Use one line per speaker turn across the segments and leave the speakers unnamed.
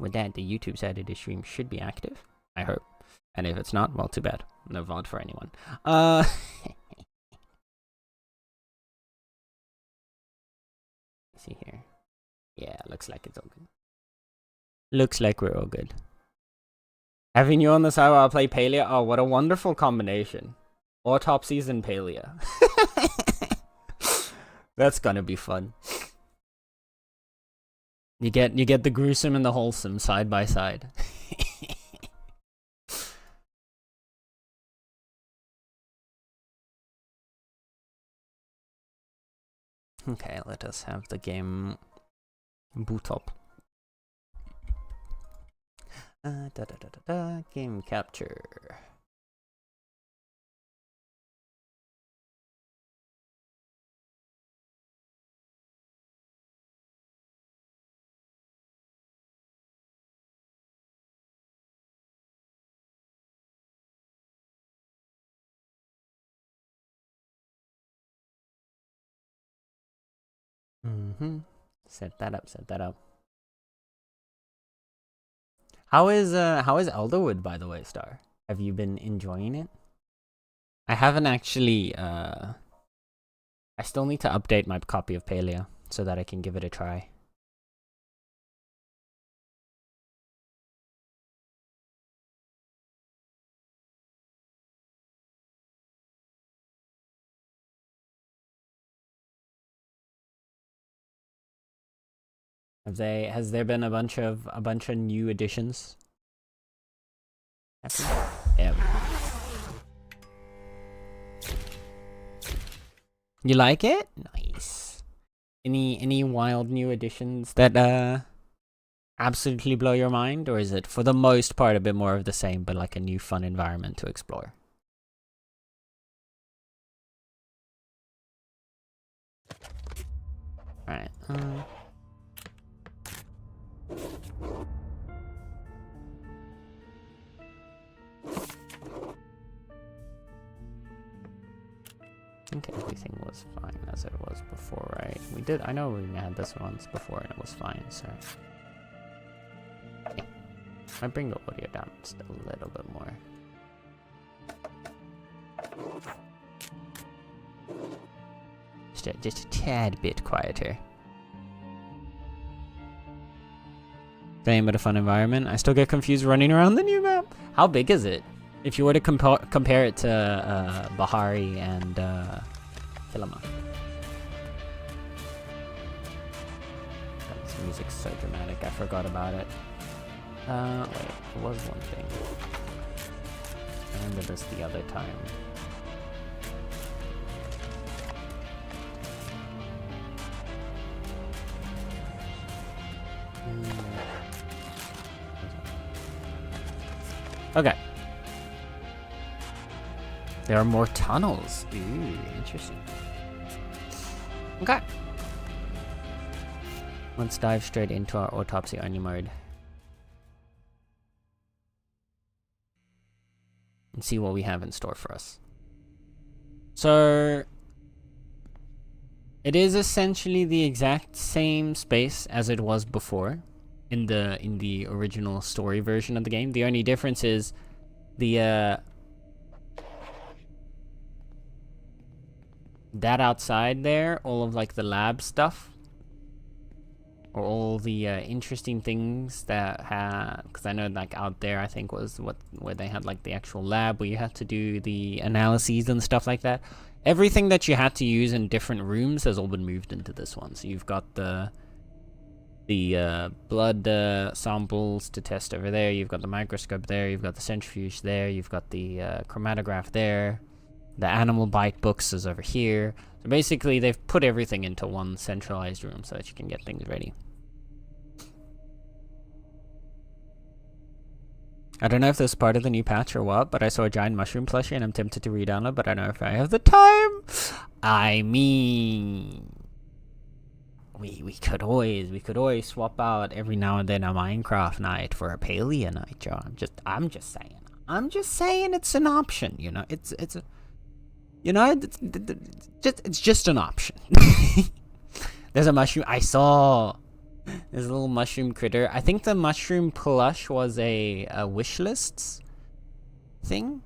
with that, the YouTube side of the stream should be active, I hope. And if it's not, well, too bad. No VOD for anyone. See here. Yeah, looks like it's all good. Looks like we're all good. Having you on the side while I play Palia? Oh, what a wonderful combination. Autopsies and Palia. That's gonna be fun. You get the gruesome and the wholesome side by side. Okay, let us have the game boot up. Game capture. Set that up, set that up. How is Elderwood, by the way, Star? Have you been enjoying it? I haven't actually I still need to update my copy of Palia so that I can give it a try. Has there been a bunch of new additions? Yeah. You like it? Nice. Any wild new additions that absolutely blow your mind, or is it for the most part a bit more of the same but like a new fun environment to explore? All right. I think everything was fine as it was before, right? I know we had this once before and it was fine, so. Okay. I bring the audio down just a little bit more. Just a tad bit quieter. Same but a fun environment. I still get confused running around the new map. How big is it? If you were to compare it to Bahari and Kilima. This music's so dramatic, I forgot about it. Wait, there was one thing. I remember this the other time. Okay. There are more tunnels. Ooh, interesting. Okay. Let's dive straight into our autopsy only mode. And see what we have in store for us. So it is essentially the exact same space as it was before in the original story version of the game. The only difference is the that outside there, all of like the lab stuff, or all the interesting things that had, because I know like out there I think was where they had like the actual lab where you had to do the analyses and stuff like that. Everything that you had to use in different rooms has all been moved into this one. So you've got the blood samples to test over there, you've got the microscope there, you've got the centrifuge there, you've got the chromatograph there, the animal bite books is over here. So basically they've put everything into one centralized room so that you can get things ready. I don't know if this is part of the new patch or what, but I saw a giant mushroom plushie and I'm tempted to re-download, but I don't know if I have the time. I mean, we could always swap out every now and then a Minecraft night for a Palia night, Joe. I'm just saying it's an option, you know. It's just an option. There's a mushroom. I saw There's a little mushroom critter. I think the mushroom plush was a wish lists thing.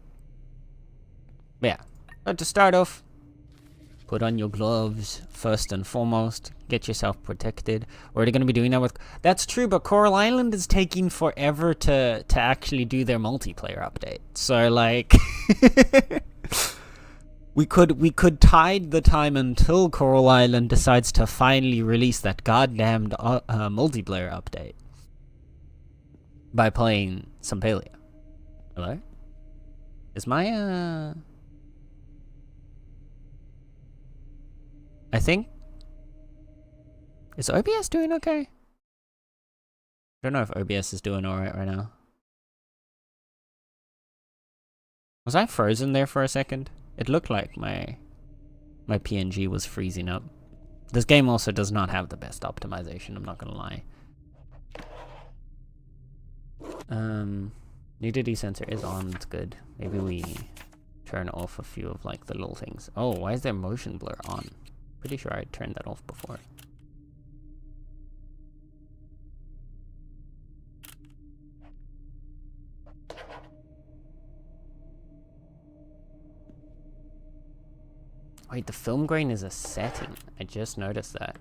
But yeah, but to start off, put on your gloves first and foremost. Get yourself protected. We're already going to be doing that with... That's true, but Coral Island is taking forever to actually do their multiplayer update. So, like... we could tide the time until Coral Island decides to finally release that goddamned multiplayer update. By playing some Paleo. Hello? Is my, I think... Is OBS doing okay? I don't know if OBS is doing alright right now. Was I frozen there for a second? It looked like my PNG was freezing up. This game also does not have the best optimization, I'm not gonna lie. Nudity sensor is on, it's good. Maybe we turn off a few of like the little things. Oh, why is there motion blur on? Pretty sure I turned that off before. Wait, the film grain is a setting. I just noticed that.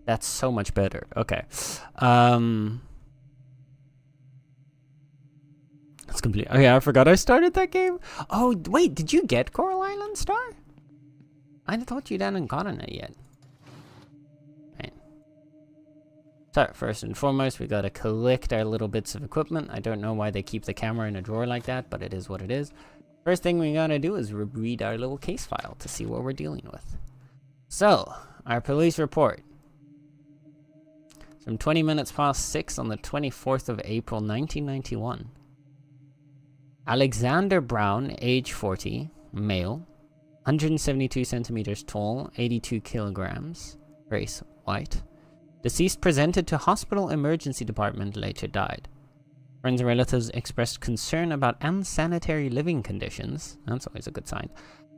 That's so much better. Okay. That's complete. Oh yeah, I forgot I started that game. Oh, wait, did you get Coral Island Star? I thought you hadn't gotten it yet. Right. So, first and foremost, we gotta collect our little bits of equipment. I don't know why they keep the camera in a drawer like that, but it is what it is. First thing we gotta do is read our little case file to see what we're dealing with. So, our police report. From 20 minutes past 6 on the 24th of April, 1991. Alexander Brown, age 40, male, 172 centimeters tall, 82 kilograms, race white. Deceased presented to hospital emergency department, later died. Friends and relatives expressed concern about unsanitary living conditions. That's always a good sign.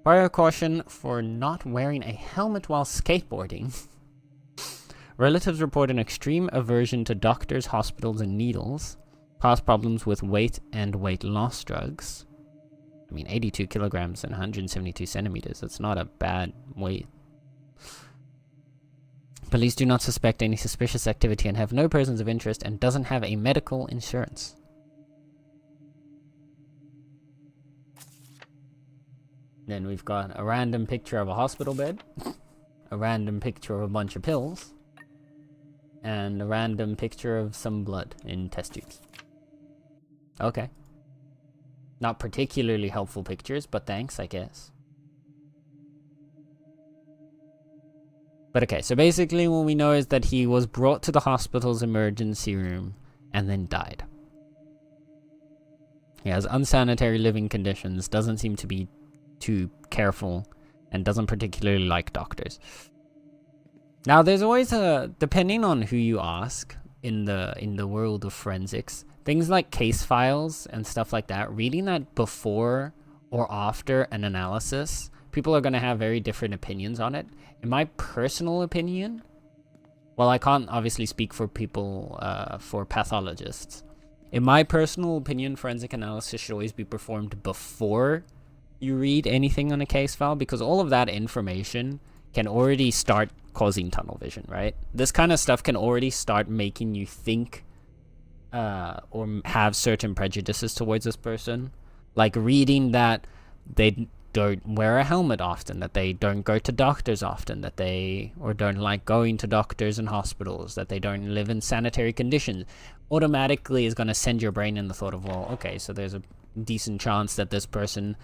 Prior caution for not wearing a helmet while skateboarding. Relatives report an extreme aversion to doctors, hospitals, and needles. Past problems with weight and weight loss drugs. I mean, 82 kilograms and 172 centimeters. That's not a bad weight. Police do not suspect any suspicious activity and have no persons of interest and doesn't have a medical insurance. Then we've got a random picture of a hospital bed, a random picture of a bunch of pills, and a random picture of some blood in test tubes. Okay. Not particularly helpful pictures, but thanks, I guess. But okay, so basically what we know is that he was brought to the hospital's emergency room and then died. He has unsanitary living conditions, doesn't seem to be too careful, and doesn't particularly like doctors. Now, there's always depending on who you ask in the world of forensics, things like case files and stuff like that, reading that before or after an analysis, people are going to have very different opinions on it. In my personal opinion, well, I can't obviously speak for people, for pathologists. In my personal opinion, forensic analysis should always be performed before you read anything on a case file, because all of that information can already start causing tunnel vision, right? This kind of stuff can already start making you think or have certain prejudices towards this person. Like reading that they don't wear a helmet often, that they don't go to doctors often, that they don't like going to doctors and hospitals, that they don't live in sanitary conditions, automatically is going to send your brain in the thought of, well, okay, so there's a decent chance that this person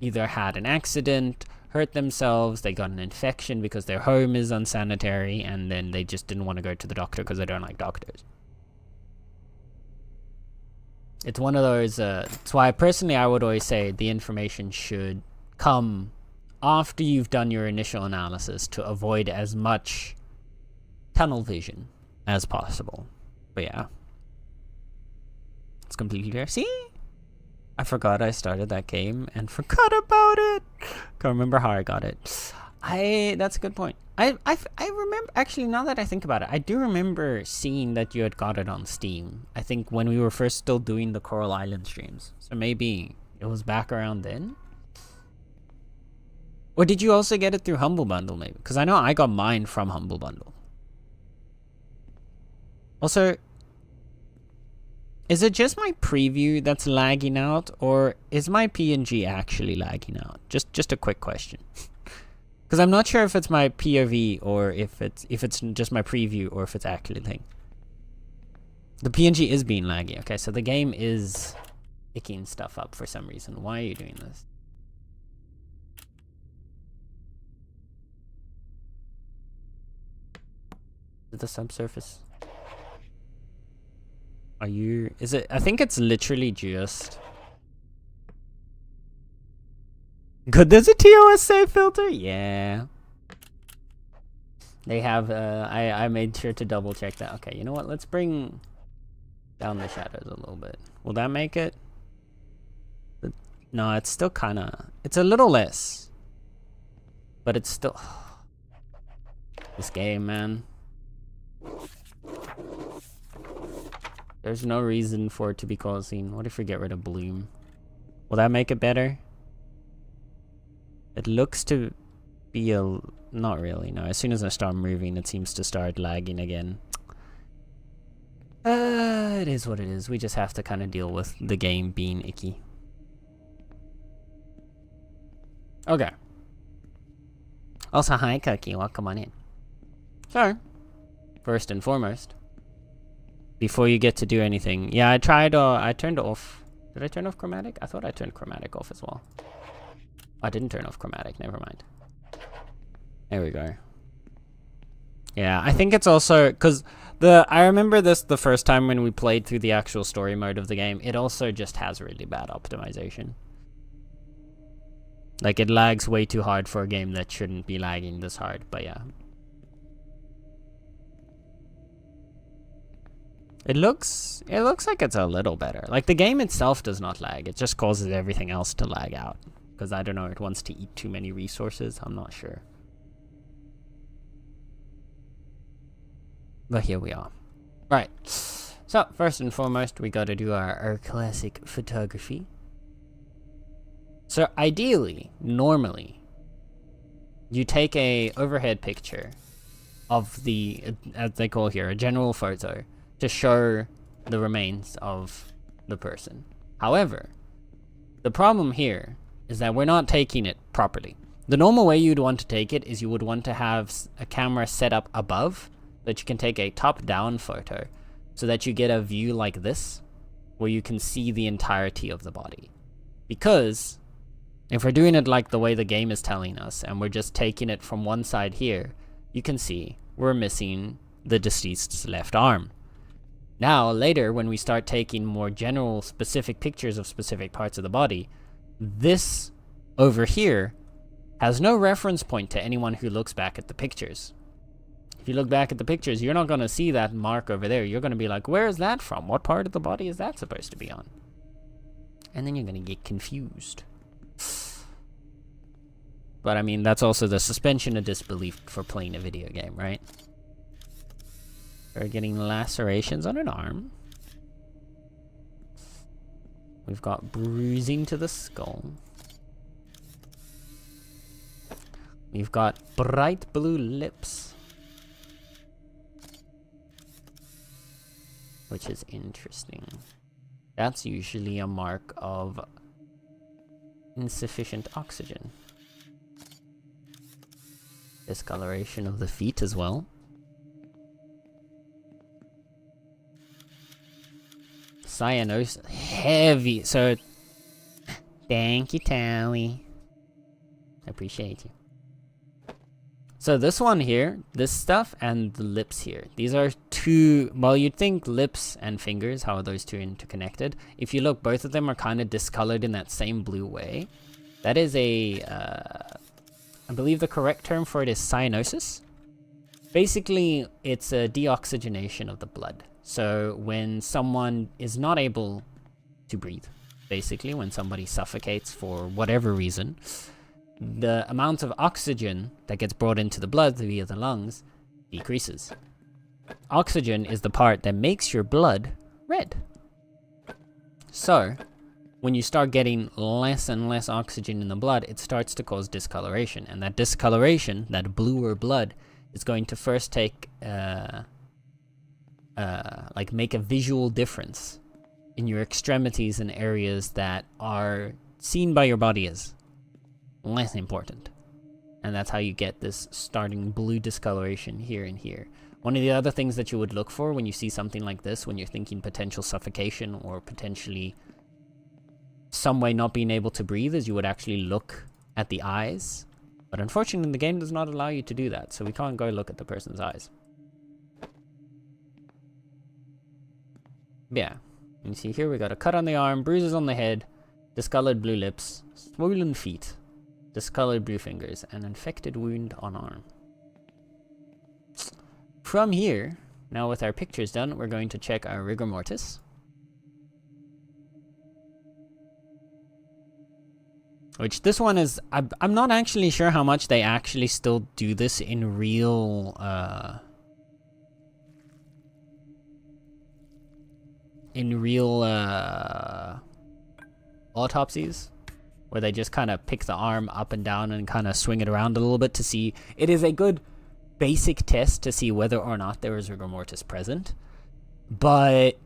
either had an accident, hurt themselves, they got an infection because their home is unsanitary, and then they just didn't want to go to the doctor because they don't like doctors. It's one of those, that's why personally I would always say the information should come after you've done your initial analysis to avoid as much tunnel vision as possible. But yeah. It's completely clear. See? I forgot I started that game and forgot about it. Can't remember how I got it. That's a good point. I remember, actually, now that I think about it, I do remember seeing that you had got it on Steam. I think when we were first still doing the Coral Island streams. So maybe it was back around then? Or did you also get it through Humble Bundle, maybe? Because I know I got mine from Humble Bundle. Also, is it just my preview that's lagging out, or is my PNG actually lagging out? Just a quick question. Because I'm not sure if it's my POV or if it's just my preview or if it's actually the thing. The PNG is being laggy. Okay, so the game is picking stuff up for some reason. Why are you doing this? Is it the subsurface? Are you... Is it... I think it's literally just... Good, there's a TOS save filter? Yeah. They have, I made sure to double check that. Okay, you know what? Let's bring down the shadows a little bit. Will that make it? No, it's still kind of... It's a little less. But it's still... This game, man. There's no reason for it to be causing... What if we get rid of bloom? Will that make it better? It looks to be a... Not really, no. As soon as I start moving, it seems to start lagging again. It is what it is. We just have to kind of deal with the game being icky. Okay. Also, hi, Cookie. Welcome on in. So, first and foremost, before you get to do anything... Yeah, I tried... I turned off... Did I turn off chromatic? I thought I turned chromatic off as well. I didn't turn off chromatic, never mind. There we go. Yeah, I think it's also because I remember this the first time when we played through the actual story mode of the game. It also just has really bad optimization. Like, it lags way too hard for a game that shouldn't be lagging this hard, but yeah. It looks like it's a little better. Like, the game itself does not lag. It just causes everything else to lag out. Because, I don't know, it wants to eat too many resources. I'm not sure. But here we are. Right. So, first and foremost, we gotta do our classic photography. So, ideally, normally, you take a overhead picture of the, as they call here, a general photo, to show the remains of the person. However, the problem here is that we're not taking it properly. The normal way you'd want to take it is you would want to have a camera set up above that you can take a top-down photo so that you get a view like this where you can see the entirety of the body. Because if we're doing it like the way the game is telling us and we're just taking it from one side here, you can see we're missing the deceased's left arm. Now, later, when we start taking more general, specific pictures of specific parts of the body, this over here has no reference point to anyone who looks back at the pictures. If you look back at the pictures, you're not going to see that mark over there. You're going to be like, where is that from? What part of the body is that supposed to be on? And then you're going to get confused. But I mean, that's also the suspension of disbelief for playing a video game, right? We're getting lacerations on an arm. We've got bruising to the skull. We've got bright blue lips, which is interesting. That's usually a mark of insufficient oxygen. Discoloration of the feet as well. Cyanosis, heavy. So, thank you, Tally. I appreciate you. So this one here, this stuff, and the lips here. These are two, well, you'd think lips and fingers, how are those two interconnected? If you look, both of them are kind of discolored in that same blue way. That is a, I believe the correct term for it is cyanosis. Basically, it's a deoxygenation of the blood. So when someone is not able to breathe, basically when somebody suffocates for whatever reason, the amount of oxygen that gets brought into the blood via the lungs decreases. Oxygen is the part that makes your blood red. So, when you start getting less and less oxygen in the blood, it starts to cause discoloration. And that discoloration, that bluer blood, is going to first take, make a visual difference in your extremities and areas that are seen by your body as less important. And that's how you get this starting blue discoloration here and here. One of the other things that you would look for when you see something like this, when you're thinking potential suffocation or potentially some way not being able to breathe, is you would actually look at the eyes. But unfortunately, the game does not allow you to do that, so we can't go look at the person's eyes. Yeah. You see here we got a cut on the arm, bruises on the head, discolored blue lips, swollen feet, discolored blue fingers, an infected wound on arm. From here, now with our pictures done, we're going to check our rigor mortis. Which this one is, I'm not actually sure how much they actually still do this in real, autopsies, where they just kind of pick the arm up and down and kind of swing it around a little bit to see. It is a good basic test to see whether or not there is rigor mortis present, but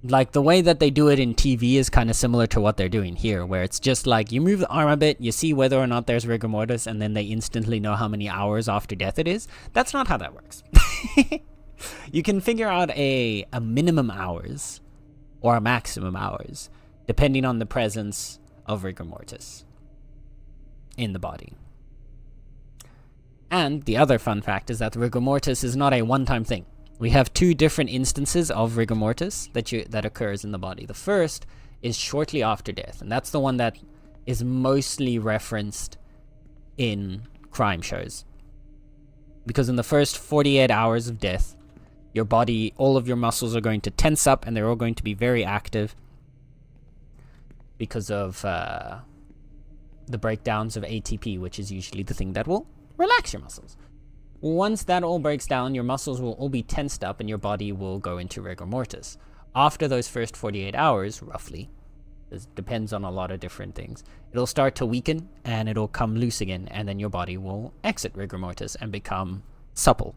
like the way that they do it in TV is kind of similar to what they're doing here, where it's just like you move the arm a bit, you see whether or not there's rigor mortis, and then they instantly know how many hours after death it is. That's not how that works. You can figure out a minimum hours or a maximum hours depending on the presence of rigor mortis in the body. And the other fun fact is that rigor mortis is not a one-time thing. We have two different instances of rigor mortis that occurs in the body. The first is shortly after death, and that's the one that is mostly referenced in crime shows. Because in the first 48 hours of death, your body, all of your muscles are going to tense up, and they're all going to be very active because of the breakdowns of ATP, which is usually the thing that will relax your muscles. Once that all breaks down, your muscles will all be tensed up and your body will go into rigor mortis. After those first 48 hours, roughly, this depends on a lot of different things, it'll start to weaken and it'll come loose again, and then your body will exit rigor mortis and become supple.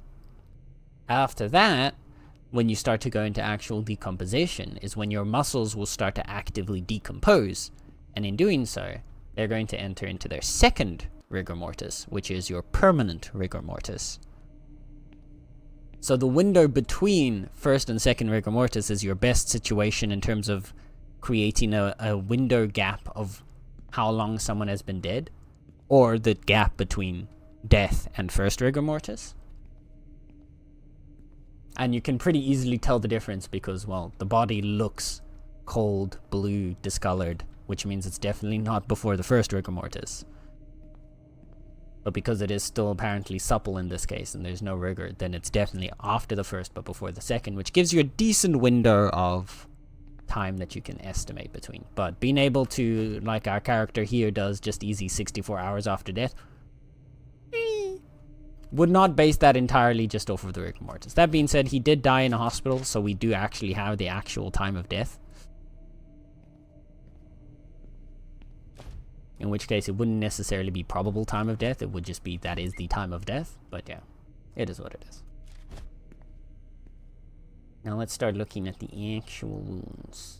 After that, when you start to go into actual decomposition, is when your muscles will start to actively decompose, and in doing so, they're going to enter into their second rigor mortis, which is your permanent rigor mortis. So the window between first and second rigor mortis is your best situation in terms of creating a window gap of how long someone has been dead, or the gap between death and first rigor mortis. And you can pretty easily tell the difference because, well, the body looks cold, blue, discolored, which means it's definitely not before the first rigor mortis. But because it is still apparently supple in this case and there's no rigor, then it's definitely after the first but before the second, which gives you a decent window of time that you can estimate between. But being able to, like our character here does, just easy 64 hours after death, would not base that entirely just off of the rigor mortis. That being said, he did die in a hospital, so we do actually have the actual time of death. In which case, it wouldn't necessarily be probable time of death. It would just be that is the time of death. But yeah, it is what it is. Now let's start looking at the actual wounds.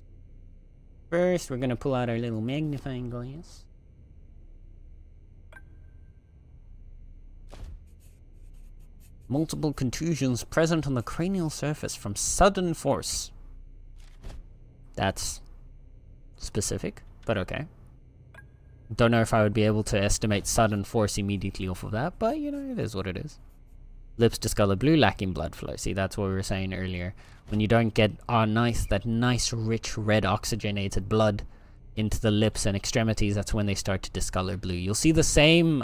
First, we're going to pull out our little magnifying glass. Multiple contusions present on the cranial surface from sudden force. That's specific, but okay. Don't know if I would be able to estimate sudden force immediately off of that, but you know, it is what it is. Lips discolored blue, lacking blood flow. See, that's what we were saying earlier. When you don't get that nice, rich, red oxygenated blood into the lips and extremities, that's when they start to discolor blue. You'll see the same,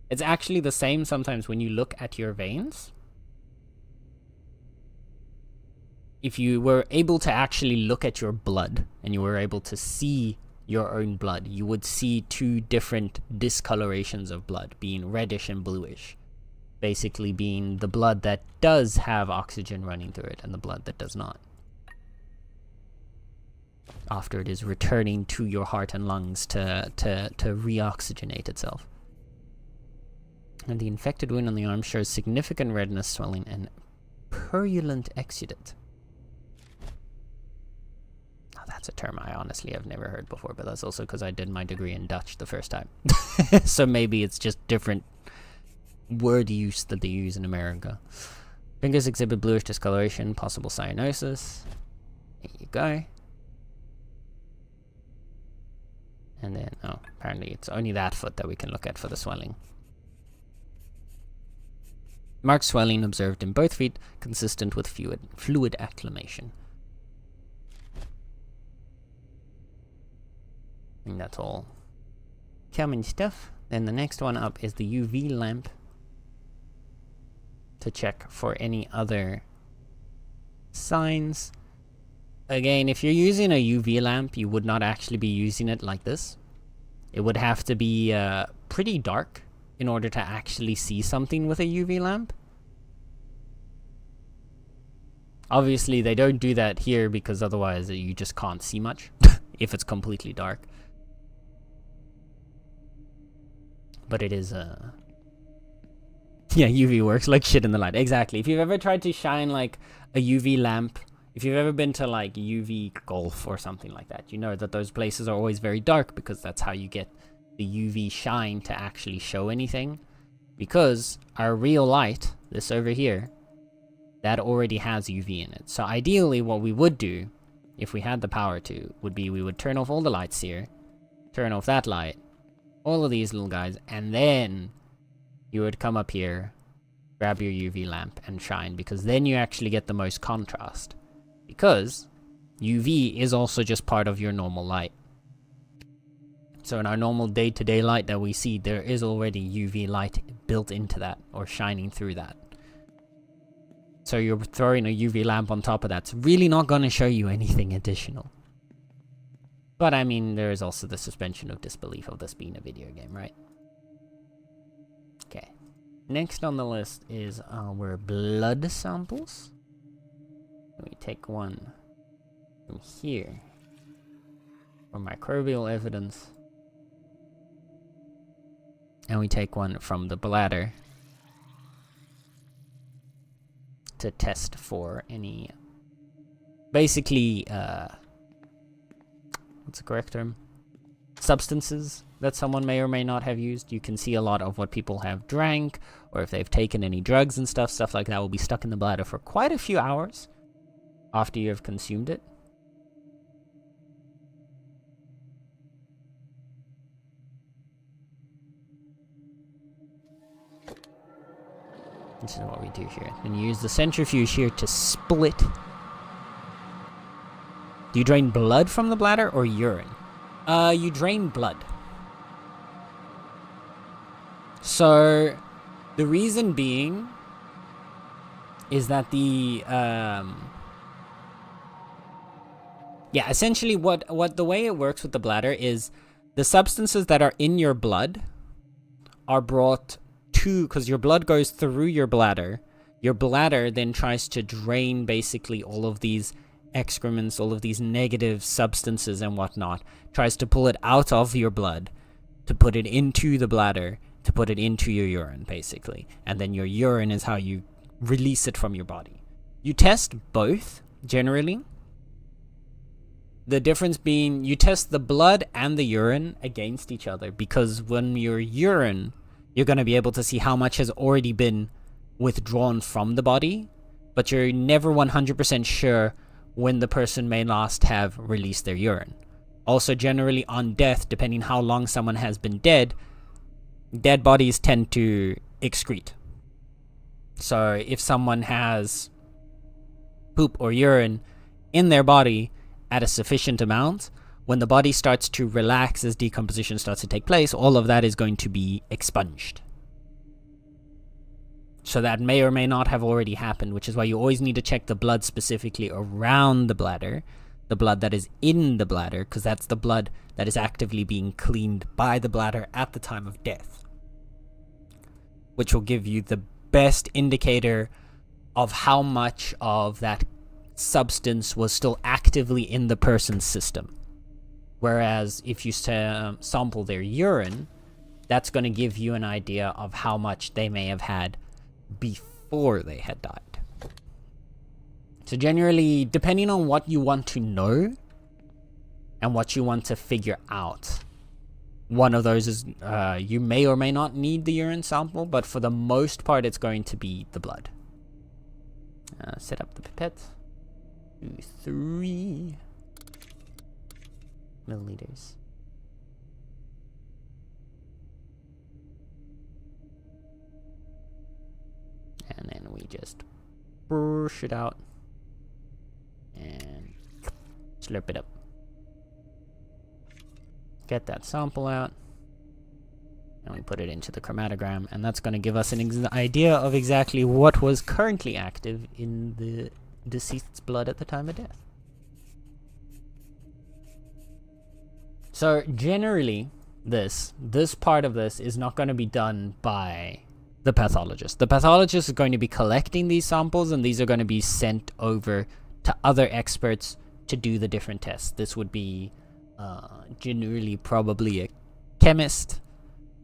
it's actually the same sometimes when you look at your veins. If you were able to actually look at your blood and you were able to see your own blood, you would see two different discolorations of blood, being reddish and bluish. Basically being the blood that does have oxygen running through it and the blood that does not. After it is returning to your heart and lungs to reoxygenate itself. And the infected wound on the arm shows significant redness, swelling, and purulent exudate. Now that's a term I honestly have never heard before, but that's also because I did my degree in Dutch the first time. So maybe it's just different word use that they use in America. Fingers exhibit bluish discoloration, possible cyanosis. There you go. And then, oh, apparently it's only that foot that we can look at for the swelling. Marked swelling observed in both feet, consistent with fluid acclimation. And that's all common stuff. Then the next one up is the UV lamp to check for any other signs. Again, if you're using a UV lamp, you would not actually be using it like this. It would have to be pretty dark in order to actually see something with a UV lamp. Obviously, they don't do that here because otherwise you just can't see much if it's completely dark. But it is, yeah, UV works like shit in the light. Exactly. If you've ever tried to shine like a UV lamp, if you've ever been to like UV golf or something like that, you know that those places are always very dark because that's how you get the UV shine to actually show anything. Because our real light, this over here, that already has UV in it. So ideally what we would do, if we had the power to, would be we would turn off all the lights here, turn off that light, all of these little guys, and then you would come up here, grab your UV lamp and shine, because then you actually get the most contrast. Because UV is also just part of your normal light. So in our normal day-to-day light that we see, there is already UV light built into that, or shining through that. So you're throwing a UV lamp on top of that's really not going to show you anything additional. But I mean, there is also the suspension of disbelief of this being a video game, right? Okay. Next on the list is our blood samples. We take one from here for microbial evidence. And we take one from the bladder to test for any, basically, what's the correct term? Substances that someone may or may not have used. You can see a lot of what people have drank, or if they've taken any drugs and stuff like that will be stuck in the bladder for quite a few hours after you have consumed it. This is what we do here. Then you use the centrifuge here to split. Do you drain blood from the bladder or urine? You drain blood. So, the reason being is that the, yeah, essentially what the way it works with the bladder is the substances that are in your blood are brought to, because your blood goes through your bladder then tries to drain basically all of these excrements, all of these negative substances and whatnot, tries to pull it out of your blood, to put it into the bladder, to put it into your urine, basically. And then your urine is how you release it from your body. You test both, generally. The difference being, you test the blood and the urine against each other, because when your urine, you're going to be able to see how much has already been withdrawn from the body, but you're never 100% sure when the person may last have released their urine. Also, generally on death, depending how long someone has been dead bodies tend to excrete. So if someone has poop or urine in their body at a sufficient amount, when the body starts to relax as decomposition starts to take place, all of that is going to be expunged. So that may or may not have already happened, which is why you always need to check the blood specifically around the bladder the blood that is in the bladder, because that's the blood that is actively being cleaned by the bladder at the time of death, which will give you the best indicator of how much of that substance was still actively in the person's system. Whereas if you sample their urine, that's going to give you an idea of how much they may have had before they had died. So generally, depending on what you want to know and what you want to figure out, one of those is you may or may not need the urine sample, but for the most part, it's going to be the blood. Set up the pipette. 3 milliliters. And then we just brush it out and slurp it up. Get that sample out, and we put it into the chromatogram, and that's going to give us an idea of exactly what was currently active in the deceased's blood at the time of death. So generally, this part of this is not going to be done by the pathologist. The pathologist is going to be collecting these samples, and these are going to be sent over to other experts to do the different tests. This would be generally probably a chemist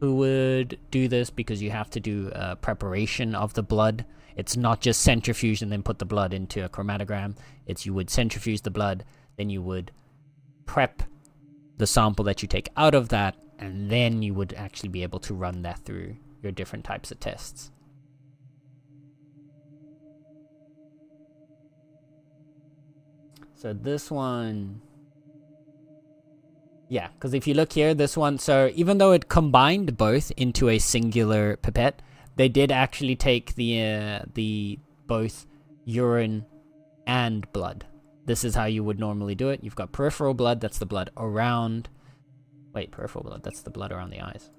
who would do this, because you have to do a preparation of the blood. It's not just centrifuge and then put the blood into a chromatogram. It's you would centrifuge the blood, then you would prep the sample that you take out of that, and then you would actually be able to run that through your different types of tests. So this one, yeah, because if you look here, this one, so even though it combined both into a singular pipette, they did actually take the both urine and blood. This is how you would normally do it. You've got peripheral blood, that's the blood around, peripheral blood, that's the blood around the eyes.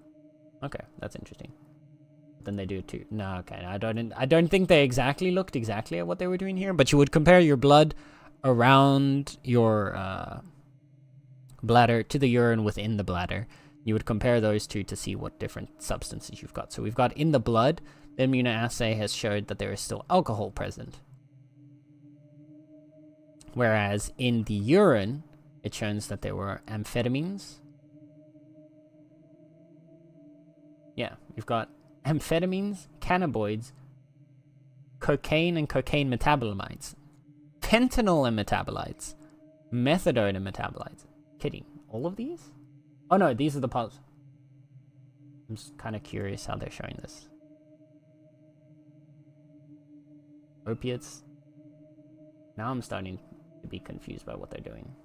Okay, that's interesting. Then they do it too. No, okay, I don't think they exactly looked exactly at what they were doing here, but you would compare your blood around your bladder to the urine within the bladder. You would compare those two to see what different substances you've got. So we've got in the blood, the immunoassay has showed that there is still alcohol present. Whereas in the urine, it shows that there were amphetamines. Yeah, you've got amphetamines, cannabinoids, cocaine and cocaine metabolites, fentanyl and metabolites, methadone and metabolites. Kidding. All of these? Oh no, these are the parts. I'm just kind of curious how they're showing this. Opiates. Now I'm starting to be confused by what they're doing.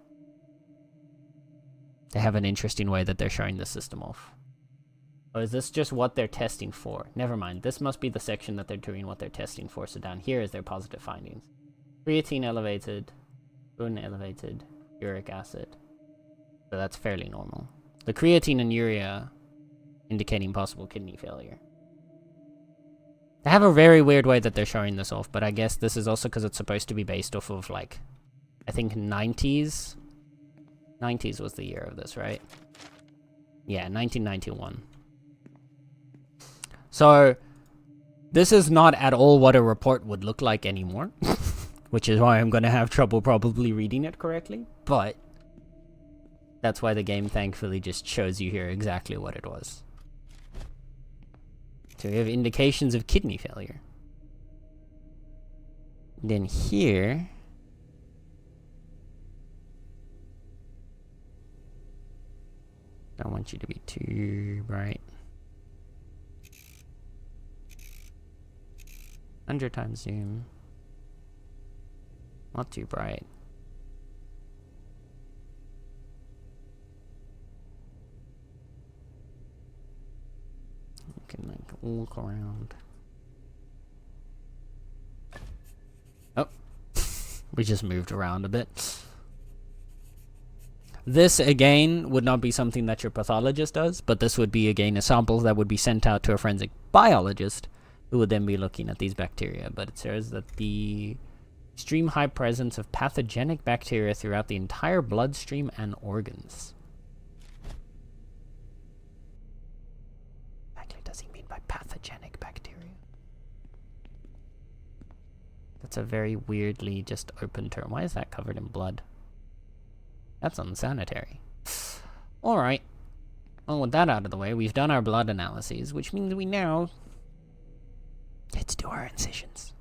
They have an interesting way that they're showing the system off. Oh, is this just what they're testing for? Never mind. This must be the section that they're doing what they're testing for. So down here is their positive findings. Creatine elevated, urine elevated, uric acid. So that's fairly normal. The creatine and urea indicating possible kidney failure. They have a very weird way that they're showing this off, but I guess this is also because it's supposed to be based off of, like, I think 90s. 90s was the year of this, right? Yeah, 1991. So, this is not at all what a report would look like anymore. Which is why I'm going to have trouble probably reading it correctly. But that's why the game thankfully just shows you here exactly what it was. So we have indications of kidney failure. Then here, don't want you to be too bright. 100 times zoom. Not too bright. You can like look around. Oh, we just moved around a bit. This again would not be something that your pathologist does, but this would be again a sample that would be sent out to a forensic biologist who would then be looking at these bacteria. But it says that the Extreme high presence of pathogenic bacteria throughout the entire bloodstream and organs. What exactly does he mean by pathogenic bacteria? That's a very weirdly just open term. Why is that covered in blood? That's unsanitary. Alright. Well, with that out of the way, we've done our blood analyses, which means we now... let's do our incisions.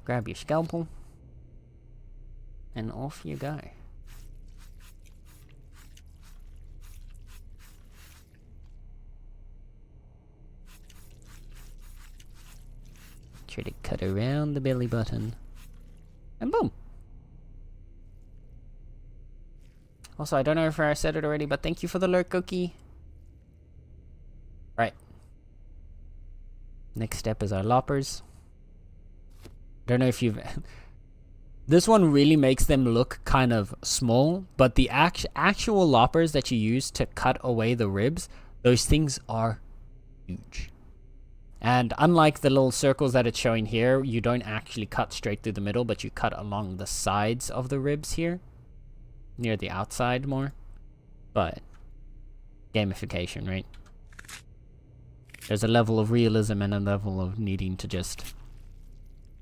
Grab your scalpel. And off you go. Try to cut around the belly button. And boom! Also, I don't know if I said it already, but thank you for the lurk cookie. Right. Next step is our loppers. Don't know if you've... this one really makes them look kind of small, but the actual loppers that you use to cut away the ribs, those things are huge. And unlike the little circles that it's showing here, you don't actually cut straight through the middle, but you cut along the sides of the ribs here. Near the outside more. But gamification, right? There's a level of realism and a level of needing to just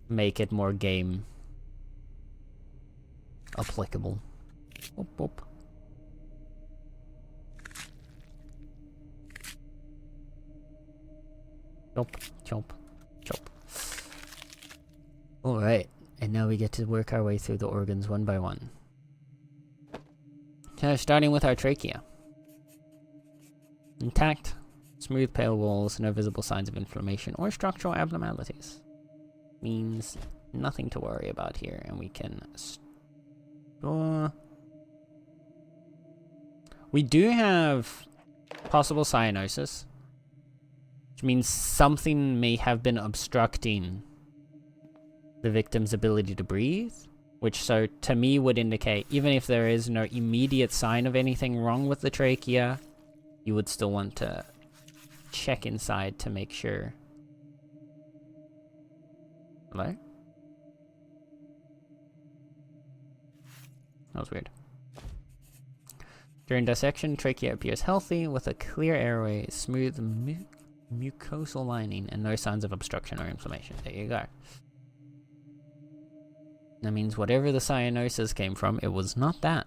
make it more game applicable. Whoop, whoop. Chop, chop, chop. Alright, and now we get to work our way through the organs one by one. So starting with our trachea. Intact, smooth pale walls, no visible signs of inflammation or structural abnormalities. Means nothing to worry about here, and we can store. We do have possible cyanosis, which means something may have been obstructing the victim's ability to breathe. Which, so, to me, would indicate, even if there is no immediate sign of anything wrong with the trachea, you would still want to check inside to make sure. Hello? That was weird. During dissection, trachea appears healthy, with a clear airway, smooth mucosal lining, and no signs of obstruction or inflammation. There you go. That means whatever the cyanosis came from, it was not that.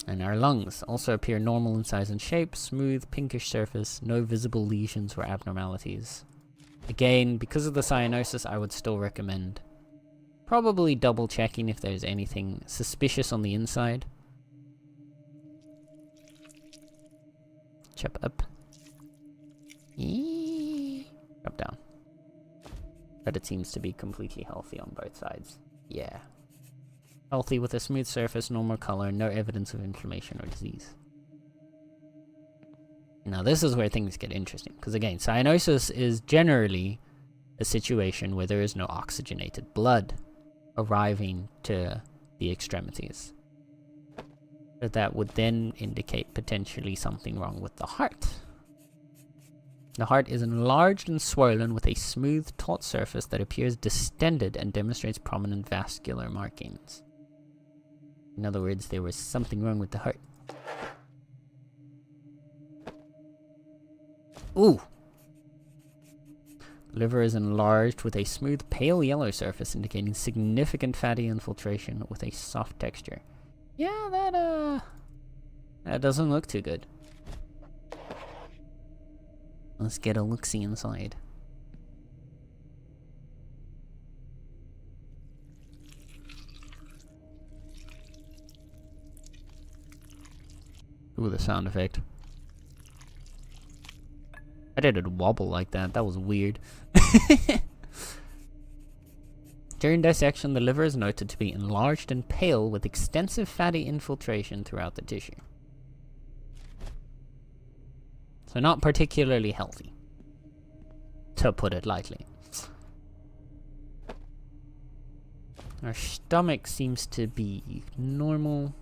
And our lungs also appear normal in size and shape, smooth, pinkish surface, no visible lesions or abnormalities. Again, because of the cyanosis, I would still recommend probably double checking if there's anything suspicious on the inside. Chop up. Drop down. But it seems to be completely healthy on both sides. Yeah. Healthy with a smooth surface, normal color, no evidence of inflammation or disease. Now this is where things get interesting, because again, cyanosis is generally a situation where there is no oxygenated blood arriving to the extremities. But that would then indicate potentially something wrong with the heart. The heart is enlarged and swollen with a smooth, taut surface that appears distended and demonstrates prominent vascular markings. In other words, there was something wrong with the heart. Ooh! The liver is enlarged with a smooth, pale yellow surface indicating significant fatty infiltration with a soft texture. Yeah, that doesn't look too good. Let's get a look-see inside. Ooh, the sound effect. I did it wobble like that. That was weird. During dissection, the liver is noted to be enlarged and pale with extensive fatty infiltration throughout the tissue. So not particularly healthy, to put it lightly. Our stomach seems to be normal.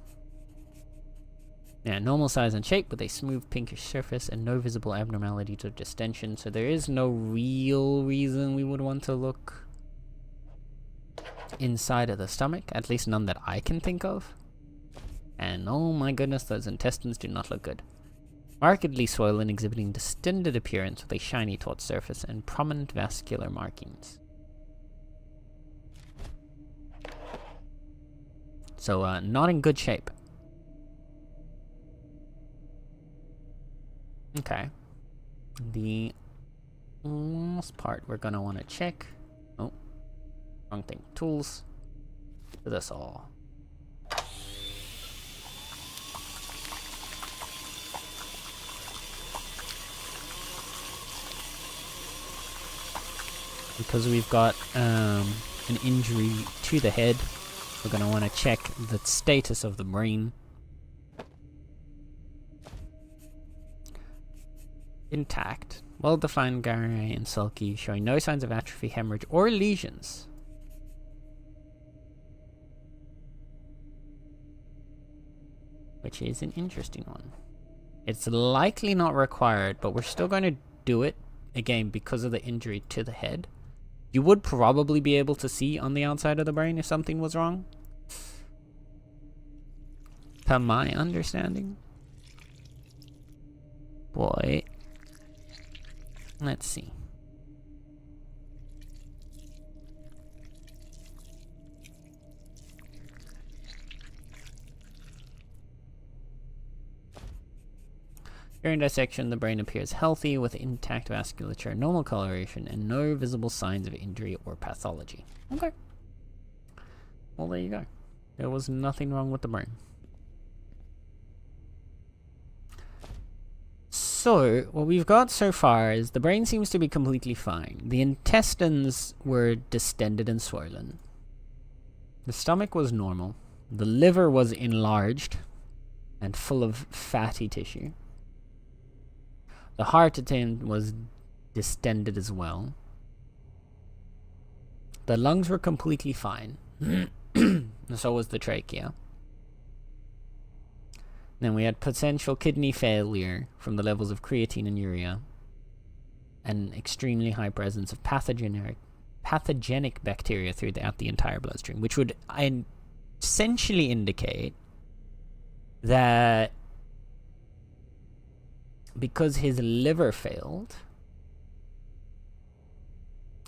Yeah, normal size and shape with a smooth pinkish surface and no visible abnormalities or distension. So there is no real reason we would want to look inside of the stomach, at least none that I can think of. And oh my goodness, those intestines do not look good. Markedly swollen, exhibiting distended appearance with a shiny taut surface and prominent vascular markings. So, not in good shape. Okay. The last part we're gonna want to check. Oh, wrong thing. Tools. Do this all. Because we've got an injury to the head, we're going to want to check the status of the brain. Intact. Well-defined Gary and sulky, showing no signs of atrophy, hemorrhage, or lesions. Which is an interesting one. It's likely not required, but we're still going to do it, again, because of the injury to the head. You would probably be able to see on the outside of the brain if something was wrong. To my understanding. Boy. Let's see. During dissection, the brain appears healthy with intact vasculature, normal coloration, and no visible signs of injury or pathology. Okay. Well, there you go. There was nothing wrong with the brain. So, what we've got so far is the brain seems to be completely fine. The intestines were distended and swollen. The stomach was normal. The liver was enlarged and full of fatty tissue. The heart was distended as well. The lungs were completely fine. So was the trachea. Then we had potential kidney failure from the levels of creatine and urea. And extremely high presence of pathogenic bacteria throughout the entire bloodstream, which would essentially indicate that because his liver failed,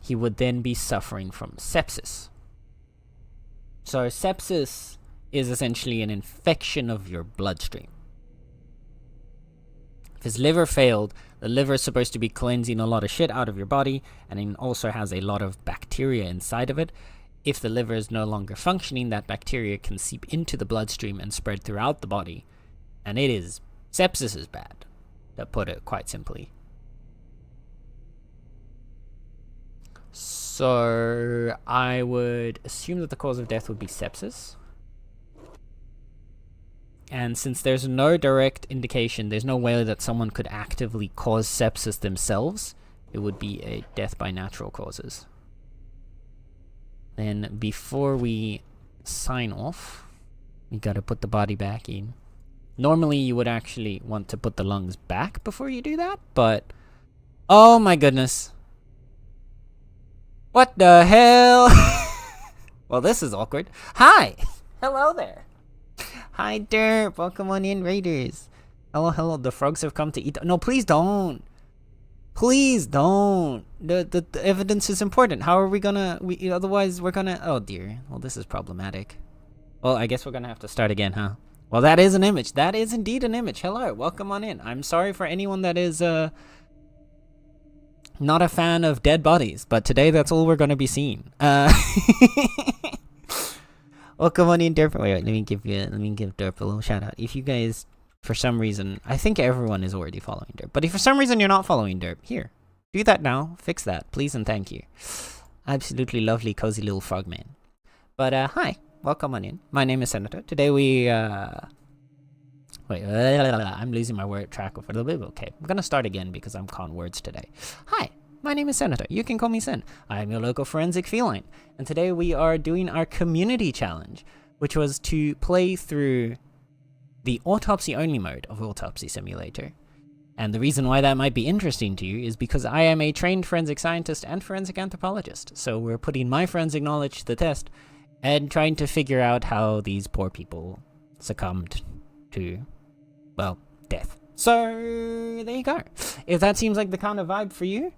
he would then be suffering from sepsis. So sepsis is essentially an infection of your bloodstream. If his liver failed, the liver is supposed to be cleansing a lot of shit out of your body, and it also has a lot of bacteria inside of it. If the liver is no longer functioning, that bacteria can seep into the bloodstream and spread throughout the body. And sepsis is bad, to put it quite simply. So I would assume that the cause of death would be sepsis. And since there's no direct indication, there's no way that someone could actively cause sepsis themselves, it would be a death by natural causes. Then before we sign off, we gotta put the body back in. Normally you would actually want to put the lungs back before you do that, but oh my goodness. What the hell? Well, this is awkward. Hi! Hello there. Hi, Derp. Welcome on in, Raiders. Hello, hello. The frogs have come to eat. No, please don't. Please don't. The evidence is important. How are we gonna... otherwise, we're gonna... Oh, dear. Well, this is problematic. Well, I guess we're gonna have to start again, huh? Well, that is an image. That is indeed an image. Hello. Welcome on in. I'm sorry for anyone that is, not a fan of dead bodies, but today that's all we're gonna be seeing. Welcome on in, Derp. Wait, let me give Derp a little shout out. If you guys, for some reason, I think everyone is already following Derp, but if for some reason you're not following Derp, here, do that now. Fix that, please and thank you. Absolutely lovely, cozy little frogman. But hi, welcome on in. My name is Senator. Today we wait, I'm losing my word track of a little bit. Okay, I'm gonna start again because I'm con words today. Hi. My name is Senator. You can call me Sen. I am your local forensic feline. And today we are doing our community challenge, which was to play through the autopsy-only mode of Autopsy Simulator. And the reason why that might be interesting to you is because I am a trained forensic scientist and forensic anthropologist, so we're putting my forensic knowledge to the test and trying to figure out how these poor people succumbed to, well, death. So, there you go. If that seems like the kind of vibe for you,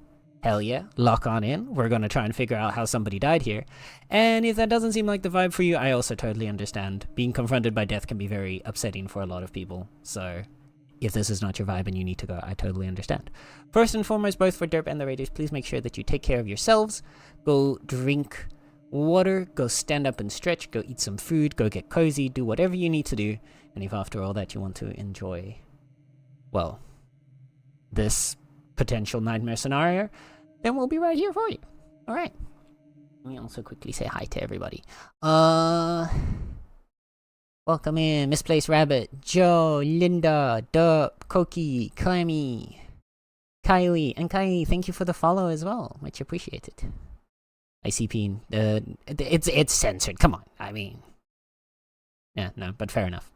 hell yeah, lock on in. We're going to try and figure out how somebody died here. And if that doesn't seem like the vibe for you, I also totally understand. Being confronted by death can be very upsetting for a lot of people. So, if this is not your vibe and you need to go, I totally understand. First and foremost, both for Derp and the Raiders, please make sure that you take care of yourselves. Go drink water, go stand up and stretch, go eat some food, go get cozy, do whatever you need to do. And if after all that you want to enjoy, well, this potential nightmare scenario, then we'll be right here for you. Alright. Let me also quickly say hi to everybody. Welcome in, Misplaced Rabbit, Joe, Linda, Derp, Koki, Clammy, Kylie, and Kylie, thank you for the follow as well. Much appreciated. ICP, it's censored, come on, I mean. Yeah, no, but fair enough.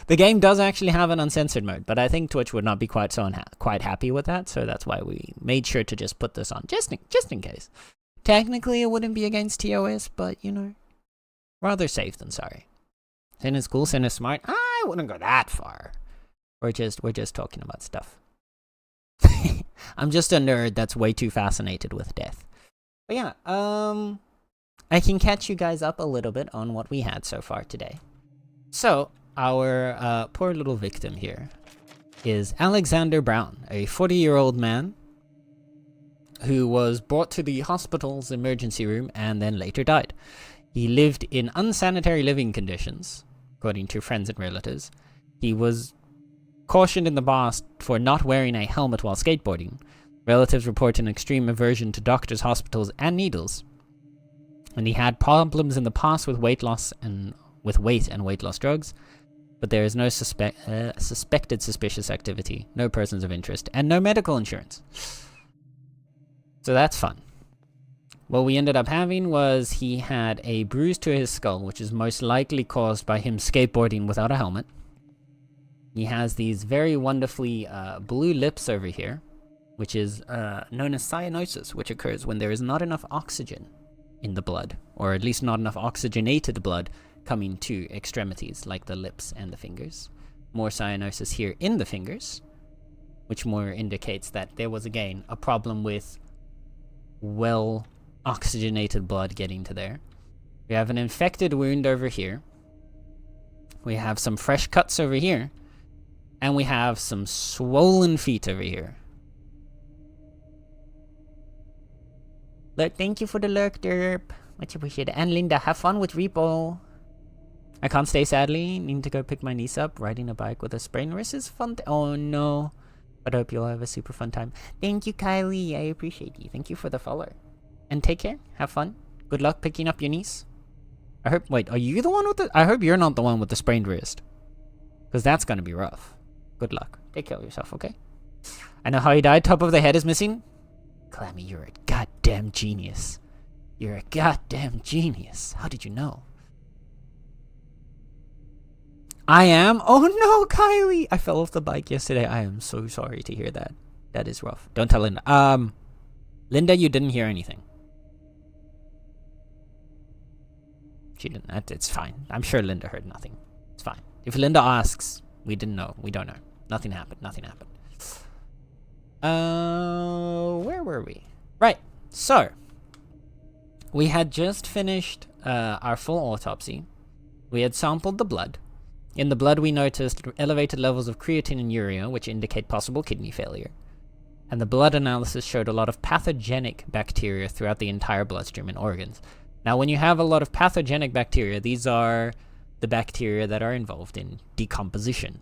The game does actually have an uncensored mode, but I think Twitch would not be quite so quite happy with that, so that's why we made sure to just put this on, just in case. Technically, it wouldn't be against TOS, but, you know, rather safe than sorry. Sin is cool, sin is smart. I wouldn't go that far. We're just talking about stuff. I'm just a nerd that's way too fascinated with death. But yeah, I can catch you guys up a little bit on what we had so far today. So, our poor little victim here is Alexander Brown, a 40-year-old man who was brought to the hospital's emergency room and then later died. He lived in unsanitary living conditions, according to friends and relatives. He was cautioned in the past for not wearing a helmet while skateboarding. Relatives report an extreme aversion to doctors, hospitals, and needles. And he had problems in the past with weight loss and weight loss drugs, but there is no suspected suspicious activity, no persons of interest, and no medical insurance. So that's fun. What we ended up having was he had a bruise to his skull, which is most likely caused by him skateboarding without a helmet. He has these very wonderfully blue lips over here, which is known as cyanosis, which occurs when there is not enough oxygen in the blood, or at least not enough oxygenated blood coming to extremities like the lips and the fingers. More cyanosis here in the fingers, which more indicates that there was again a problem with well oxygenated blood getting to there. We have an infected wound over here. We have some fresh cuts over here. And we have some swollen feet over here. Look, thank you for the lurk, Derp. Much appreciated. And Linda, have fun with Repo. I can't stay, sadly. Need to go pick my niece up. Riding a bike with a sprained wrist is fun. Oh no. But I hope you'll have a super fun time. Thank you, Kylie. I appreciate you. Thank you for the follow. And take care. Have fun. Good luck picking up your niece. I hope... Wait, are you the one with the... I hope you're not the one with the sprained wrist. Because that's going to be rough. Good luck. Take care of yourself, okay? I know how he died. Top of the head is missing. Clammy, you're a goddamn genius. You're a goddamn genius. How did you know? I am? Oh no, Kylie! I fell off the bike yesterday. I am so sorry to hear that. That is rough. Don't tell Linda. Linda, you didn't hear anything. She didn't. It's fine. I'm sure Linda heard nothing. It's fine. If Linda asks, we didn't know. We don't know. Nothing happened. Nothing happened. Where were we? Right. So, we had just finished our full autopsy. We had sampled the blood. In the blood, we noticed elevated levels of creatine and urea, which indicate possible kidney failure. And the blood analysis showed a lot of pathogenic bacteria throughout the entire bloodstream and organs. Now, when you have a lot of pathogenic bacteria, these are the bacteria that are involved in decomposition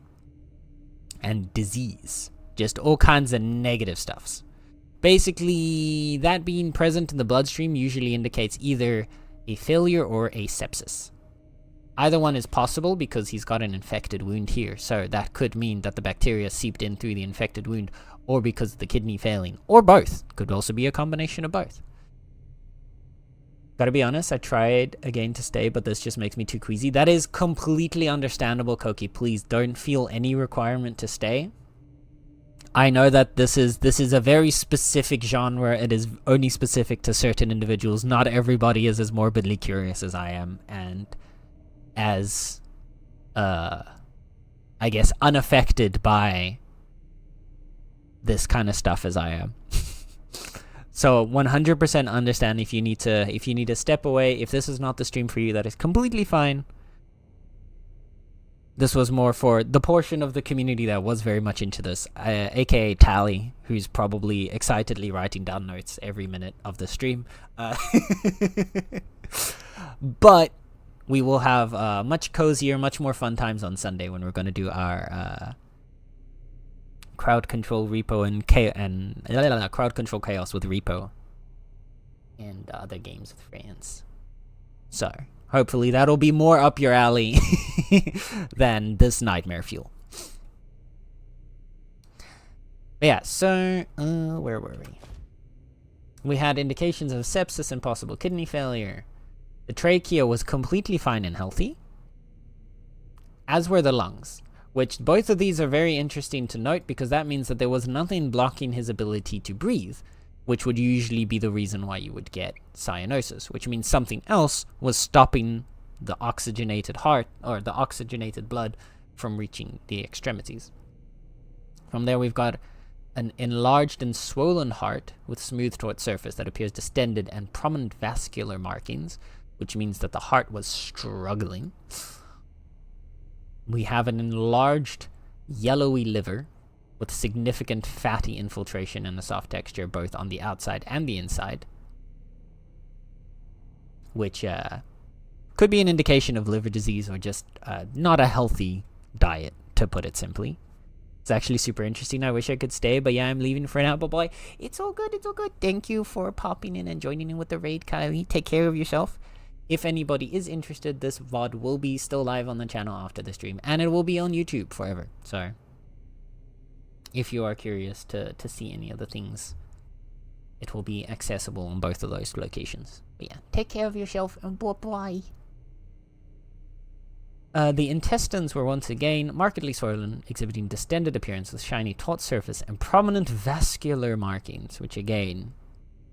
and disease. Just all kinds of negative stuffs. Basically, that being present in the bloodstream usually indicates either a failure or a sepsis. Either one is possible because he's got an infected wound here, so that could mean that the bacteria seeped in through the infected wound, or because of the kidney failing, or both. Could also be a combination of both. Gotta be honest, I tried again to stay, but this just makes me too queasy. That is completely understandable, Koki. Please don't feel any requirement to stay. I know that this is a very specific genre. It is only specific to certain individuals. Not everybody is as morbidly curious as I am, and as, I guess, unaffected by this kind of stuff as I am. So 100% understand if you need to step away. If this is not the stream for you, that is completely fine. This was more for the portion of the community that was very much into this, aka Tally, who's probably excitedly writing down notes every minute of the stream. But we will have much cozier, much more fun times on Sunday when we're going to do our crowd control repo and crowd control chaos with repo and other games with friends. So hopefully that'll be more up your alley than this nightmare fuel. But yeah, so where were we? We had indications of sepsis and possible kidney failure. The trachea was completely fine and healthy, as were the lungs. Which both of these are very interesting to note, because that means that there was nothing blocking his ability to breathe, which would usually be the reason why you would get cyanosis, which means something else was stopping the oxygenated heart, or the oxygenated blood, from reaching the extremities. From there we've got an enlarged and swollen heart with smooth taut surface that appears distended and prominent vascular markings, which means that the heart was struggling. We have an enlarged yellowy liver with significant fatty infiltration and a soft texture both on the outside and the inside, which could be an indication of liver disease or just not a healthy diet, to put it simply. It's actually super interesting. I wish I could stay, but yeah, I'm leaving for now. But boy, it's all good. It's all good. Thank you for popping in and joining in with the raid, Kylie. Take care of yourself. If anybody is interested, this VOD will be still live on the channel after the stream, and it will be on YouTube forever. So if you are curious to see any of the things, it will be accessible on both of those locations. But yeah, take care of yourself, and bye-bye. The intestines were once again markedly swollen, exhibiting distended appearance with shiny taut surface and prominent vascular markings, which again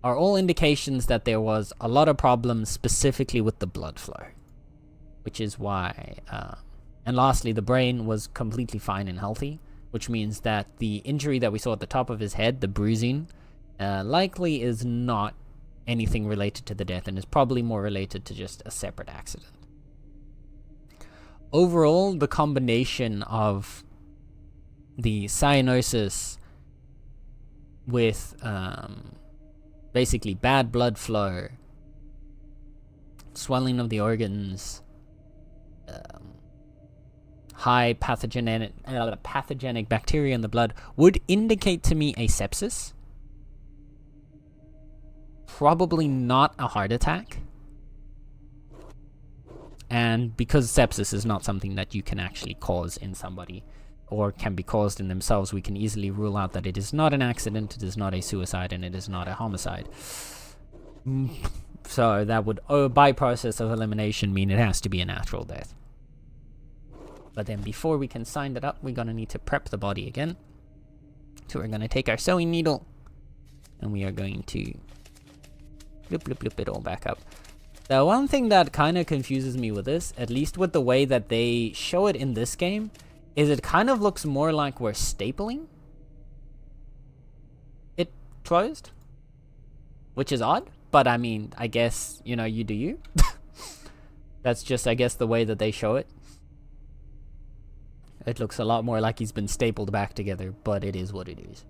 are all indications that there was a lot of problems specifically with the blood flow, which is why, and lastly, the brain was completely fine and healthy, which means that the injury that we saw at the top of his head, the bruising, likely is not anything related to the death and is probably more related to just a separate accident. Overall, the combination of the cyanosis with basically bad blood flow, swelling of the organs, high pathogenic bacteria in the blood would indicate to me a sepsis. Probably not a heart attack. And because sepsis is not something that you can actually cause in somebody or can be caused in themselves, we can easily rule out that it is not an accident, it is not a suicide, and it is not a homicide. So that would, by process of elimination, mean it has to be a natural death. But then before we can sign that up, we're going to need to prep the body again. So we're going to take our sewing needle, and we are going to bloop it all back up. The one thing that kind of confuses me with this, at least with the way that they show it in this game, is it kind of looks more like we're stapling it closed, which is odd, but I mean, I guess, you know, you do you. That's just, I guess, the way that they show it. It looks a lot more like he's been stapled back together, but it is what it is.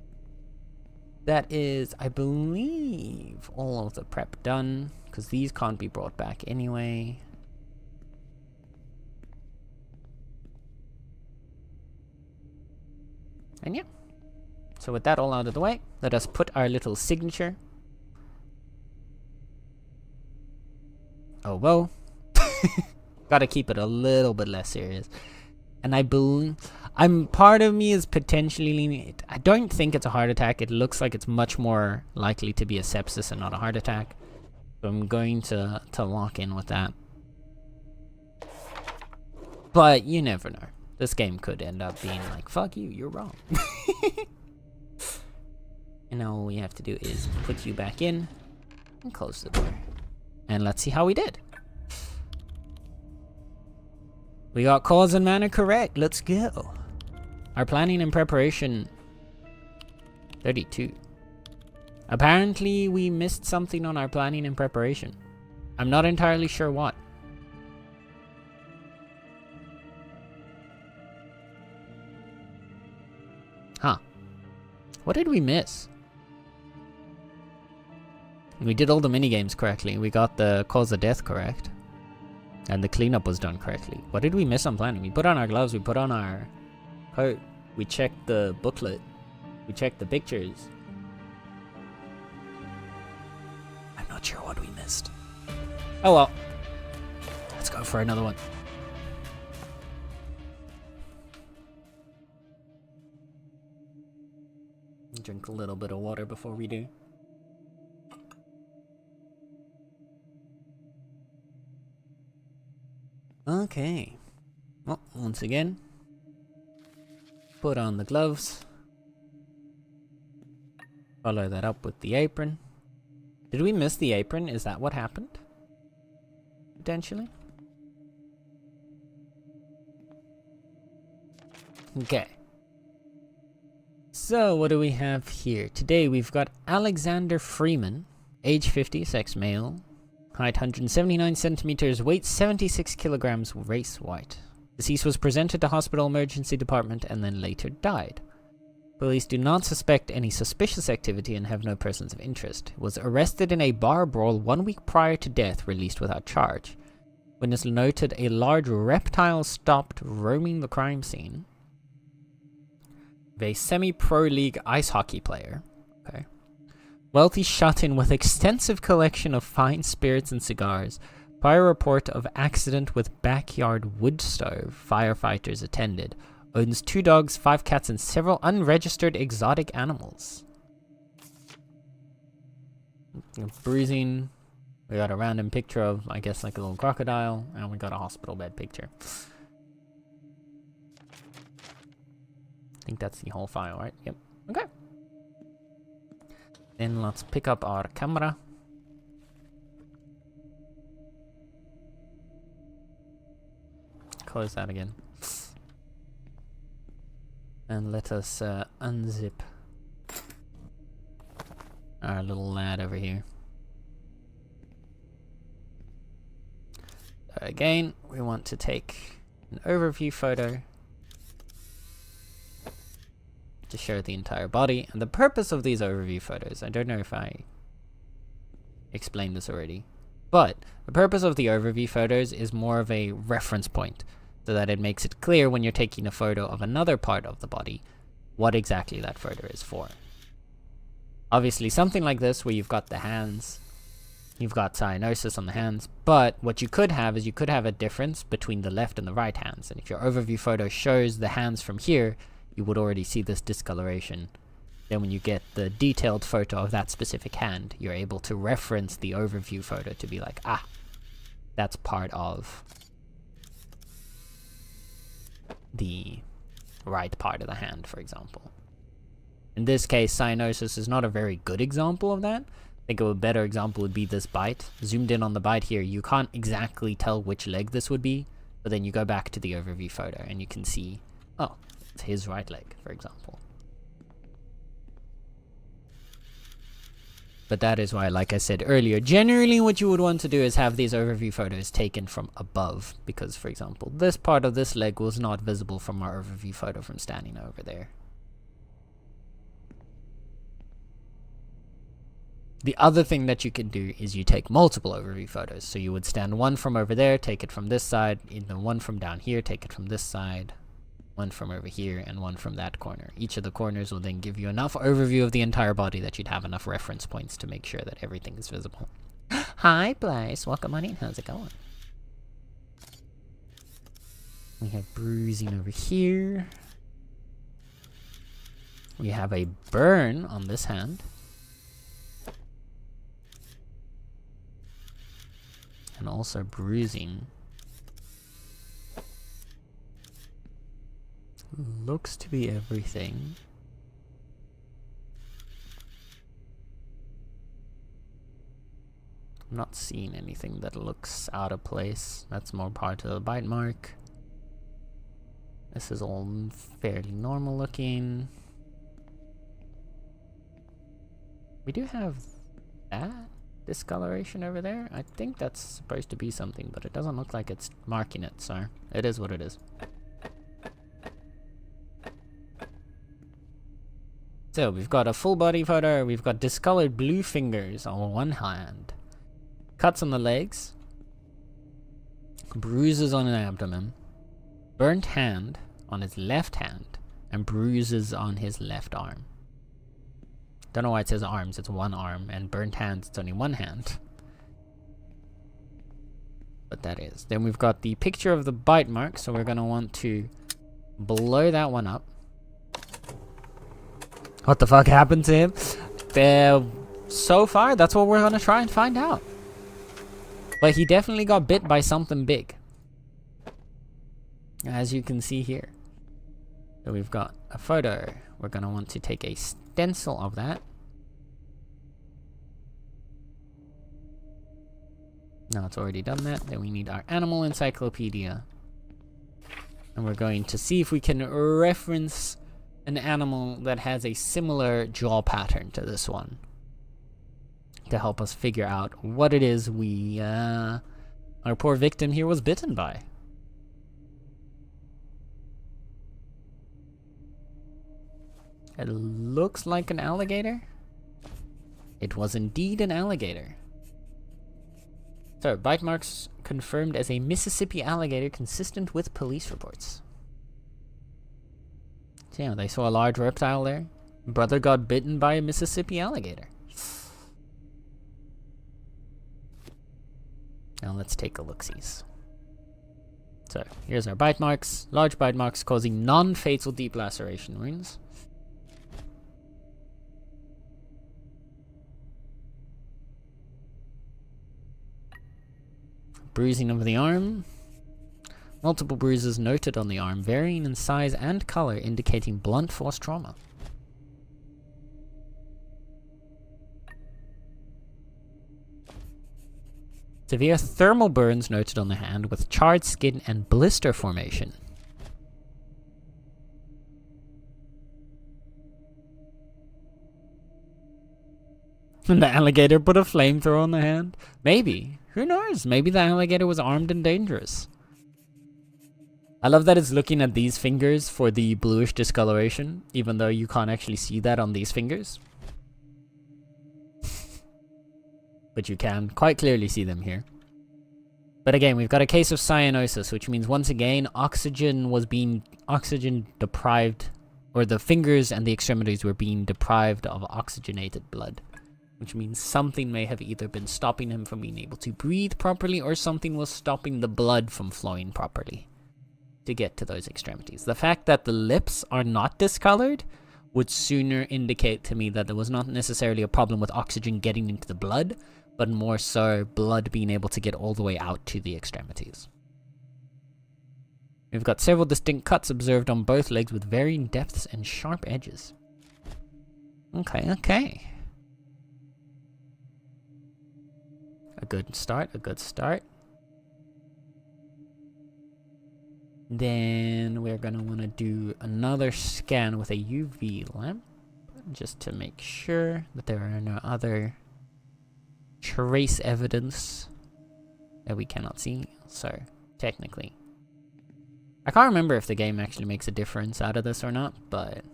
That is, I believe, all of the prep done, because these can't be brought back anyway. And yeah, so with that all out of the way, let us put our little signature. Oh, whoa. Gotta keep it a little bit less serious. And I believe, part of me is potentially leaning, I don't think it's a heart attack. It looks like it's much more likely to be a sepsis and not a heart attack. So I'm going to lock in with that. But you never know. This game could end up being like, fuck you, you're wrong. And now all we have to do is put you back in and close the door. And let's see how we did. We got cause and manner correct. Let's go. Our planning and preparation 32. Apparently we missed something on our planning and preparation. I'm not entirely sure what. Huh. What did we miss? We did all the minigames correctly. We got the cause of death correct. And the cleanup was done correctly. What did we miss on planning? We put on our gloves, we put on our coat, we checked the booklet, we checked the pictures. I'm not sure what we missed. Oh well. Let's go for another one. Drink a little bit of water before we do. Okay. Well, once again, put on the gloves. Follow that up with the apron. Did we miss the apron? Is that what happened? Potentially? Okay. So, what do we have here? Today we've got Alexander Freeman, age 50, sex male, height 179 centimeters, weight 76 kilograms, race white. Deceased was presented to hospital emergency department and then later died. Police do not suspect any suspicious activity and have no persons of interest. Was arrested in a bar brawl 1 week prior to death, released without charge. Witness noted a large reptile stopped roaming the crime scene. A semi-pro league ice hockey player. Okay. Wealthy shut-in with extensive collection of fine spirits and cigars. Prior report of accident with backyard wood stove. Firefighters attended. Owns 2 dogs, 5 cats, and several unregistered exotic animals. Bruising. We got a random picture of, I guess, like a little crocodile. And we got a hospital bed picture. I think that's the whole file, right? Yep. Okay. Then let's pick up our camera. Close that again. And let us unzip our little lad over here. Again, we want to take an overview photo to show the entire body. And the purpose of these overview photos, I don't know if I explained this already, but the purpose of the overview photos is more of a reference point, so that it makes it clear when you're taking a photo of another part of the body what exactly that photo is for. Obviously something like this where you've got the hands, you've got cyanosis on the hands, but what you could have is you could have a difference between the left and the right hands, and if your overview photo shows the hands from here, you would already see this discoloration. Then when you get the detailed photo of that specific hand, you're able to reference the overview photo to be like, ah, that's part of the right part of the hand, for example. In this case, cyanosis is not a very good example of that. I think a better example would be this bite. Zoomed in on the bite here, you can't exactly tell which leg this would be, but then you go back to the overview photo and you can see, oh, it's his right leg, for example. But that is why, like I said earlier, generally what you would want to do is have these overview photos taken from above, because, for example, this part of this leg was not visible from our overview photo from standing over there. The other thing that you can do is you take multiple overview photos. So you would stand one from over there, take it from this side, and then one from down here, take it from this side, one from over here, and one from that corner. Each of the corners will then give you enough overview of the entire body that you'd have enough reference points to make sure that everything is visible. Hi, Blaze. Welcome on in. How's it going? We have bruising over here. We have a burn on this hand. and also bruising. Looks to be everything. I'm not seeing anything that looks out of place. That's more part of the bite mark. This is all fairly normal looking. We do have that discoloration over there. I think that's supposed to be something, but it doesn't look like it's marking it, so it is what it is. So we've got a full body photo, we've got discolored blue fingers on one hand, cuts on the legs, bruises on an abdomen, burnt hand on his left hand, and bruises on his left arm. Don't know why it says arms, it's one arm, and burnt hands, it's only one hand. But that is. Then we've got the picture of the bite mark, so we're going to want to blow that one up. What the fuck happened to him? So far, that's what we're gonna try and find out. But he definitely got bit by something big, as you can see here. So we've got a photo. We're gonna want to take a stencil of that. Now it's already done that. Then we need our animal encyclopedia. And we're going to see if we can reference an animal that has a similar jaw pattern to this one, to help us figure out what it is our poor victim here was bitten by. It looks like an alligator. It was indeed an alligator. So, bite marks confirmed as a Mississippi alligator consistent with police reports. So yeah, they saw a large reptile there. Brother got bitten by a Mississippi alligator. Now let's take a look-sees. So, here's our bite marks. Large bite marks causing non-fatal deep laceration wounds. Bruising of the arm. Multiple bruises noted on the arm, varying in size and color, indicating blunt force trauma. Severe thermal burns noted on the hand, with charred skin and blister formation. And the alligator put a flamethrower on the hand? Maybe. Who knows? Maybe the alligator was armed and dangerous. I love that it's looking at these fingers for the bluish discoloration, even though you can't actually see that on these fingers. But you can quite clearly see them here. But again, we've got a case of cyanosis, which means once again, oxygen deprived, or the fingers and the extremities were being deprived of oxygenated blood. Which means something may have either been stopping him from being able to breathe properly, or something was stopping the blood from flowing properly to get to those extremities. The fact that the lips are not discolored would sooner indicate to me that there was not necessarily a problem with oxygen getting into the blood, but more so blood being able to get all the way out to the extremities. We've got several distinct cuts observed on both legs with varying depths and sharp edges. Okay. A good start. Then we're going to want to do another scan with a UV lamp, just to make sure that there are no other trace evidence that we cannot see. So, technically, I can't remember if the game actually makes a difference out of this or not, but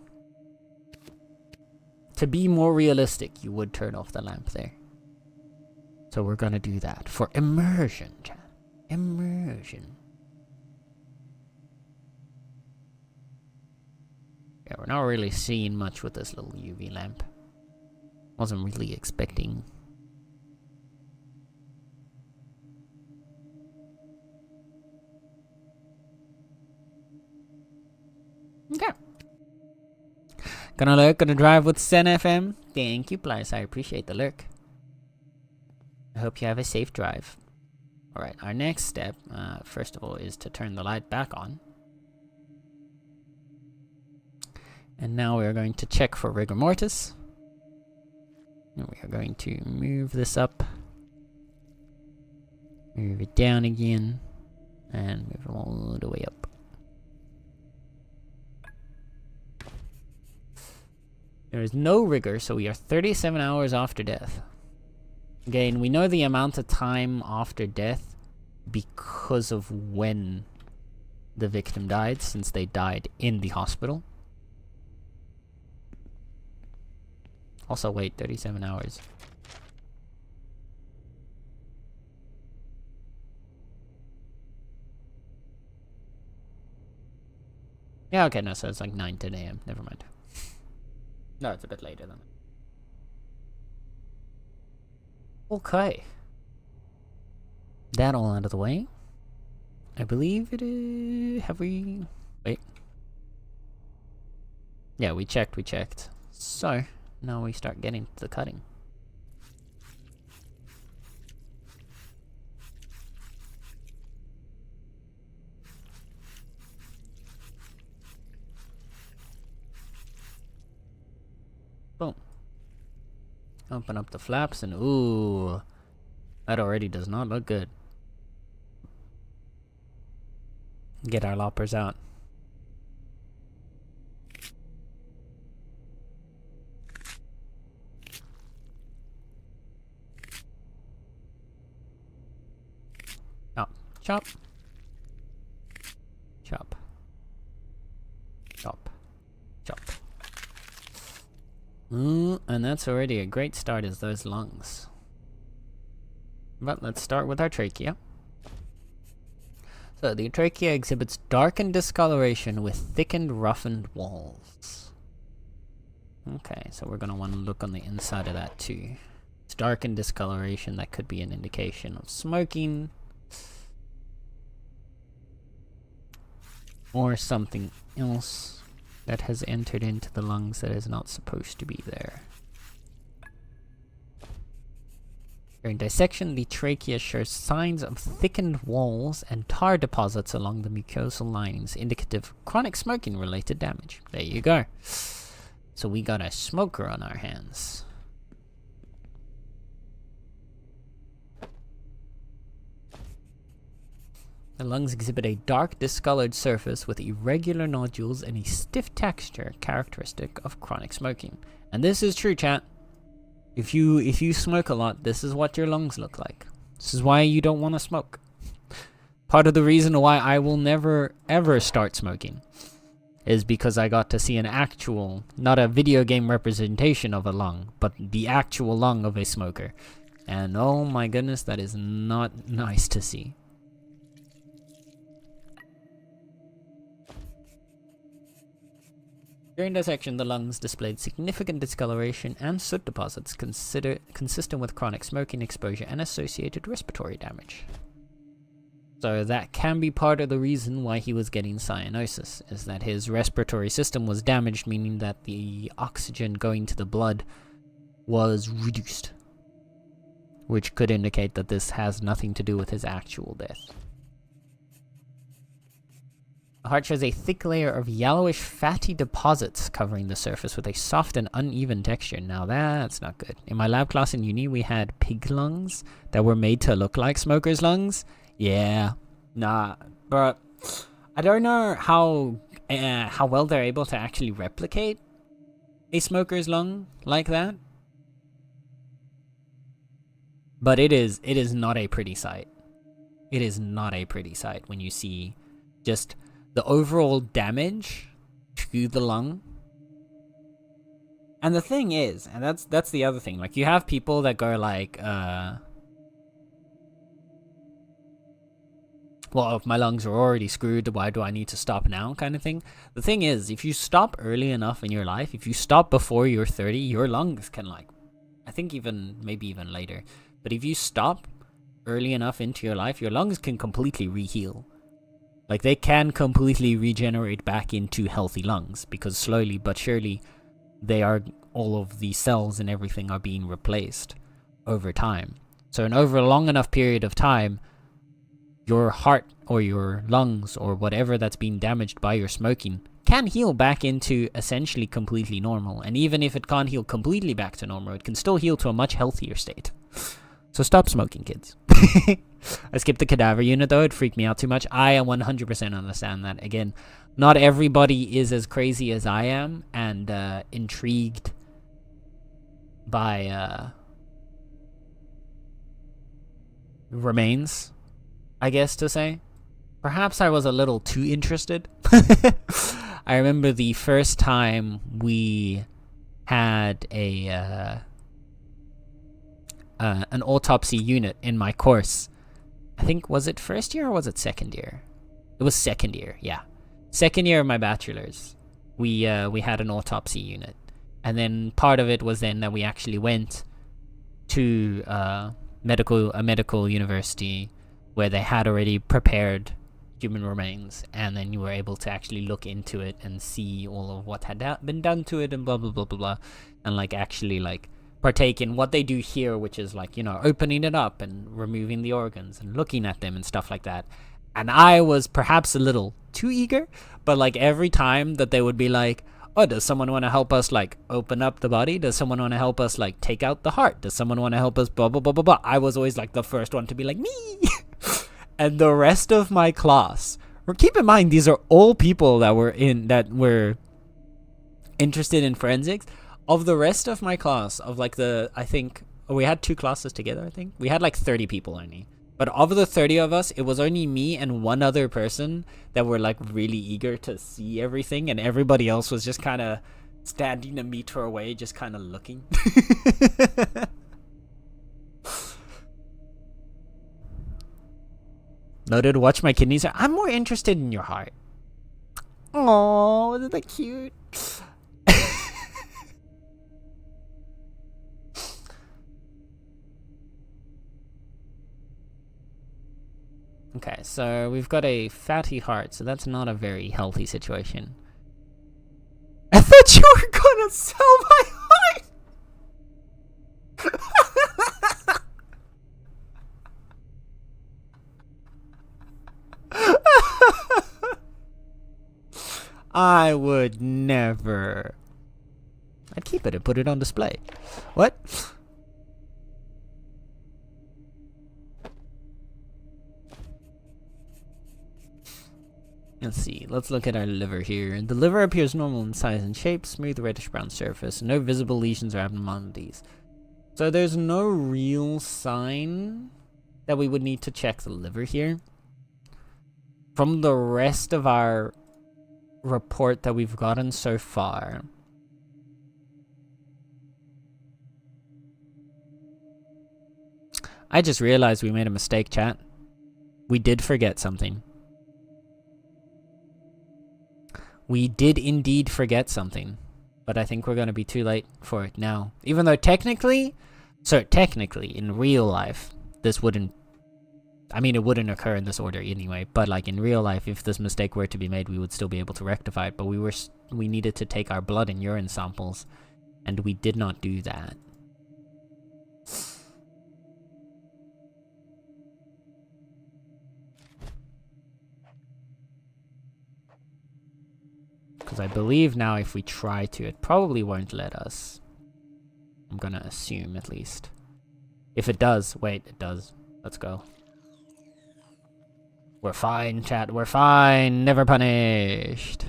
to be more realistic, you would turn off the lamp there. So we're going to do that for immersion, chat. Immersion. Yeah, we're not really seeing much with this little UV lamp. Wasn't really expecting. Okay. Gonna lurk, gonna drive with Sen FM. Thank you, Plies. I appreciate the lurk. I hope you have a safe drive. Alright, our next step, first of all, is to turn the light back on. And now we're going to check for rigor mortis. And we are going to move this up. Move it down again. And move it all the way up. There is no rigor, so we are 37 hours after death. Again, we know the amount of time after death because of when the victim died, since they died in the hospital. Also, wait, 37 hours. Yeah, okay, no, so it's like 9, 10 a.m. Never mind. No, it's a bit later than that. Okay. That all out of the way. I believe it is... Have we... Wait. Yeah, we checked. So, now we start getting to the cutting. Boom. Open up the flaps and ooh, that already does not look good. Get our loppers out. Chop. Chop. Chop. Chop. And that's already a great start, is those lungs. But let's start with our trachea. So the trachea exhibits darkened discoloration with thickened, roughened walls. Okay, so we're going to want to look on the inside of that too. It's darkened discoloration, that could be an indication of smoking. Or something else that has entered into the lungs that is not supposed to be there. During dissection, the trachea shows signs of thickened walls and tar deposits along the mucosal linings, indicative of chronic smoking-related damage. There you go. So we got a smoker on our hands. The lungs exhibit a dark, discolored surface with irregular nodules and a stiff texture characteristic of chronic smoking. And this is true, chat. If you smoke a lot, this is what your lungs look like. This is why you don't want to smoke. Part of the reason why I will never ever start smoking is because I got to see an actual, not a video game representation of a lung, but the actual lung of a smoker. And oh my goodness, that is not nice to see. During dissection, the lungs displayed significant discoloration and soot deposits consistent with chronic smoking exposure and associated respiratory damage. So that can be part of the reason why he was getting cyanosis, is that his respiratory system was damaged, meaning that the oxygen going to the blood was reduced, which could indicate that this has nothing to do with his actual death. The heart shows a thick layer of yellowish fatty deposits covering the surface with a soft and uneven texture. Now that's not good. In my lab class in uni, we had pig lungs that were made to look like smokers' lungs. Yeah, nah, but I don't know how well they're able to actually replicate a smoker's lung like that. But it is not a pretty sight. It is not a pretty sight when you see just the overall damage to the lung. And the thing is, and that's the other thing, like you have people that go like, well, if my lungs are already screwed, why do I need to stop now, kind of thing. The thing is, if you stop early enough in your life, if you stop before you're 30, your lungs can, like, I think maybe even later, but if you stop early enough into your life, your lungs can completely re-heal. Like, they can completely regenerate back into healthy lungs, because slowly but surely, all of the cells and everything are being replaced over time. So over a long enough period of time, your heart or your lungs or whatever that's been damaged by your smoking can heal back into essentially completely normal. And even if it can't heal completely back to normal, it can still heal to a much healthier state. So stop smoking, kids. I skipped the cadaver unit though, it freaked me out too much. I 100% understand that. Again, not everybody is as crazy as I am and intrigued by remains, I guess to say. Perhaps I was a little too interested. I remember the first time we had an autopsy unit in my course. I think, was it first year or was it second year? It was second year, yeah. Second year of my bachelor's, we had an autopsy unit. And then part of it was then that we actually went to a medical university where they had already prepared human remains, and then you were able to actually look into it and see all of what had been done to it and blah blah blah blah blah, and like actually like partake in what they do here, which is like, you know, opening it up and removing the organs and looking at them and stuff like that. And I was perhaps a little too eager, but like every time that they would be like, oh, does someone want to help us like open up the body? Does someone want to help us like take out the heart? Does someone want to help us blah blah blah blah blah? I was always like the first one to be like, me. And the rest of my class, keep in mind, these are all people that were interested in forensics. Of the rest of my class, of like I think we had 2 classes together, I think. We had like 30 people only. But of the 30 of us, it was only me and one other person that were like really eager to see everything. And everybody else was just kind of standing a meter away, just kind of looking. Noted, watch my kidneys. I'm more interested in your heart. Oh, isn't that cute? Okay, so we've got a fatty heart, so that's not a very healthy situation. I thought you were gonna sell my heart! I would never. I'd keep it and put it on display. What? Let's see. Let's look at our liver here. The liver appears normal in size and shape, smooth reddish brown surface, no visible lesions or abnormalities. So there's no real sign that we would need to check the liver here. From the rest of our report that we've gotten so far, I just realized we made a mistake, chat. We did forget something. We did indeed forget something, but I think we're going to be too late for it now. Even though technically, in real life, this wouldn't, I mean, it wouldn't occur in this order anyway, but like in real life, if this mistake were to be made, we would still be able to rectify it, but we needed to take our blood and urine samples, and we did not do that. Because I believe now if we try to, it probably won't let us. I'm gonna assume, at least. If it does, wait, it does. Let's go. We're fine, chat, we're fine. Never punished.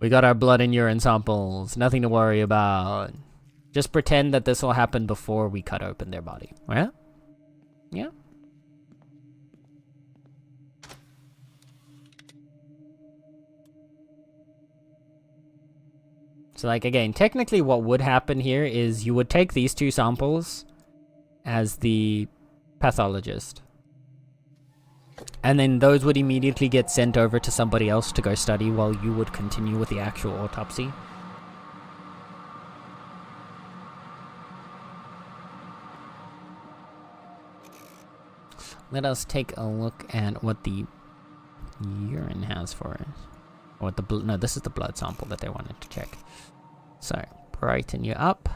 We got our blood and urine samples. Nothing to worry about. Just pretend that this will happen before we cut open their body. Yeah? Yeah? So like again, technically what would happen here is you would take these 2 samples as the pathologist. And then those would immediately get sent over to somebody else to go study while you would continue with the actual autopsy. Let us take a look at what the urine has for us. Or what the no, this is the blood sample that they wanted to check. So, brighten you up.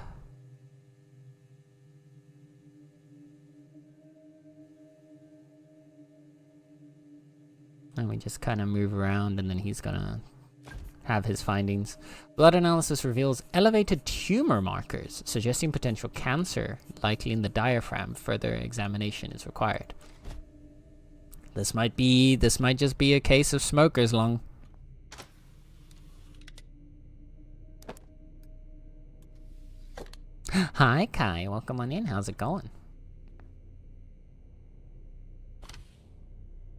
we just kind of move around and then he's gonna have his findings. Blood analysis reveals elevated tumor markers, suggesting potential cancer, likely in the diaphragm. Further examination is required. This might just be a case of smoker's lung. Hi, Kai. Welcome on in. How's it going?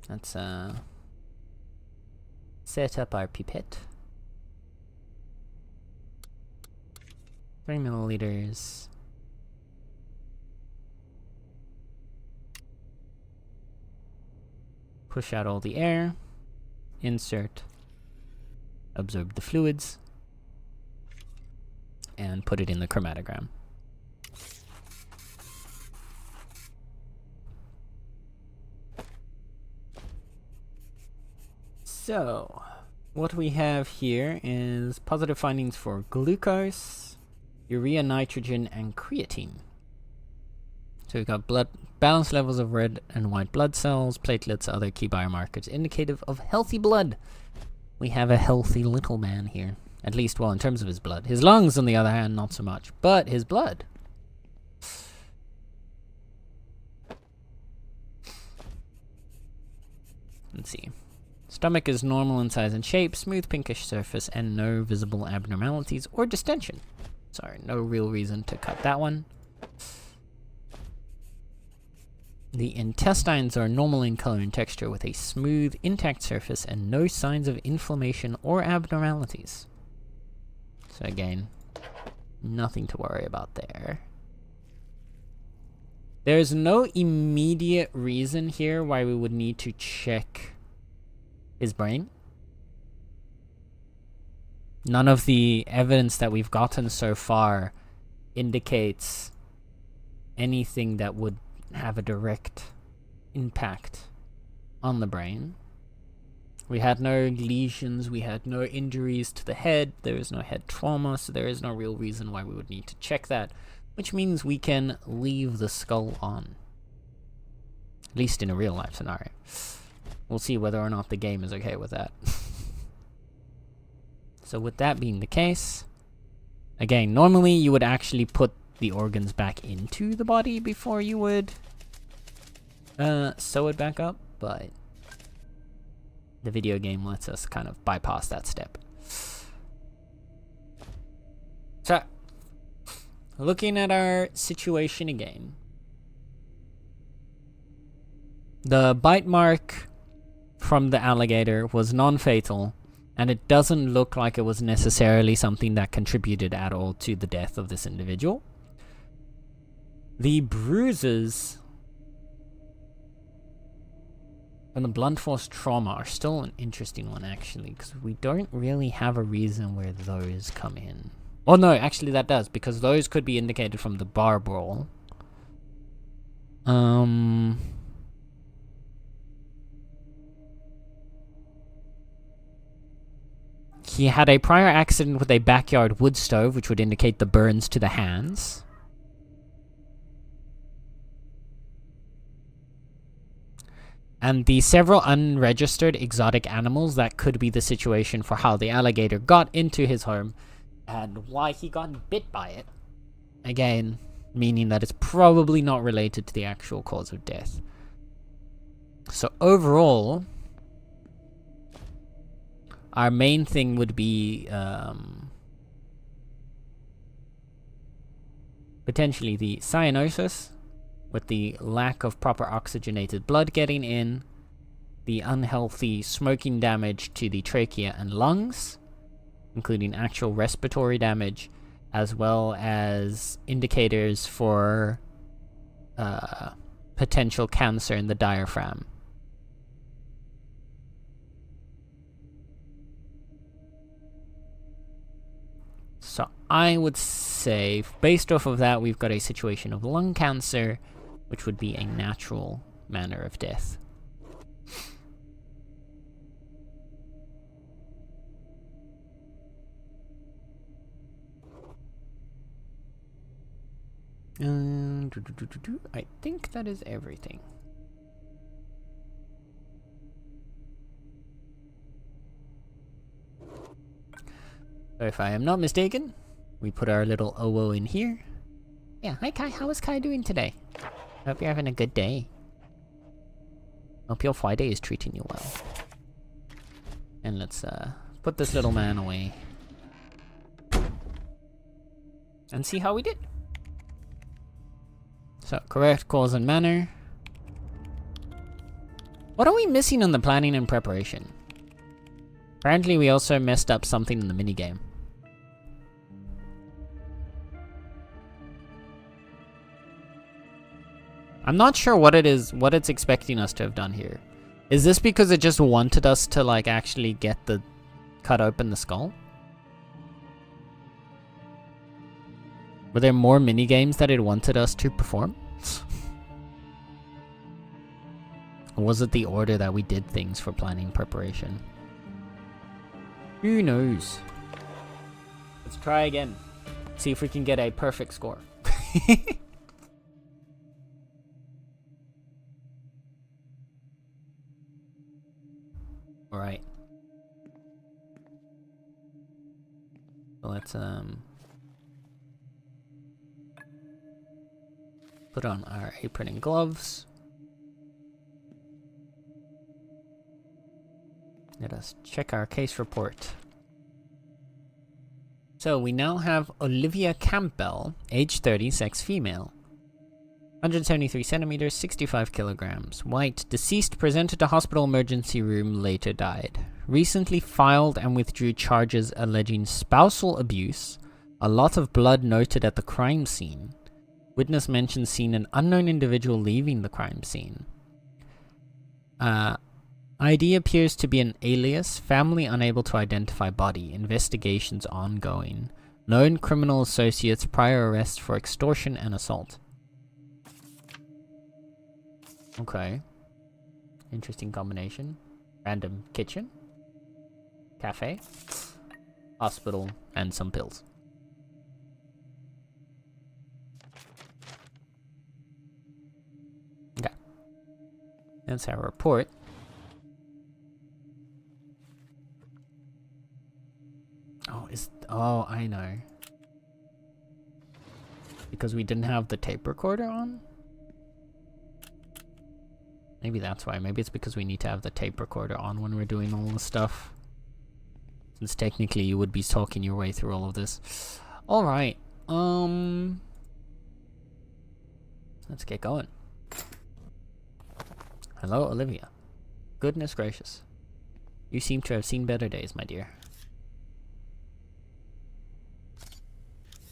Let's set up our pipette. 3 milliliters. Push out all the air. Insert. Absorb the fluids. And put it in the chromatogram. So, what we have here is positive findings for glucose, urea, nitrogen, and creatine. So we've got balanced levels of red and white blood cells, platelets, other key biomarkers indicative of healthy blood. We have a healthy little man here. At least, well, in terms of his blood. His lungs, on the other hand, not so much. But his blood. Let's see. Stomach is normal in size and shape, smooth pinkish surface, and no visible abnormalities or distension. Sorry, no real reason to cut that one. The intestines are normal in color and texture with a smooth, intact surface and no signs of inflammation or abnormalities. So again, nothing to worry about there. There's no immediate reason here why we would need to check his brain. None of the evidence that we've gotten so far indicates anything that would have a direct impact on the brain. We had no lesions, we had no injuries to the head, there is no head trauma, so there is no real reason why we would need to check that, which means we can leave the skull on. At least in a real life scenario. We'll see whether or not the game is okay with that. So with that being the case, again, normally you would actually put the organs back into the body before you would sew it back up, but the video game lets us kind of bypass that step. So, looking at our situation again, the bite mark from the alligator was non-fatal, and it doesn't look like it was necessarily something that contributed at all to the death of this individual. The bruises and the blunt force trauma are still an interesting one, actually, because we don't really have a reason where those come in. Oh no, actually that does, because those could be indicated from the bar brawl. He had a prior accident with a backyard wood stove, which would indicate the burns to the hands. And the several unregistered exotic animals, that could be the situation for how the alligator got into his home and why he got bit by it. Again, meaning that it's probably not related to the actual cause of death. So overall, our main thing would be potentially the cyanosis, with the lack of proper oxygenated blood getting in, the unhealthy smoking damage to the trachea and lungs, including actual respiratory damage, as well as indicators for potential cancer in the diaphragm. So I would say, based off of that, we've got a situation of lung cancer, which would be a natural manner of death. I think that is everything. So if I am not mistaken, we put our little OO in here. Yeah, hi Kai, how is Kai doing today? Hope you're having a good day. Hope your Friday is treating you well. And let's put this little man away. And see how we did. So, correct cause and manner. What are we missing in the planning and preparation? Apparently we also messed up something in the minigame. I'm not sure what it is, what it's expecting us to have done here. Is this because it just wanted us to like actually get the cut open the skull? Were there more minigames that it wanted us to perform? Or was it the order that we did things for planning preparation? Who knows? Let's try again. See if we can get a perfect score. Alright. So let's put on our apron and gloves. Let us check our case report. So we now have Olivia Campbell, age 30, sex female. 173 centimeters, 65 kilograms. White, deceased, presented to hospital emergency room, later died. Recently filed and withdrew charges alleging spousal abuse. A lot of blood noted at the crime scene. Witness mentions seeing an unknown individual leaving the crime scene. ID appears to be an alias. Family unable to identify body. Investigations ongoing. Known criminal associates, prior arrest for extortion and assault. Okay. Interesting combination. Random kitchen. Cafe. Hospital. And some pills. Okay. That's our report. Oh, I know. Because we didn't have the tape recorder on? Maybe that's why. Maybe it's because we need to have the tape recorder on when we're doing all the stuff. Since technically you would be talking your way through all of this. Alright. Let's get going. Hello, Olivia. Goodness gracious. You seem to have seen better days, my dear.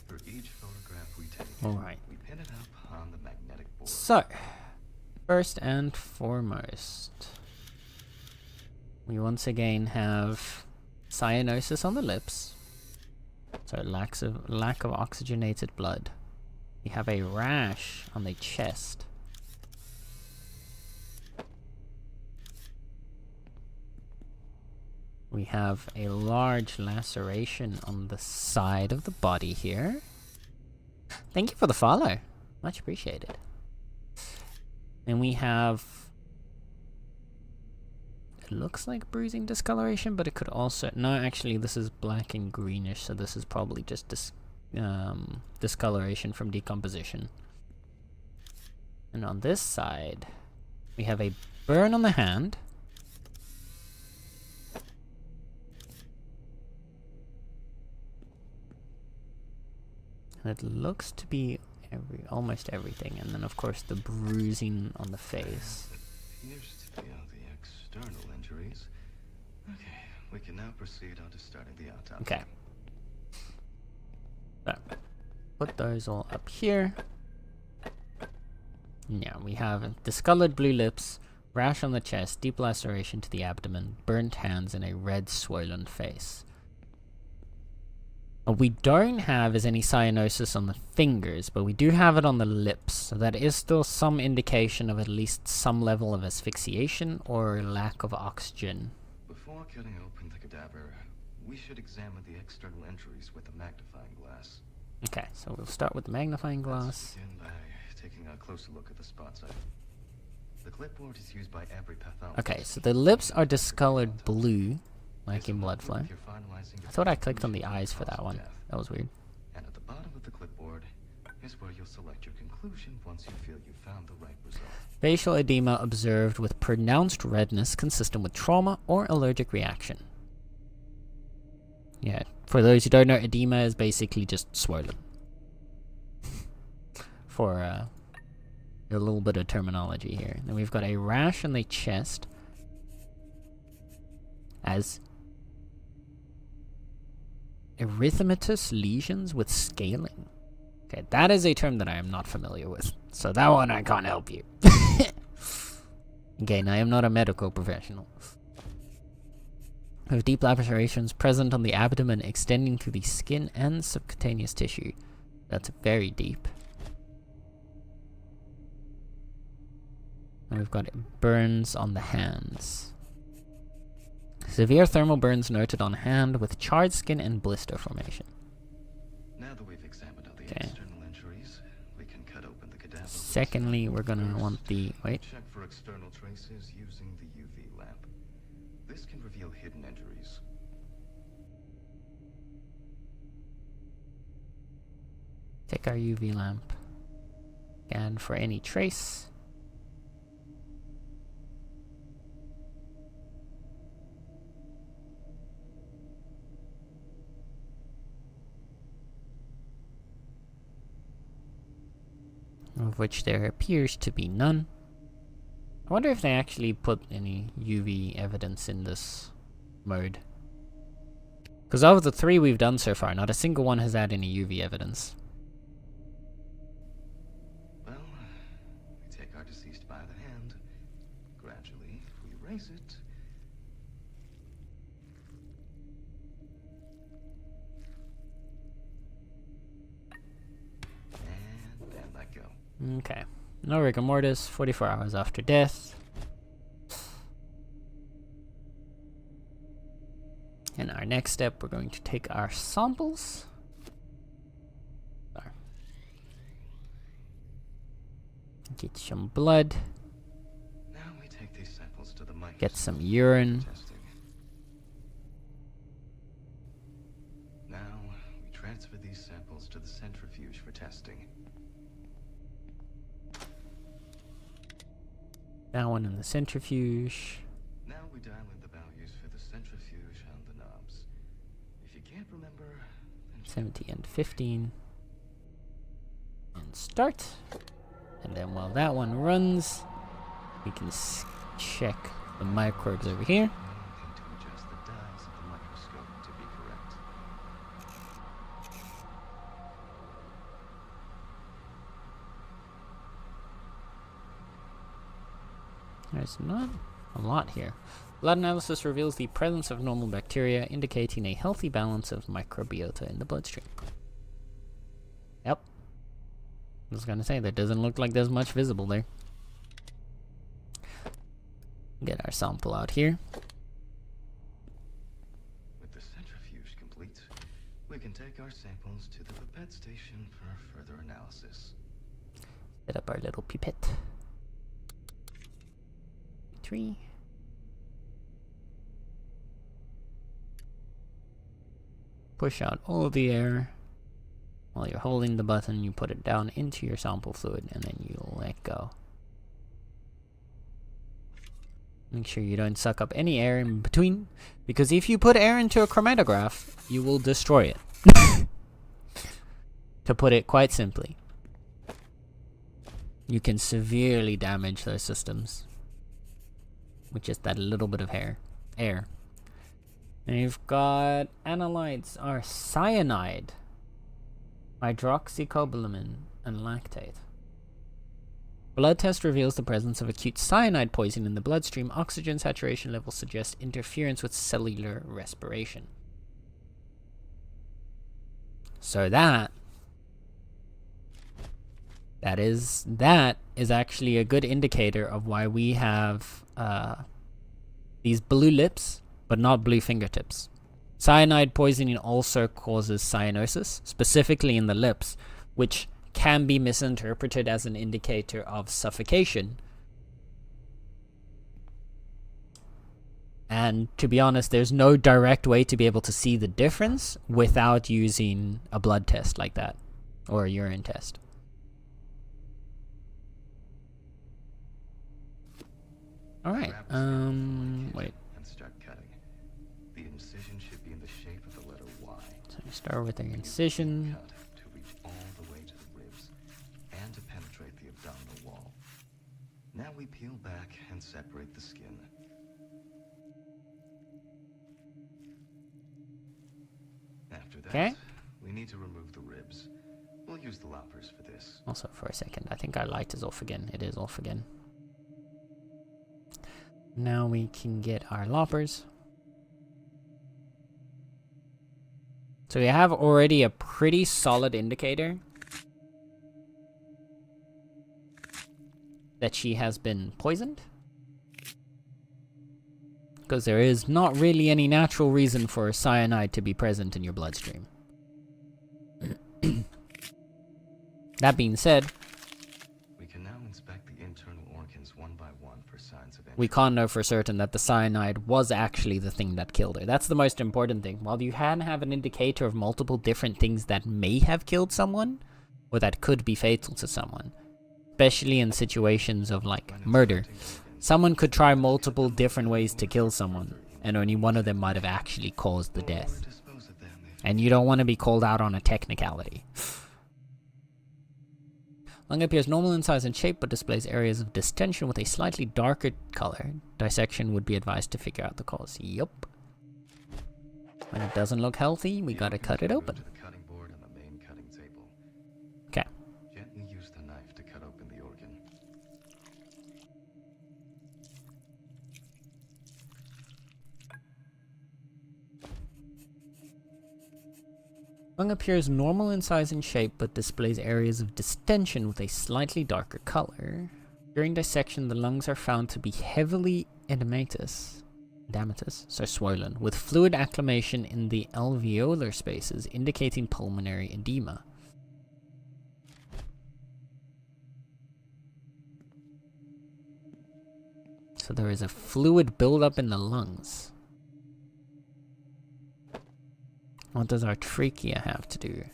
For each photograph we take,
Alright.
we pin it up on the magnetic board.
So, first and foremost, we once again have cyanosis on the lips. So lack of oxygenated blood. We have a rash on the chest. We have a large laceration on the side of the body here. Thank you for the follow. Much appreciated. And we have... It looks like bruising discoloration, but it could also... No, actually this is black and greenish, so this is probably just discoloration from decomposition. And on this side, we have a burn on the hand. And it looks to be almost everything, and then of course the bruising on the face.
It appears to be all the external injuries. Okay, we can now proceed on to starting the autopsy.
Okay. So, put those all up here. Yeah, we have discolored blue lips, rash on the chest, deep laceration to the abdomen, burnt hands, and a red swollen face. What we don't have is any cyanosis on the fingers, but we do have it on the lips, so that is still some indication of at least some level of asphyxiation or lack of oxygen.
Before cutting open the cadaver, we should examine the external injuries with a magnifying glass.
Okay, so we'll start with the magnifying glass.
Let's begin by taking a closer look at the spot site. The clipboard is used by every pathologist.
Okay, so the lips are discolored blue. lacking blood flow.
If you're finalizing your
I thought I clicked on the
conclusion
eyes for
cause
that
of
one.
death.
That was weird.
And at the bottom of the clipboard is where you'll select your conclusion once you feel you found the right result.
Facial edema observed with pronounced redness consistent with trauma or allergic reaction. Yeah, for those who don't know, edema is basically just swollen. For a little bit of terminology here. Then we've got a rash on the chest as erythematous lesions with scaling. Okay, that is a term that I am not familiar with, so that one I can't help you. Again, I am not a medical professional. With deep lacerations present on the abdomen extending through the skin and subcutaneous tissue. That's very deep. And we've got burns on the hands. Severe thermal burns noted on hand with charred skin and blister formation.
Now that we've examined all the external injuries, we can cut open the cadaver.
Secondly, we're gonna want the
Check for external traces using the UV lamp. This can reveal hidden injuries.
Take our UV lamp. Scan for any trace. Of which there appears to be none. I wonder if they actually put any UV evidence in this mode. Because of the 3 we've done so far, not a single one has had any UV evidence.
Well, we take our deceased by the hand. Gradually, we raise it. And let go.
Okay. No rigor mortis, 44 hours after death. In our next step, we're going to take our samples. Sorry. Get some blood.
Now we take these samples to the microscope.
Get some urine.
Testing. Now we transfer these samples to the centrifuge for testing.
That one in the centrifuge.
Now we dial in the values for the centrifuge on the knobs. If you can't remember, then
70 and 15. And start. And then while that one runs, we can check the microbes over here.
anything to adjust the dials of the microscope to be correct.
There's not a lot here. Blood analysis reveals the presence of normal bacteria, indicating a healthy balance of microbiota in the bloodstream. Yep. I was gonna say, that doesn't look like there's much visible there. Get our sample out here.
With the centrifuge complete, we can take our samples to the pipette station for further analysis.
Set up our little pipette. 3. Push out all of the air. While you're holding the button, you put it down into your sample fluid and then you let go. Make sure you don't suck up any air in between, because if you put air into a chromatograph, you will destroy it. To put it quite simply, you can severely damage those systems with just that little bit of air. And you've got analytes are cyanide, hydroxycobalamin, and lactate. Blood test reveals the presence of acute cyanide poisoning in the bloodstream. Oxygen saturation levels suggest interference with cellular respiration. So that is actually a good indicator of why we have these blue lips, but not blue fingertips. Cyanide poisoning also causes cyanosis, specifically in the lips, which can be misinterpreted as an indicator of suffocation. And to be honest, there's no direct way to be able to see the difference without using a blood test like that, or a urine test. Alright, wait.
And start cutting. The incision should be in the shape of the letter Y.
So we start with an incision.
Cut to reach all the way to the ribs and to penetrate the abdominal wall. Now we peel back and separate the skin. After that,
Okay.
we need to remove the ribs. We'll use the loppers for this.
Also, for a second, I think our light is off again. It is off again. Now we can get our loppers. So we have already a pretty solid indicator that she has been poisoned. Because there is not really any natural reason for cyanide to be present in your bloodstream. That being said,
We can now inspect the internal organs one by one for signs of
we can't know for certain that the cyanide was actually the thing that killed her. That's the most important thing. While you can have an indicator of multiple different things that may have killed someone, or that could be fatal to someone, especially in situations of like murder, someone could try multiple different ways to kill someone, and only one of them might have actually caused the death. And you don't want to be called out on a technicality. Lung appears normal in size and shape, but displays areas of distension with a slightly darker color. Dissection would be advised to figure out the cause. Yup. When it doesn't look healthy, we gotta cut it open.
To the cutting board on the main cutting table.
Okay.
Gently use the knife to cut open the organ.
Lung appears normal in size and shape, but displays areas of distension with a slightly darker color. During dissection, the lungs are found to be heavily edematous, so swollen, with fluid acclimation in the alveolar spaces, indicating pulmonary edema. So there is a fluid buildup in the lungs. What does our trachea have to do?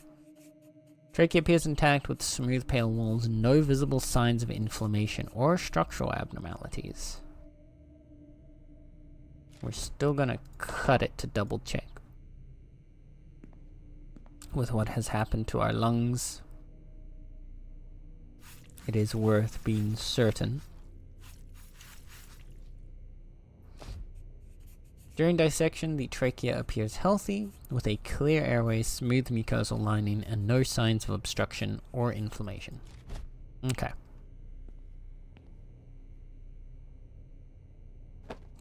Trachea appears intact with smooth pale walls, no visible signs of inflammation or structural abnormalities. We're still gonna cut it to double check with what has happened to our lungs. It is worth being certain. During dissection, the trachea appears healthy, with a clear airway, smooth mucosal lining, and no signs of obstruction or inflammation. Okay.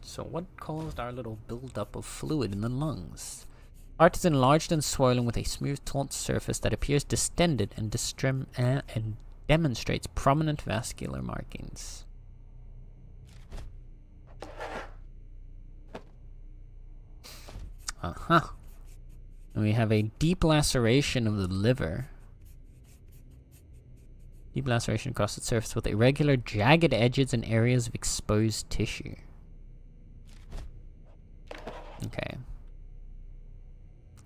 So what caused our little buildup of fluid in the lungs? Heart is enlarged and swollen with a smooth taut surface that appears distended and demonstrates prominent vascular markings. And we have a deep laceration of the liver. Deep laceration across its surface with irregular, jagged edges and areas of exposed tissue. Okay.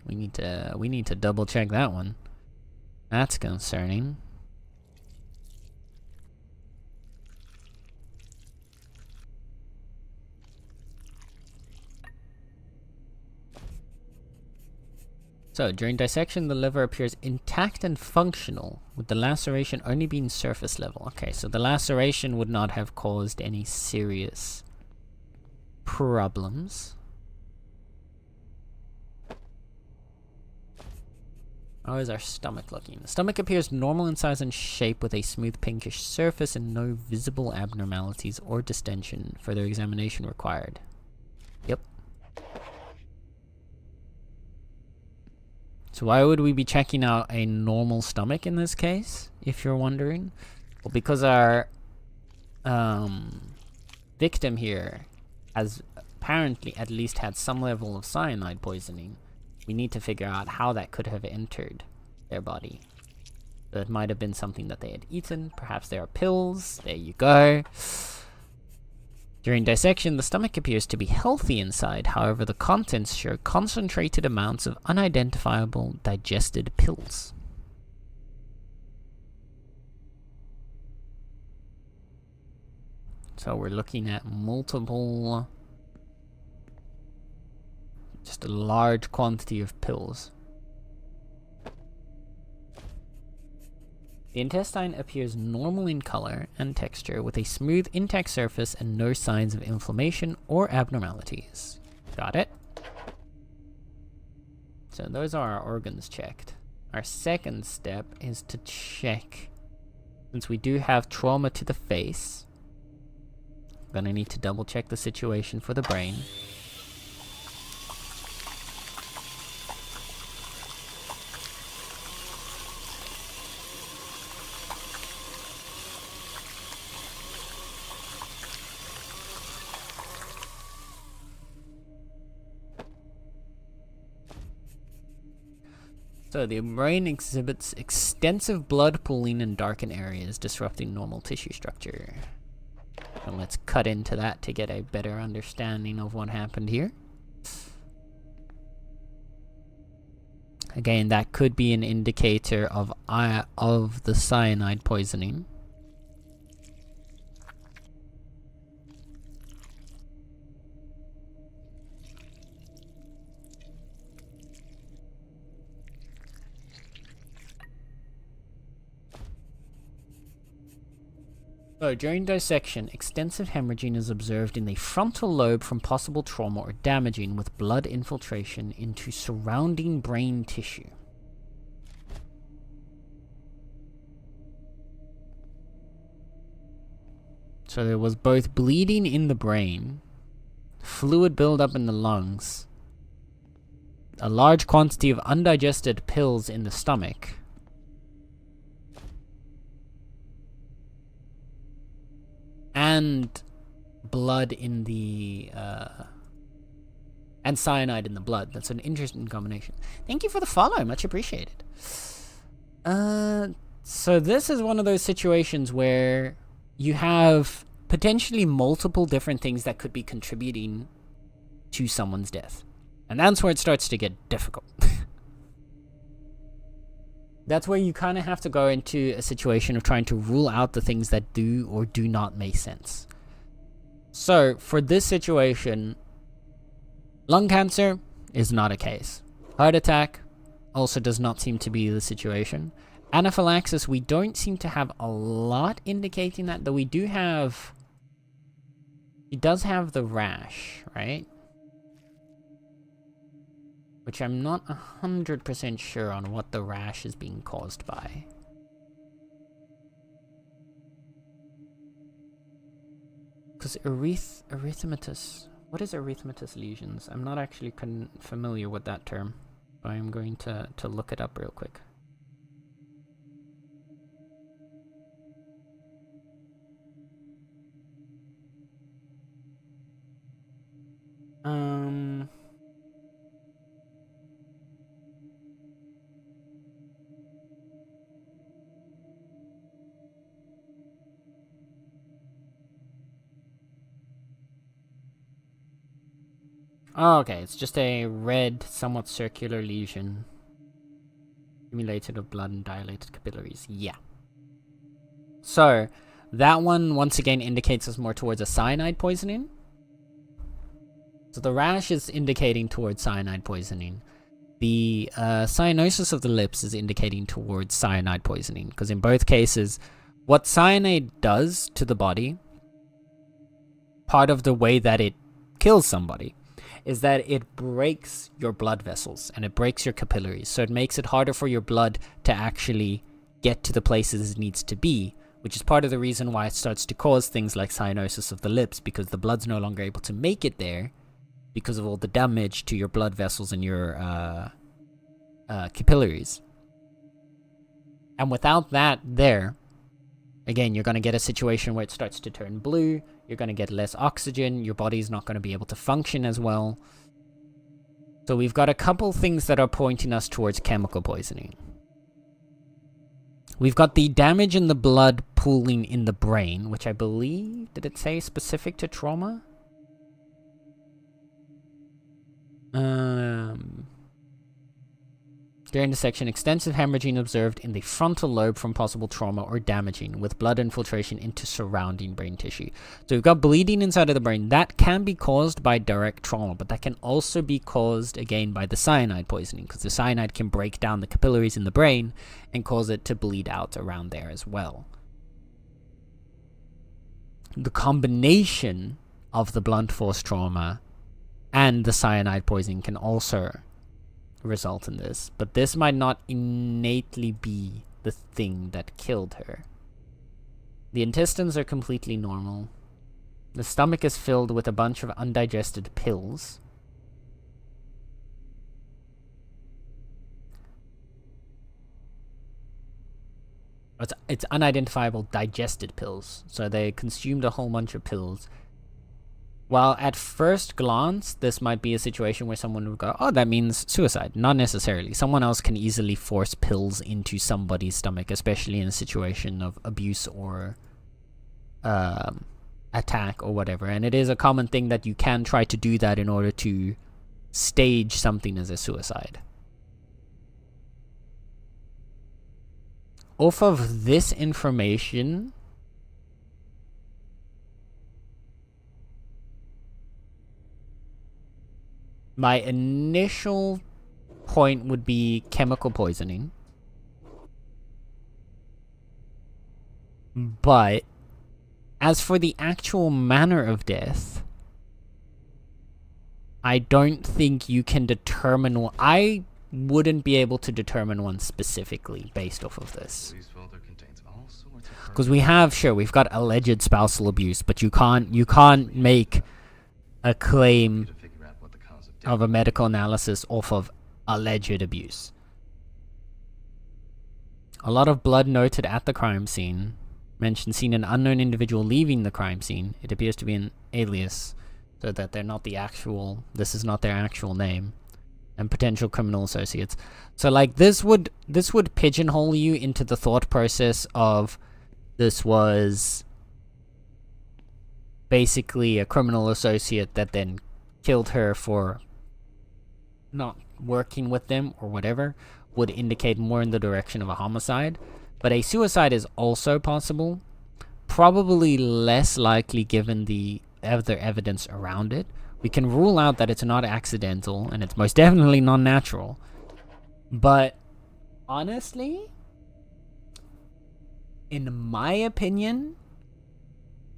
We need to double check that one. That's concerning. So, during dissection, the liver appears intact and functional, with the laceration only being surface level. Okay, so the laceration would not have caused any serious problems. How is our stomach looking? The stomach appears normal in size and shape with a smooth pinkish surface and no visible abnormalities or distension. Further examination required. Yep. So why would we be checking out a normal stomach in this case, if you're wondering? Well, because our victim here has apparently at least had some level of cyanide poisoning. We need to figure out how that could have entered their body. So it might have been something that they had eaten. Perhaps there are pills. There you go. During dissection, the stomach appears to be healthy inside, however the contents show concentrated amounts of unidentifiable digested pills. So we're looking at multiple, just a large quantity of pills. The intestine appears normal in color and texture with a smooth, intact surface and no signs of inflammation or abnormalities. Got it? So those are our organs checked. Our second step is to check, since we do have trauma to the face, I'm gonna need to double check the situation for the brain. So the brain exhibits extensive blood pooling in darkened areas, disrupting normal tissue structure. And let's cut into that to get a better understanding of what happened here. Again, that could be an indicator of the cyanide poisoning. So, during dissection, extensive hemorrhaging is observed in the frontal lobe from possible trauma or damaging, with blood infiltration into surrounding brain tissue. So there was both bleeding in the brain, fluid buildup in the lungs, a large quantity of undigested pills in the stomach, and blood in the, and cyanide in the blood. That's an interesting combination. Thank you for the follow, much appreciated. So this is one of those situations where you have potentially multiple different things that could be contributing to someone's death. And that's where it starts to get difficult. That's where you kind of have to go into a situation of trying to rule out the things that do or do not make sense. So, for this situation, lung cancer is not a case. Heart attack also does not seem to be the situation. Anaphylaxis, we don't seem to have a lot indicating that, though we do have... He does have the rash, right? Which I'm not 100% sure on what the rash is being caused by. Because erythematous... What is erythematous lesions? I'm not actually familiar with that term. I'm going to look it up real quick. Oh, okay, it's just a red, somewhat circular lesion. Accumulated of blood and dilated capillaries. Yeah. So, that one, once again, indicates us more towards a cyanide poisoning. So the rash is indicating towards cyanide poisoning. The cyanosis of the lips is indicating towards cyanide poisoning. Because in both cases, what cyanide does to the body, part of the way that it kills somebody, is that it breaks your blood vessels and it breaks your capillaries. So it makes it harder for your blood to actually get to the places it needs to be, which is part of the reason why it starts to cause things like cyanosis of the lips, because the blood's no longer able to make it there because of all the damage to your blood vessels and your capillaries. And without that there, again, you're going to get a situation where it starts to turn blue. You're going to get less oxygen. Your body's not going to be able to function as well. So we've got a couple things that are pointing us towards chemical poisoning. We've got the damage in the blood pooling in the brain, which I believe, did it say specific to trauma? During the section, extensive hemorrhaging observed in the frontal lobe from possible trauma or damaging, with blood infiltration into surrounding brain tissue. So we've got bleeding inside of the brain. That can be caused by direct trauma, but that can also be caused, again, by the cyanide poisoning, because the cyanide can break down the capillaries in the brain and cause it to bleed out around there as well. The combination of the blunt force trauma and the cyanide poisoning can also result in this, but this might not innately be the thing that killed her. The intestines are completely normal. The stomach is filled with a bunch of undigested pills. It's unidentifiable digested pills, so they consumed a whole bunch of pills. While at first glance, this might be a situation where someone would go, oh, that means suicide. Not necessarily. Someone else can easily force pills into somebody's stomach, especially in a situation of abuse or attack or whatever. And it is a common thing that you can try to do that in order to stage something as a suicide. Off of this information, my initial point would be chemical poisoning. But as for the actual manner of death, I don't think you can determine one. I wouldn't be able to determine one specifically based off of this. Because we've got alleged spousal abuse, but you can't make a claim of a medical analysis off of alleged abuse. A lot of blood noted at the crime scene. Mentioned seen an unknown individual leaving the crime scene. It appears to be an alias, so that they're not the actual, this is not their actual name. And potential criminal associates. So like this would pigeonhole you into the thought process of this was basically a criminal associate that then killed her for not working with them or whatever, would indicate more in the direction of a homicide. But a suicide is also possible, probably less likely given the other evidence around it. We can rule out that it's not accidental, and it's most definitely non-natural. But honestly, in my opinion,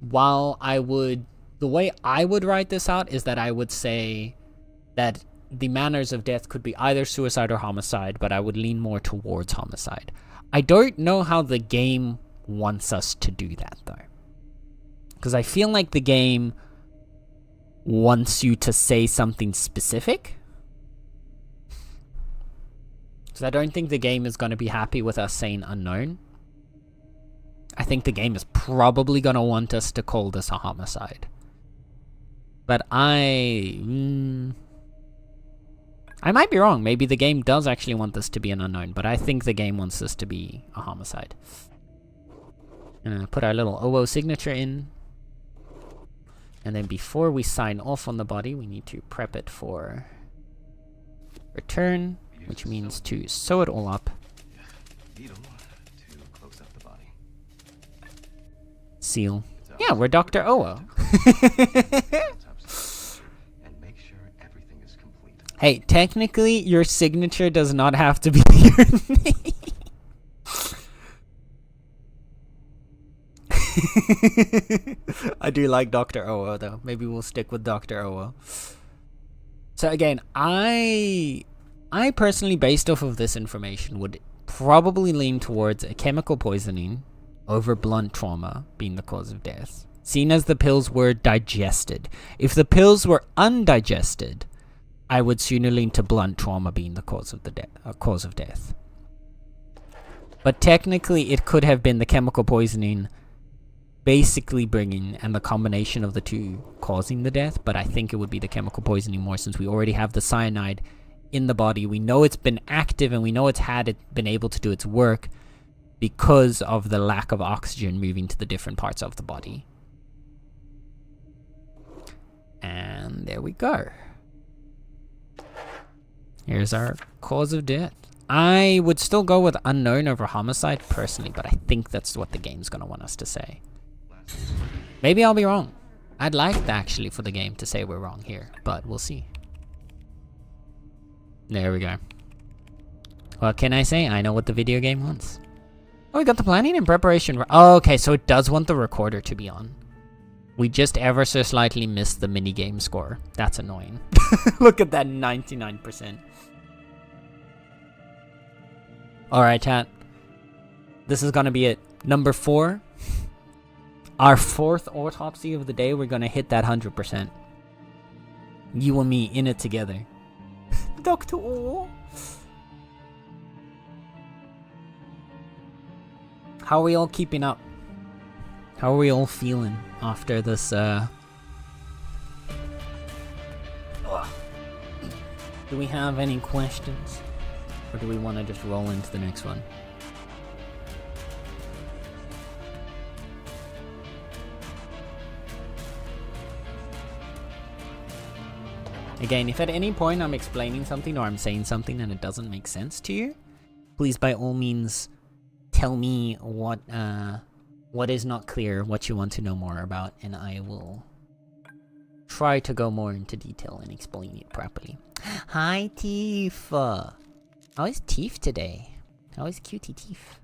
the way I would write this out is that I would say that the manners of death could be either suicide or homicide, but I would lean more towards homicide. I don't know how the game wants us to do that, though. Because I feel like the game wants you to say something specific. Because I don't think the game is going to be happy with us saying unknown. I think the game is probably going to want us to call this a homicide. But I might be wrong. Maybe the game does actually want this to be an unknown, but I think the game wants this to be a homicide. Put our little OO signature in. And then before we sign off on the body, we need to prep it for return, which means to sew it all up. Seal. Yeah, we're Dr. OO. Hey, technically, your signature does not have to be your name. I do like Dr. OO, though. Maybe we'll stick with Dr. OO. So again, I personally, based off of this information, would probably lean towards a chemical poisoning over blunt trauma being the cause of death, seen as the pills were digested. If the pills were undigested, I would sooner lean to blunt trauma being the cause of death. But technically, it could have been the chemical poisoning basically bringing, and the combination of the two causing the death, but I think it would be the chemical poisoning more, since we already have the cyanide in the body. We know it's been active, and we know it's been able to do its work because of the lack of oxygen moving to the different parts of the body. And there we go. Here's our cause of death. I would still go with unknown over homicide personally, but I think that's what the game's gonna want us to say. Maybe I'll be wrong. I'd like actually for the game to say we're wrong here, but we'll see. There we go. What can I say? I know what the video game wants. Oh, we got the planning and preparation. Oh, okay, so it does want the recorder to be on. We just ever so slightly missed the minigame score. That's annoying. Look at that 99%. Alright, chat. This is gonna be it. Number 4. Our 4th autopsy of the day. We're gonna hit that 100%. You and me in it together. Dr. O. How are we all keeping up? How are we all feeling after this, Do we have any questions? Or do we want to just roll into the next one? Again, if at any point I'm explaining something or I'm saying something and it doesn't make sense to you, please by all means tell me what is not clear, what you want to know more about, and I will try to go more into detail and explain it properly. Hi, Teef! How is Teef today? How is cutie Teef?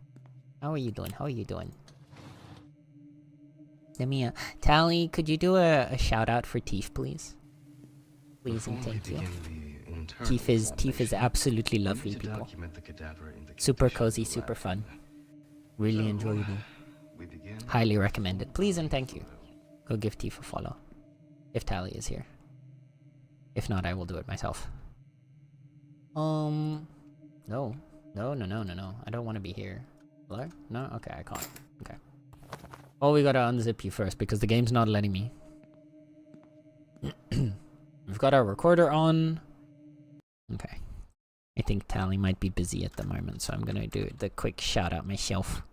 How are you doing? How are you doing? Let me, Tally, could you do a shout out for Teef, please? Please and thank you. Teef is absolutely lovely, people. Super cozy, super fun. Really enjoyable. Highly recommended. Please and thank you. Go give Teef a follow. If Tally is here. If not, I will do it myself. No. No. I don't want to be here. Hello? No? Okay, I can't. Okay. Well, we gotta unzip you first because the game's not letting me. We've got our recorder on. Okay. I think Tally might be busy at the moment, so I'm gonna do the quick shout out myself.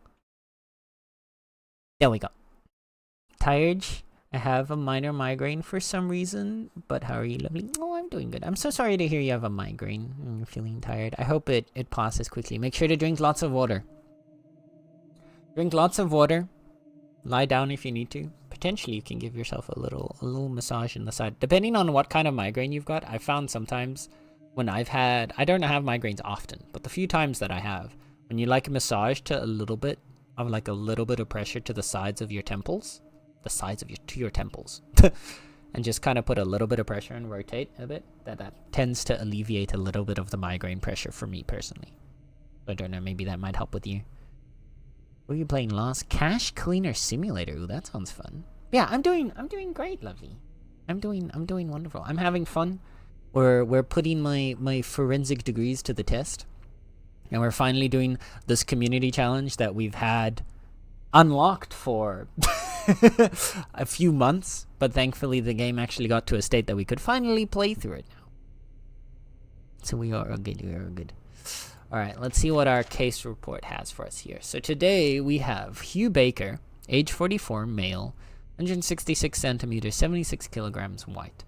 There we go. Tired? I have a minor migraine for some reason, but how are you, lovely? Oh, I'm doing good. I'm so sorry to hear you have a migraine. You're feeling tired. I hope it passes quickly. Make sure to drink lots of water. Drink lots of water. Lie down if you need to. Potentially you can give yourself a little massage in the side. Depending on what kind of migraine you've got, I've found sometimes when I don't have migraines often, but the few times that I have, when you like a massage to a little bit of pressure to the sides of your temples, to your temples, and just kind of put a little bit of pressure and rotate a bit, that tends to alleviate a little bit of the migraine pressure for me personally. I don't know, maybe that might help with you. What are you playing last? Cash Cleaner Simulator. Ooh, that sounds fun. Yeah, I'm doing great, lovely. I'm doing wonderful. I'm having fun. We're putting my forensic degrees to the test. And we're finally doing this community challenge that we've had unlocked for a few months, but thankfully the game actually got to a state that we could finally play through it now. So we are good. Alright, let's see what our case report has for us here. So today we have Hugh Baker, age 44, male, 166 centimeters, 76 kilograms, white.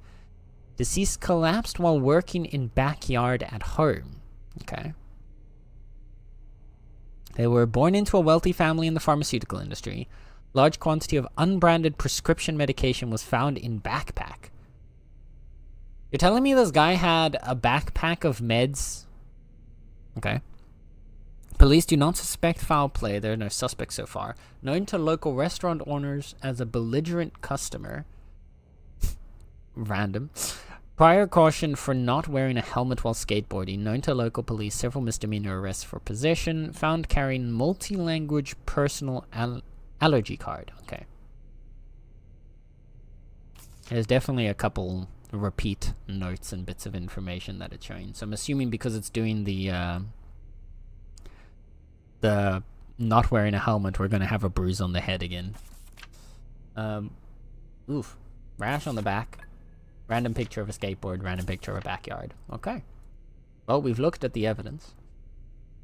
Deceased collapsed while working in backyard at home. Okay. They were born into a wealthy family in the pharmaceutical industry. Large quantity of unbranded prescription medication was found in backpack. You're telling me this guy had a backpack of meds? Okay. Police do not suspect foul play. There are no suspects so far. Known to local restaurant owners as a belligerent customer. Random. Prior caution for not wearing a helmet while skateboarding. Known to local police, several misdemeanor arrests for possession. Found carrying multi-language personal allergy card. Okay. There's definitely a couple repeat notes and bits of information that it's showing. So I'm assuming because it's doing the not wearing a helmet, we're gonna have a bruise on the head again. Oof. Rash on the back. Random picture of a skateboard, random picture of a backyard. Okay. Well, we've looked at the evidence.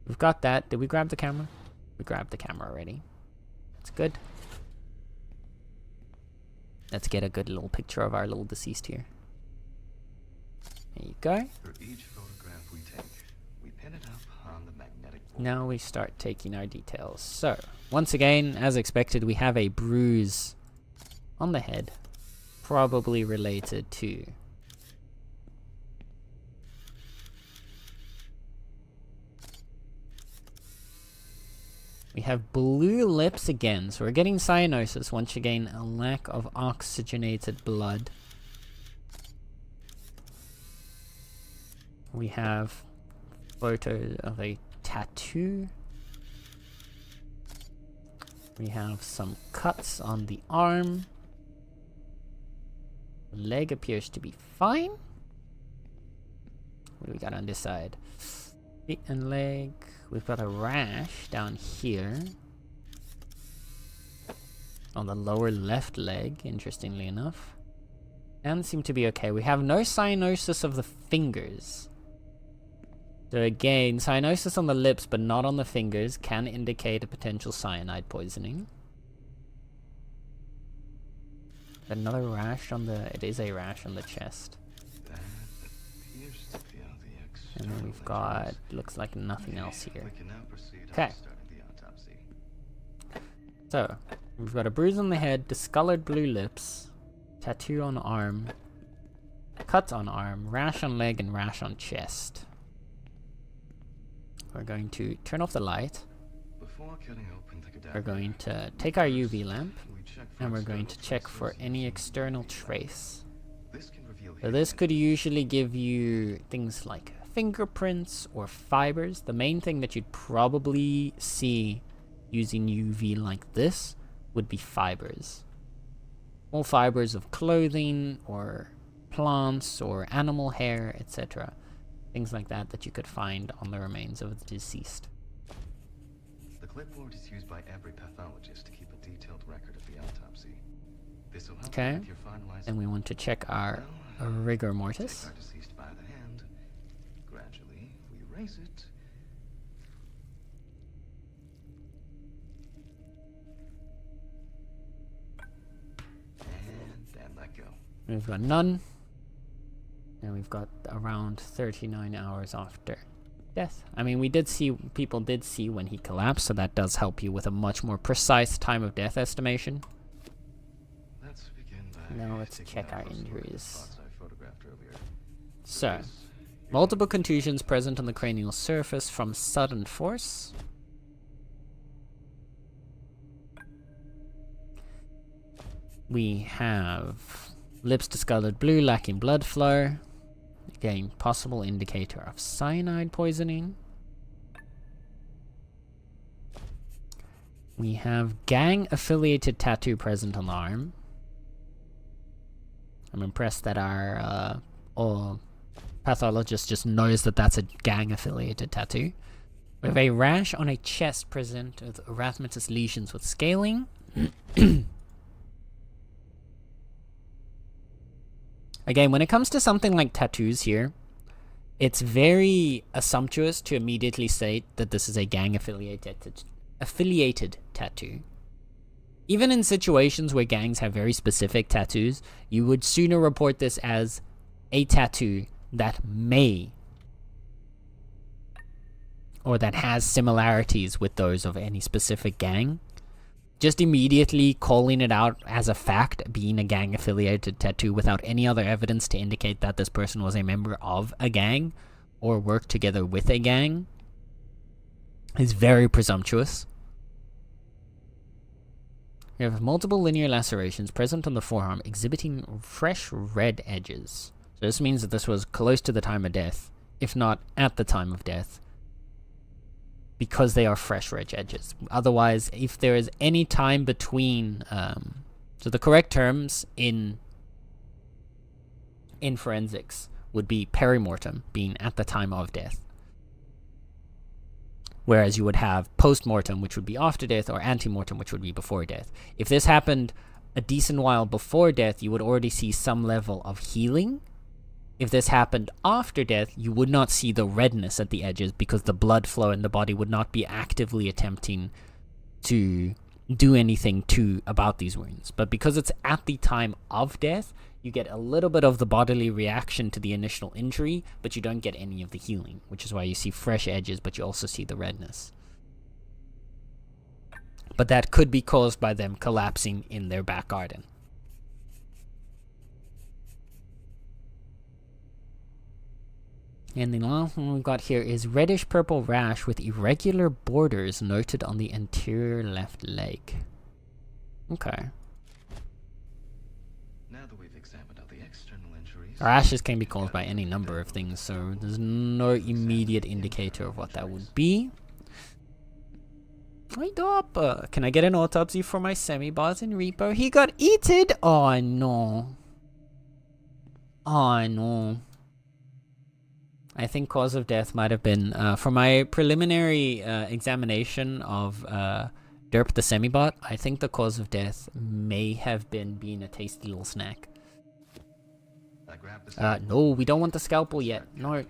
We've got that. Did we grab the camera? We grabbed the camera already. That's good. Let's get a good little picture of our little deceased here. There you go.
For each photograph we take, we pin it up on the magnetic board.
Now we start taking our details. So, once again, as expected, we have a bruise on the head, probably related to we have blue lips again, so we're getting cyanosis. Once again, a lack of oxygenated blood. We have photos of a tattoo. We have some cuts on the arm. The leg appears to be fine. What do we got on this side? Feet and leg. We've got a rash down here on the lower left leg, interestingly enough. And seem to be okay. We have no cyanosis of the fingers. So again, cyanosis on the lips but not on the fingers can indicate a potential cyanide poisoning. Another rash on the... it is a rash on the chest.
That appears to be all the
And then we've got... looks like nothing else here.
We can now proceed on
Okay.
starting the autopsy.
So, we've got a bruise on the head, discolored blue lips, tattoo on arm, cut on arm, rash on leg, and rash on chest. We're going to turn off the light.
Before cutting open the cadaver,
We're going to take our UV lamp,
we check for
and we're going to
external
check for
traces
any
of
external
DNA.
trace.
This can reveal
So
hidden
this could
entities.
usually give you things like fingerprints or fibers. The main thing that you'd probably see using UV like this would be fibers. All fibers of clothing or plants or animal hair, etc. Things like that that you could find on the remains of the deceased.
The clipboard is used by every pathologist to keep a detailed record of the autopsy. This will help
Okay.
you with your finalized.
And we want to check our
Well,
rigor
take
mortis.
our deceased by the hand. Gradually, we raise it. And let go.
We've got none. And we've got around 39 hours after death. I mean, we did see, people did see when he collapsed, so that does help you with a much more precise time of death estimation.
Let's begin by
Now let's
taking
check
out
our
those look-at
injuries.
spots I photographed earlier.
So,
This-
multiple contusions present on the cranial surface from sudden force. We have lips discolored blue, lacking blood flow. Again, possible indicator of cyanide poisoning. We have gang-affiliated tattoo present on the arm. I'm impressed that our pathologist just knows that that's a gang-affiliated tattoo. We have a rash on a chest present with erythematous lesions with scaling. Again, when it comes to something like tattoos here, it's very assumptuous to immediately state that this is a gang-affiliated tattoo. Even in situations where gangs have very specific tattoos, you would sooner report this as a tattoo that may or that has similarities with those of any specific gang. Just immediately calling it out as a fact being a gang-affiliated tattoo without any other evidence to indicate that this person was a member of a gang or worked together with a gang is very presumptuous. We have multiple linear lacerations present on the forearm exhibiting fresh red edges. So this means that this was close to the time of death, if not at the time of death, because they are fresh red edges. Otherwise, if there is any time between... so the correct terms in forensics would be perimortem, being at the time of death. Whereas you would have post-mortem, which would be after death, or ante-mortem, which would be before death. If this happened a decent while before death, you would already see some level of healing. If this happened after death, you would not see the redness at the edges because the blood flow in the body would not be actively attempting to do anything about these wounds. But because it's at the time of death, you get a little bit of the bodily reaction to the initial injury, but you don't get any of the healing, which is why you see fresh edges, but you also see the redness. But that could be caused by them collapsing in their back garden. And the last one we've got here is reddish purple rash with irregular borders noted on the anterior left leg. Okay.
Now that we've examined all the external injuries,
Rashes can be caused by any number of things, so there's no immediate indicator of what that would be. Wait up! Can I get an autopsy for my semi-boss in Reaper? He got eaten! Oh no. Oh no. I think cause of death might have been, for my preliminary examination of Derp the Semibot, I think the cause of death may have been being a tasty little snack. No, we don't want the scalpel yet. No.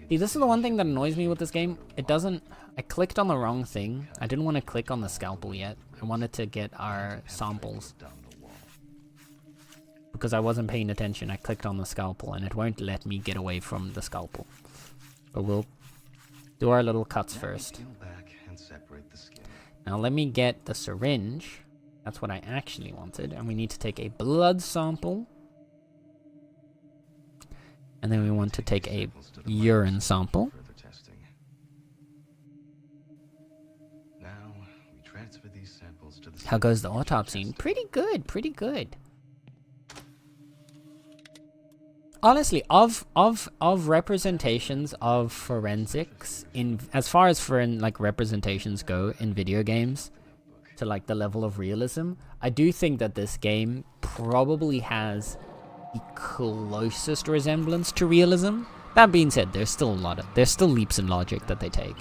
See, this is the one thing that annoys me with this game. It doesn't... I clicked on the wrong thing. I didn't want to click on the scalpel yet. I wanted to get our samples. Because I wasn't paying attention, I clicked on the scalpel and it won't let me get away from the scalpel. But we'll do our little cuts first. Now let me get the syringe. That's what I actually wanted. And we need to take a blood sample. And then we want to take a urine sample. How goes the autopsy? Pretty good, pretty good. Honestly, of representations of forensics in as far as like representations go in video games to like the level of realism, I do think that this game probably has the closest resemblance to realism. That being said, there's still leaps in logic that they take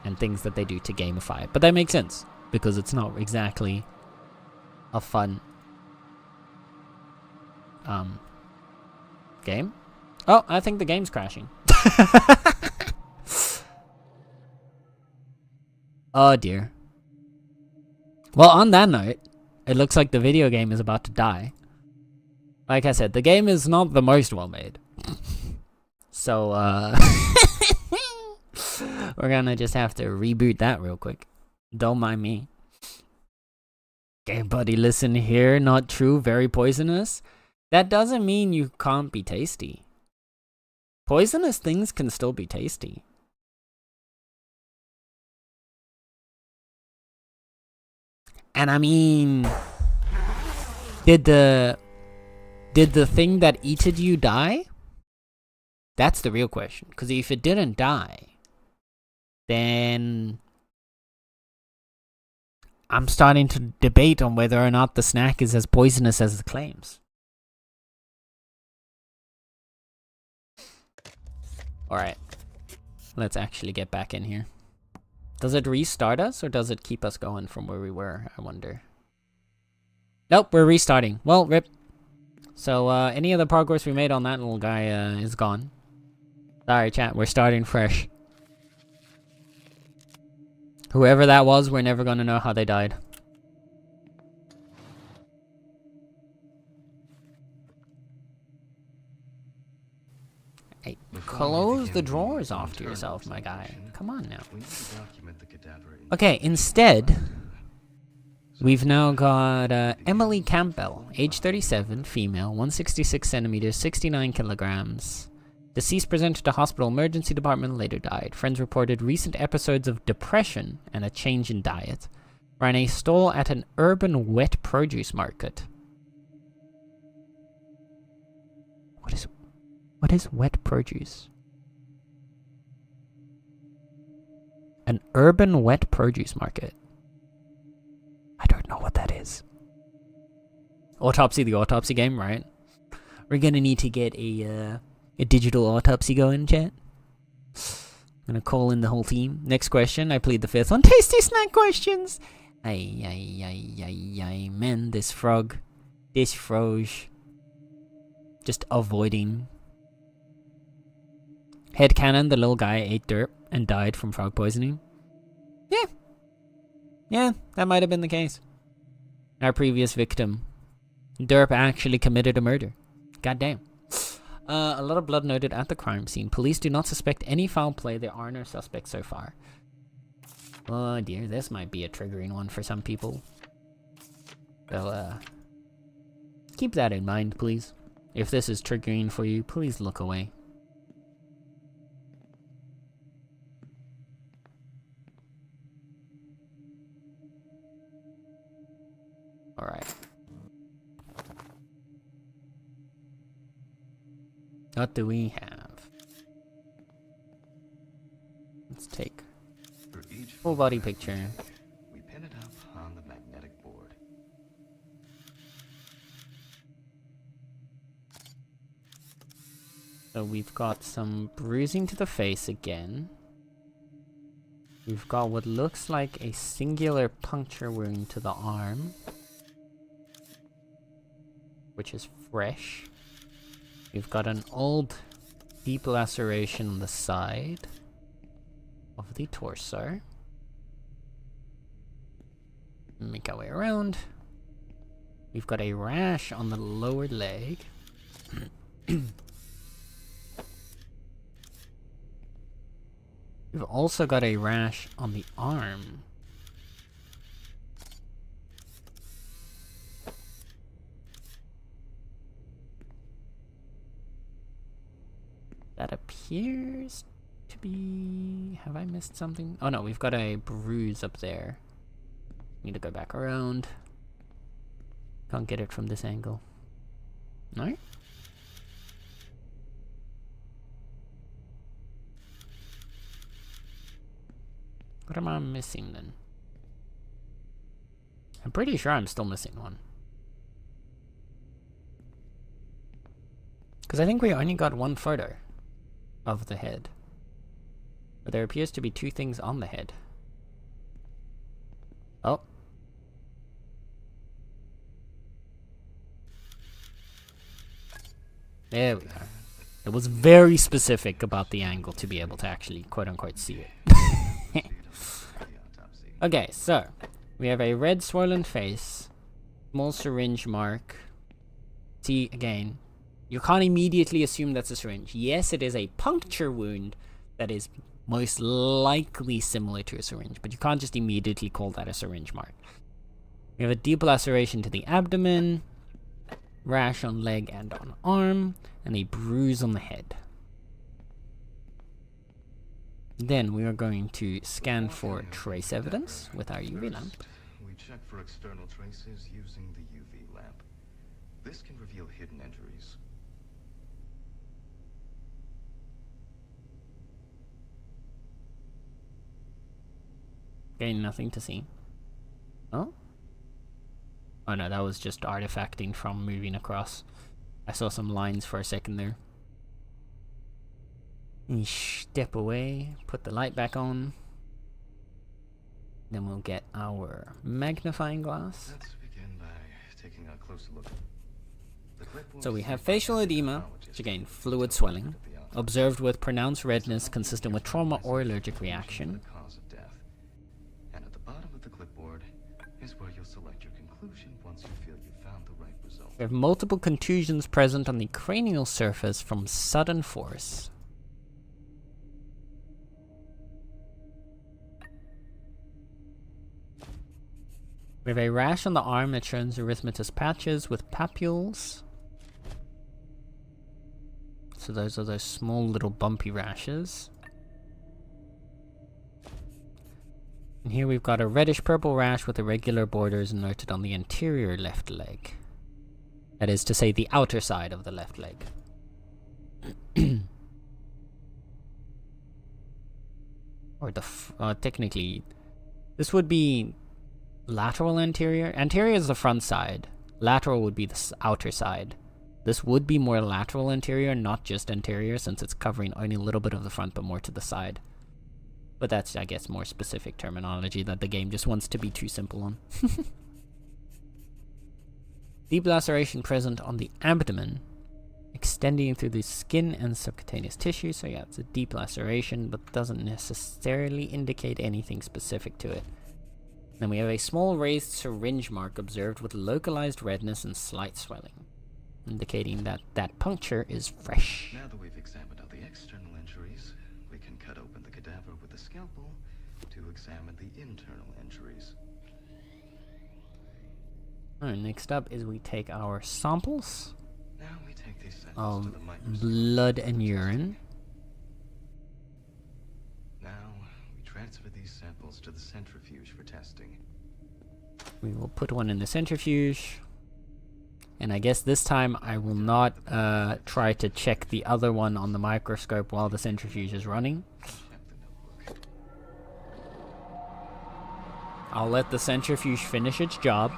and things that they do to gamify it. But that makes sense because it's not exactly a fun game. Oh, I think the game's crashing. Oh dear. Well, on that note, it looks like the video game is about to die. Like I said, the game is not the most well made. So, we're gonna just have to reboot that real quick. Don't mind me. Okay, buddy, listen here. Not true. Very poisonous. That doesn't mean you can't be tasty. Poisonous things can still be tasty. And I mean, did the thing that eated you die? That's the real question. Because if it didn't die, then I'm starting to debate on whether or not the snack is as poisonous as it claims. Alright, let's actually get back in here. Does it restart us or does it keep us going from where we were, I wonder? Nope, we're restarting. Well, rip. So, any of the progress we made on that little guy is gone. Sorry, chat, we're starting fresh. Whoever that was, we're never gonna know how they died. Hey, close the drawers off to yourself, my guy. Come on now. Okay, instead, we've now got Emily Campbell, age 37, female, 166 centimeters, 69 kilograms. Deceased presented to hospital emergency department, later died. Friends reported recent episodes of depression and a change in diet. Ran a stall at an urban wet produce market. What is wet produce? An urban wet produce market. I don't know what that is. Autopsy, the autopsy game, right? We're gonna need to get a digital autopsy going, chat. I'm gonna call in the whole team. Next question, I plead the fifth on tasty snack questions. Ay, man, this frog. This froge. Just avoiding. Headcanon, the little guy ate dirt and died from frog poisoning. Yeah. Yeah, that might have been the case. Our previous victim, Derp, actually committed a murder. Goddamn. A lot of blood noted at the crime scene. Police do not suspect any foul play. There are no suspects so far. Oh dear, this might be a triggering one for some people. So, keep that in mind, please. If this is triggering for you, please look away. Alright. What do we have? Let's take full body picture.
We pin it up on the magnetic board.
So we've got some bruising to the face again. We've got what looks like a singular puncture wound to the arm, which is fresh. We've got an old deep laceration on the side of the torso. Make our way around. We've got a rash on the lower leg. We've also got a rash on the arm. That appears to be... Have I missed something? Oh no, we've got a bruise up there. Need to go back around. Can't get it from this angle. Alright. What am I missing then? I'm pretty sure I'm still missing one. Because I think we only got one photo of the head. But there appears to be two things on the head. Oh. There we are. It was very specific about the angle to be able to actually quote-unquote see it. Okay, so we have a red swollen face, small syringe mark. See, again, you can't immediately assume that's a syringe. Yes, it is a puncture wound that is most likely similar to a syringe, but you can't just immediately call that a syringe mark. We have a deep laceration to the abdomen, rash on leg and on arm, and a bruise on the head. Then we are going to scan for trace evidence with our UV lamp.
We check for external traces using the UV lamp. This can reveal hidden injuries.
Again, nothing to see. Oh? Oh no, that was just artifacting from moving across. I saw some lines for a second there. Step away, put the light back on. Then we'll get our magnifying glass.
Let's begin by taking a closer look.
So we have facial edema, which again, fluid swelling, observed with pronounced redness consistent with trauma or allergic reaction.
And at the bottom of the clipboard is where you'll select your conclusion once you feel you've found the right result.
We have multiple contusions present on the cranial surface from sudden force. We have a rash on the arm that shows erythematous patches with papules. So those are those small little bumpy rashes. And here we've got a reddish purple rash with irregular borders noted on the anterior left leg. That is to say, the outer side of the left leg. Or the technically, this would be lateral anterior. Anterior is the front side. Lateral would be the outer side. This would be more lateral anterior, not just anterior, since it's covering only a little bit of the front, but more to the side. But that's, I guess, more specific terminology that the game just wants to be too simple on. Deep laceration present on the abdomen, extending through the skin and subcutaneous tissue. So yeah, it's a deep laceration, but doesn't necessarily indicate anything specific to it. Then we have a small raised syringe mark observed with localized redness and slight swelling, indicating that that puncture is fresh.
Now that we've examined all the external injuries, we can cut open the cadaver with a scalpel to examine the internal injuries.
Alright, next up is we take our samples
Now we take these samples to
of
the microscope.
blood and urine.
Now we transfer these samples to the centrifuge for testing.
We will put one in the centrifuge. And I guess this time I will not try to check the other one on the microscope while the centrifuge is running.
Check the notebook.
I'll let the centrifuge finish its job.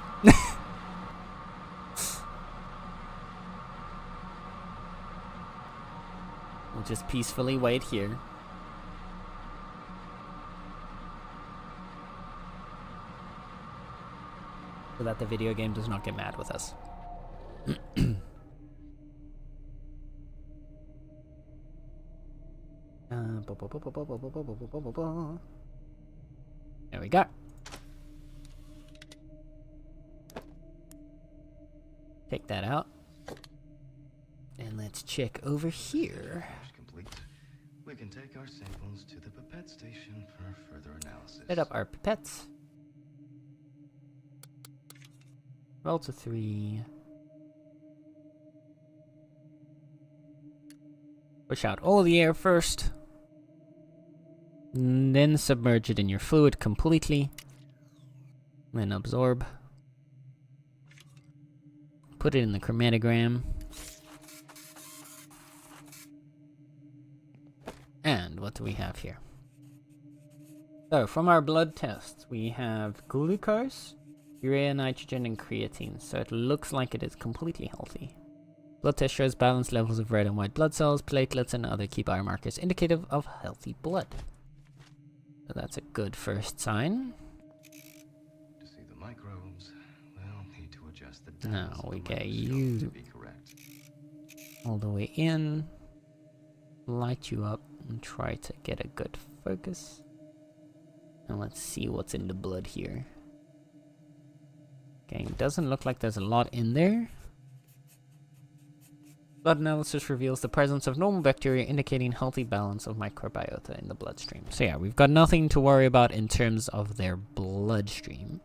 We'll just peacefully wait here. So that the video game does not get mad with us. There we go. Take that out. And let's check over here.
Complete. We can take our samples to the pipette station for further analysis.
Set up our pipettes. Roll to 3. Push out all the air first. And then submerge it in your fluid completely. Then absorb. Put it in the chromatogram. And what do we have here? So, from our blood tests, we have glucose, urea, nitrogen, and creatine. So it looks like it is completely healthy. Blood test shows balanced levels of red and white blood cells, platelets, and other key biomarkers indicative of healthy blood. So that's a good first sign.
To see the microbes, we'll need to adjust the
Now
depth of
we
the
get
microscope
you
to be correct.
all the way in, light you up, and try to get a good focus. And let's see what's in the blood here. Okay, it doesn't look like there's a lot in there. Blood analysis reveals the presence of normal bacteria, indicating healthy balance of microbiota in the bloodstream. So yeah, we've got nothing to worry about in terms of their bloodstream.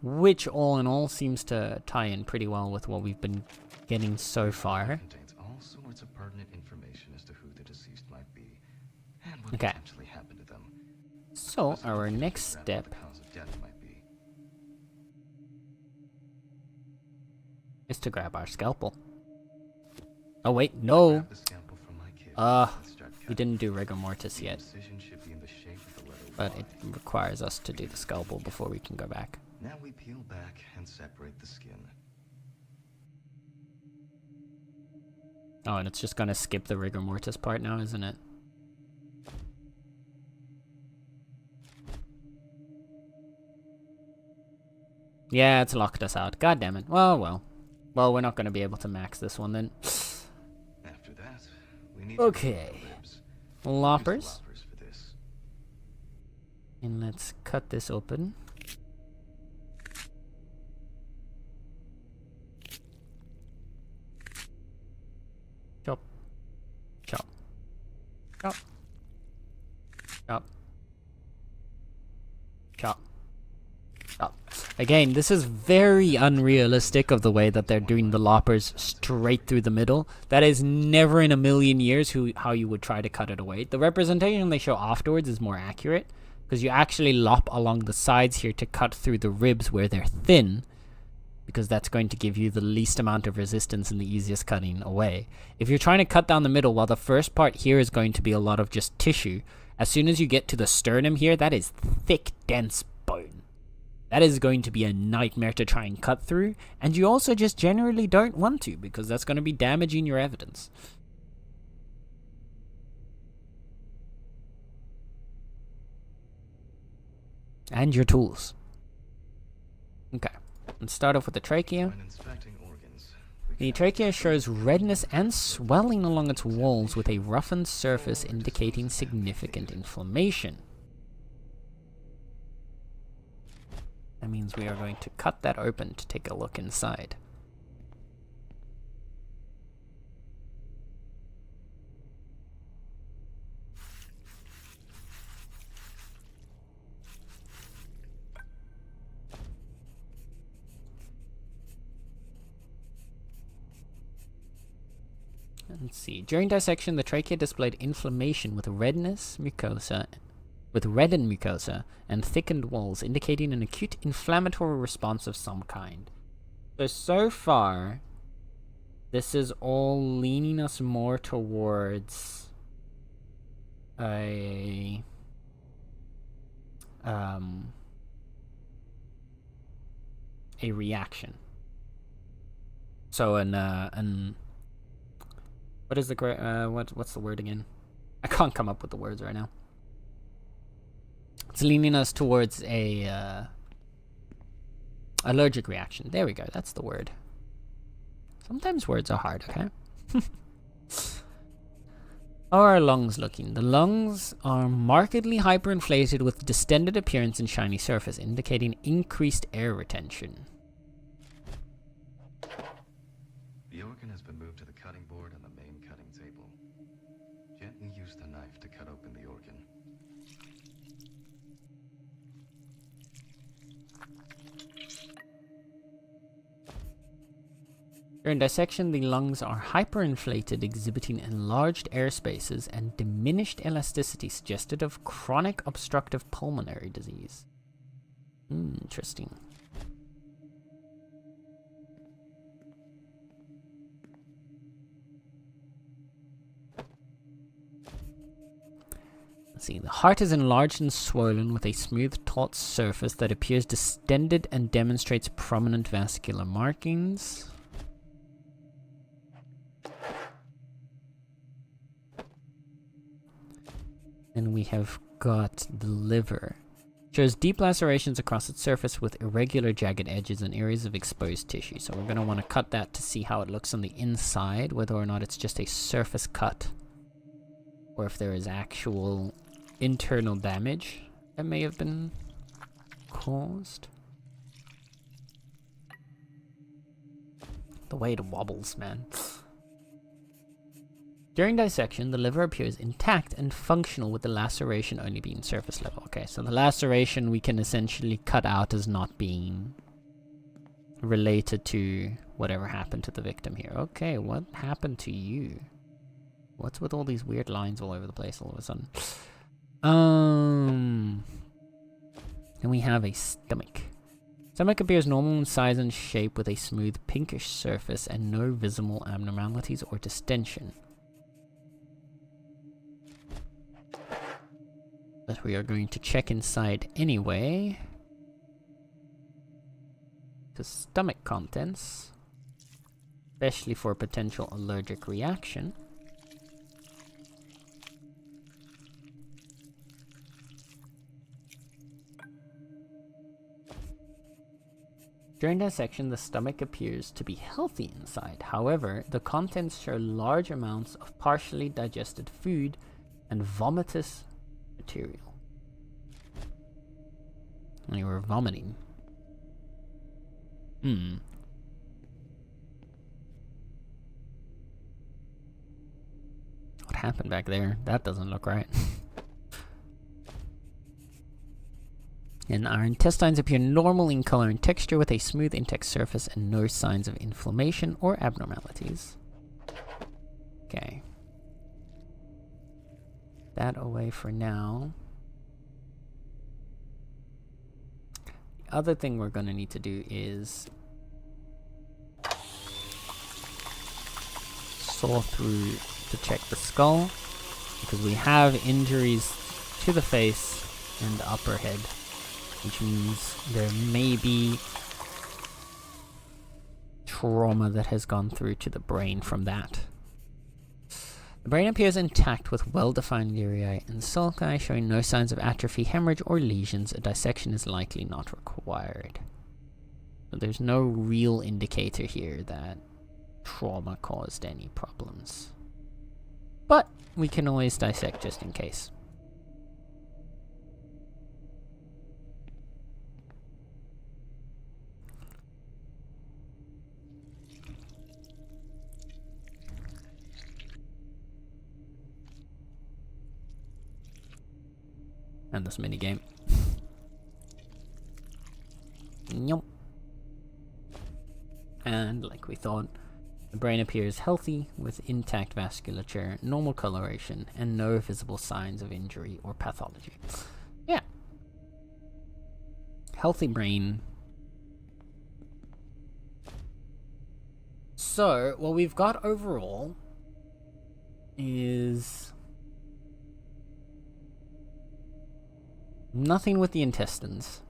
Which, all in all, seems to tie in pretty well with what we've been getting so far.
It contains all sorts of pertinent information as to who the deceased might be and what
Okay.
potentially happened to them.
So,
Plus,
our
we can
next
figure out
step
what the cause of death might be.
is to grab our scalpel. Oh wait, no!
Grab the scalpel from my kit
Uh,
and start
We
cutting.
didn't do rigor mortis
The
yet,
incision should be in the shape of the letter
but
Y.
it requires us to do the scalpel before we can go back.
Now we peel back and separate the skin.
Oh, and it's just gonna skip the rigor mortis part now, isn't it? Yeah, it's locked us out. God damn it. Well. Well, we're not gonna be able to max this one then.
After that, we need
Okay.
to remove the ribs.
Loppers.
Use the loppers for this.
And let's cut this open. Chop. Chop. Chop. Chop. Chop. Chop. Again, this is very unrealistic of the way that they're doing the loppers straight through the middle. That is never in a million years how you would try to cut it away. The representation they show afterwards is more accurate, because you actually lop along the sides here to cut through the ribs where they're thin, because that's going to give you the least amount of resistance and the easiest cutting away. If you're trying to cut down the middle, while the first part here is going to be a lot of just tissue, as soon as you get to the sternum here, that is thick, dense bone. That is going to be a nightmare to try and cut through, and you also just generally don't want to, because that's going to be damaging your evidence. And your tools. Okay, let's start off with the trachea.
When inspecting organs, we
The
can
trachea shows redness and swelling along its walls with a roughened surface indicating significant inflammation. That means we are going to cut that open to take a look inside. Let's see. During dissection, the trachea displayed inflammation with reddened mucosa and thickened walls, indicating an acute inflammatory response of some kind. So far, this is all leaning us more towards a reaction. So what is the what's the word again? I can't come up with the words right now. It's leaning us towards a allergic reaction. There we go. That's the word. Sometimes words are hard, okay? How are our lungs looking? The lungs are markedly hyperinflated with distended appearance and shiny surface, indicating increased air retention.
The organ has been moved to the cutting board and the main cutting table. Gently use the knife to cut open the organ.
During dissection, the lungs are hyperinflated, exhibiting enlarged air spaces and diminished elasticity suggestive of chronic obstructive pulmonary disease. Interesting. Let's see. The heart is enlarged and swollen with a smooth, taut surface that appears distended and demonstrates prominent vascular markings. Then we have got the liver. Shows deep lacerations across its surface with irregular jagged edges and areas of exposed tissue. So we're going to want to cut that to see how it looks on the inside, whether or not it's just a surface cut, or if there is actual internal damage that may have been caused. The way it wobbles, man. During dissection, the liver appears intact and functional, with the laceration only being surface level. Okay, so the laceration we can essentially cut out as not being related to whatever happened to the victim here. Okay, what happened to you? What's with all these weird lines all over the place all of a sudden? Then we have a stomach. Stomach appears normal in size and shape with a smooth pinkish surface and no visible abnormalities or distension. But we are going to check inside anyway. The stomach contents, especially for potential allergic reaction. During dissection, the stomach appears to be healthy inside. However, the contents show large amounts of partially digested food and vomitous material. And you were vomiting. What happened back there? That doesn't look right. And our intestines appear normal in color and texture with a smooth intact surface and no signs of inflammation or abnormalities. Okay. That away for now. The other thing we're going to need to do is saw through to check the skull, because we have injuries to the face and the upper head, which means there may be trauma that has gone through to the brain from that. The brain appears intact with well-defined uriae and sulci, showing no signs of atrophy, hemorrhage, or lesions. A dissection is likely not required. So there's no real indicator here that trauma caused any problems. But we can always dissect just in case. and this minigame. Nope. And like we thought, the brain appears healthy with intact vasculature, normal coloration, and no visible signs of injury or pathology. Yeah. Healthy brain. So, what we've got overall is nothing with the intestines.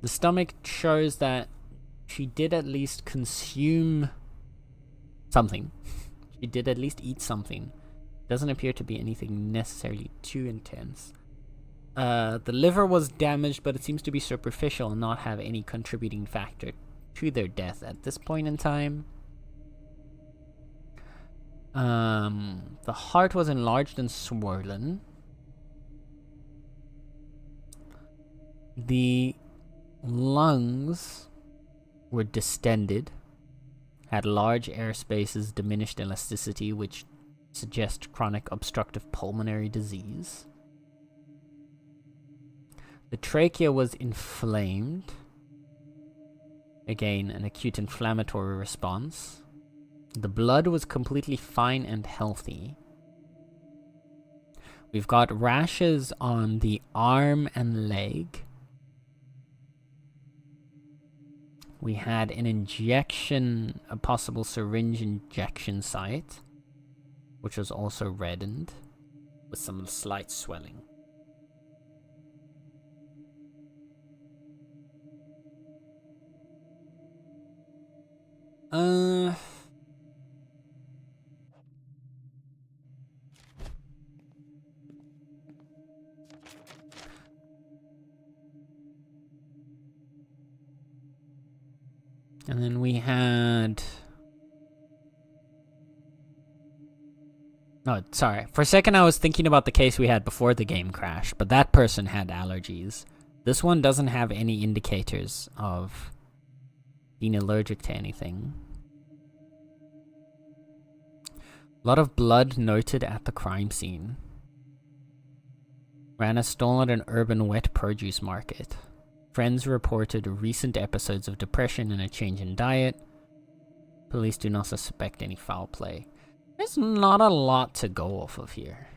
The stomach shows that she did at least consume something. She did at least eat something. Doesn't appear to be anything necessarily too intense. The liver was damaged, but it seems to be superficial and not have any contributing factor to their death at this point in time. The heart was enlarged and swollen. The lungs were distended, had large air spaces, diminished elasticity, which suggests chronic obstructive pulmonary disease. The trachea was inflamed. Again, an acute inflammatory response. The blood was completely fine and healthy. We've got rashes on the arm and leg. We had an injection, a possible syringe injection site, which was also reddened with some slight swelling. And then we had... Oh, sorry. For a second I was thinking about the case we had before the game crashed, but that person had allergies. This one doesn't have any indicators of being allergic to anything. A lot of blood noted at the crime scene. Rana stolen at an urban wet produce market. Friends reported recent episodes of depression and a change in diet. Police do not suspect any foul play. There's not a lot to go off of here.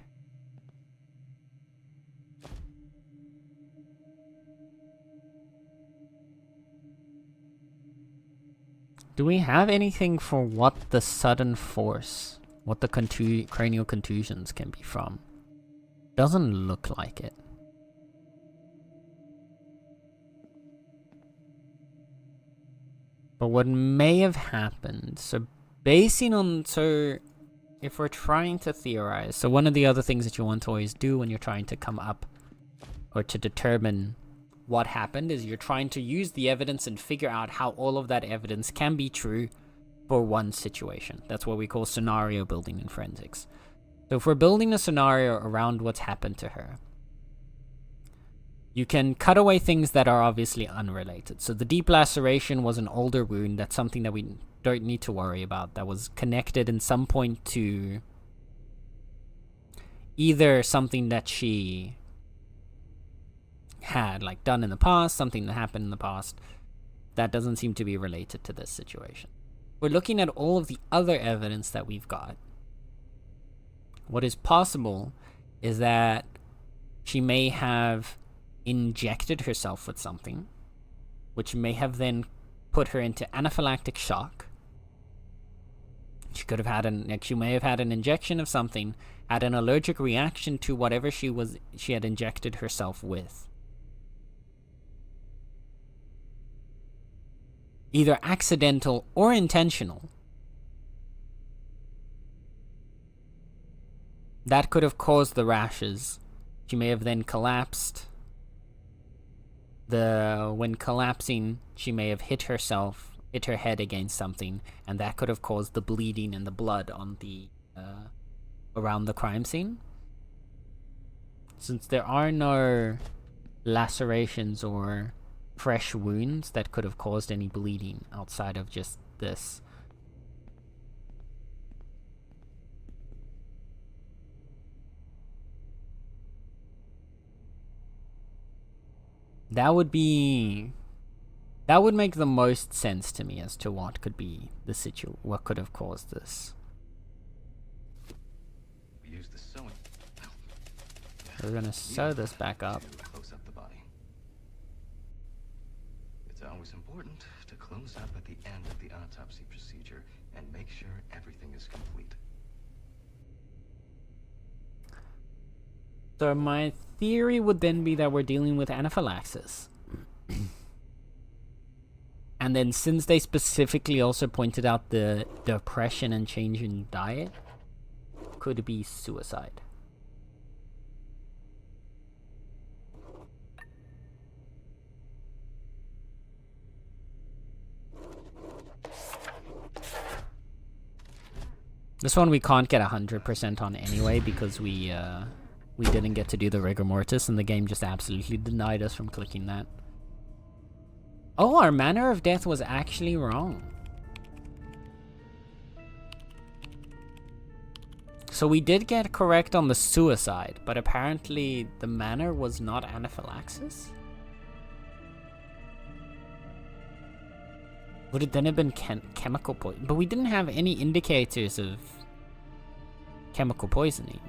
Do we have anything for what the sudden force, what the cranial contusions can be from? Doesn't look like it. But what may have happened, so if we're trying to theorize, so one of the other things that you want to always do when you're trying to come up or to determine what happened is you're trying to use the evidence and figure out how all of that evidence can be true for one situation. That's what we call scenario building in forensics. So if we're building a scenario around what's happened to her, you can cut away things that are obviously unrelated. So the deep laceration was an older wound. That's something that we don't need to worry about. That was connected in some point to either something that she had like done in the past, something that happened in the past. That doesn't seem to be related to this situation. We're looking at all of the other evidence that we've got. What is possible is that she may have injected herself with something, which may have then put her into anaphylactic shock. She could have had she may have had an injection of something, had an allergic reaction to whatever she had injected herself with. Either accidental or intentional. That could have caused the rashes. She may have then collapsed. When collapsing, she may have hit her head against something, and that could have caused the bleeding and the blood on the around the crime scene. Since there are no lacerations or fresh wounds that could have caused any bleeding outside of just this. That would be... That would make the most sense to me as to what could be the what could have caused this.
We use the sewing.
We're gonna sew this back up.
Close up the body. It's always important to close up at the end of the autopsy procedure and make sure everything is complete.
So my theory would then be that we're dealing with anaphylaxis. And then since they specifically also pointed out the depression and change in diet, could be suicide. This one we can't get 100% on anyway because we didn't get to do the rigor mortis and the game just absolutely denied us from clicking that. Oh, our manner of death was actually wrong. So we did get correct on the suicide, but apparently the manner was not anaphylaxis? Would it then have been chemical poison? But we didn't have any indicators of chemical poisoning.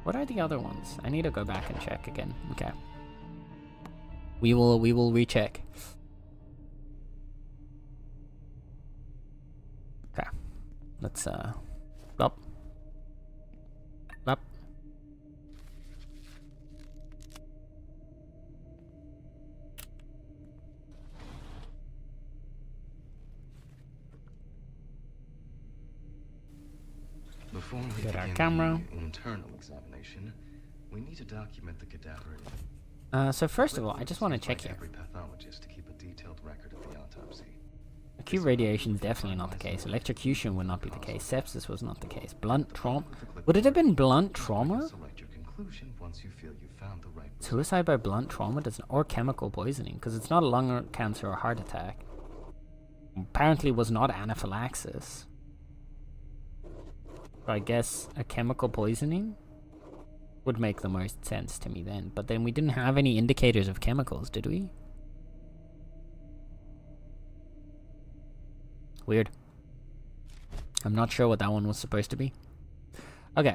What are the other ones? I need to go back and check again. Okay. We will recheck. Okay. Let's up. Up.
Before we
Get our
begin
camera.
the internal examination, we need to document the cadaver.
So first of all, I just want to check here.
Every pathologist to keep a detailed record of the autopsy.
Acute radiation is definitely not the case. Electrocution would not be the case. Sepsis was not the case. Blunt trauma. Would it have been blunt trauma?
Select your conclusion once you feel you found the right.
Suicide by blunt trauma doesn't, or chemical poisoning, because it's not a lung cancer or heart attack. Apparently, was not anaphylaxis. So I guess a chemical poisoning would make the most sense to me then. But then we didn't have any indicators of chemicals, did we? Weird. I'm not sure what that one was supposed to be. Okay,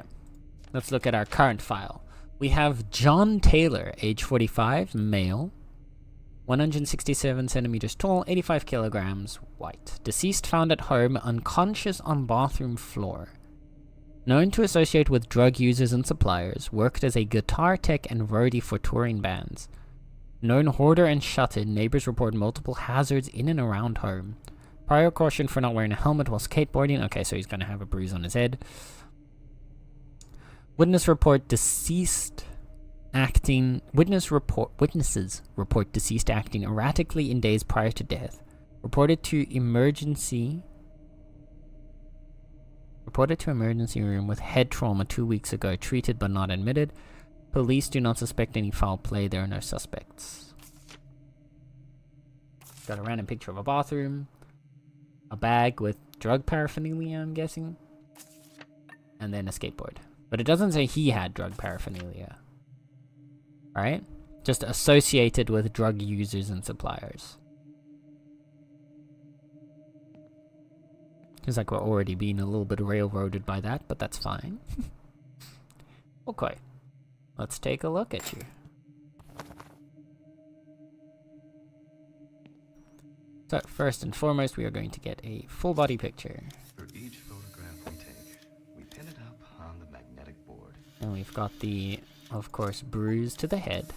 let's look at our current file. We have John Taylor, age 45, male, 167 centimeters tall, 85 kilograms, white. Deceased found at home, unconscious on bathroom floor. Known to associate with drug users and suppliers, worked as a guitar tech and roadie for touring bands. Known hoarder and shuttered, neighbors report multiple hazards in and around home. Prior caution for not wearing a helmet while skateboarding. Okay, so he's going to have a bruise on his head. Witnesses report deceased acting erratically in days prior to death. Reported to emergency room with head trauma 2 weeks ago. Treated but not admitted. Police do not suspect any foul play. There are no suspects. Got a random picture of a bathroom. A bag with drug paraphernalia, I'm guessing. And then a skateboard. But it doesn't say he had drug paraphernalia. Right? Just associated with drug users and suppliers. Seems like we're already being a little bit railroaded by that, but that's fine. Okay. Let's take a look at you. So, first and foremost, we are going to get a full body picture.
For each photograph we take, we pin it up on the magnetic board.
And we've got the, of course, bruise to the head.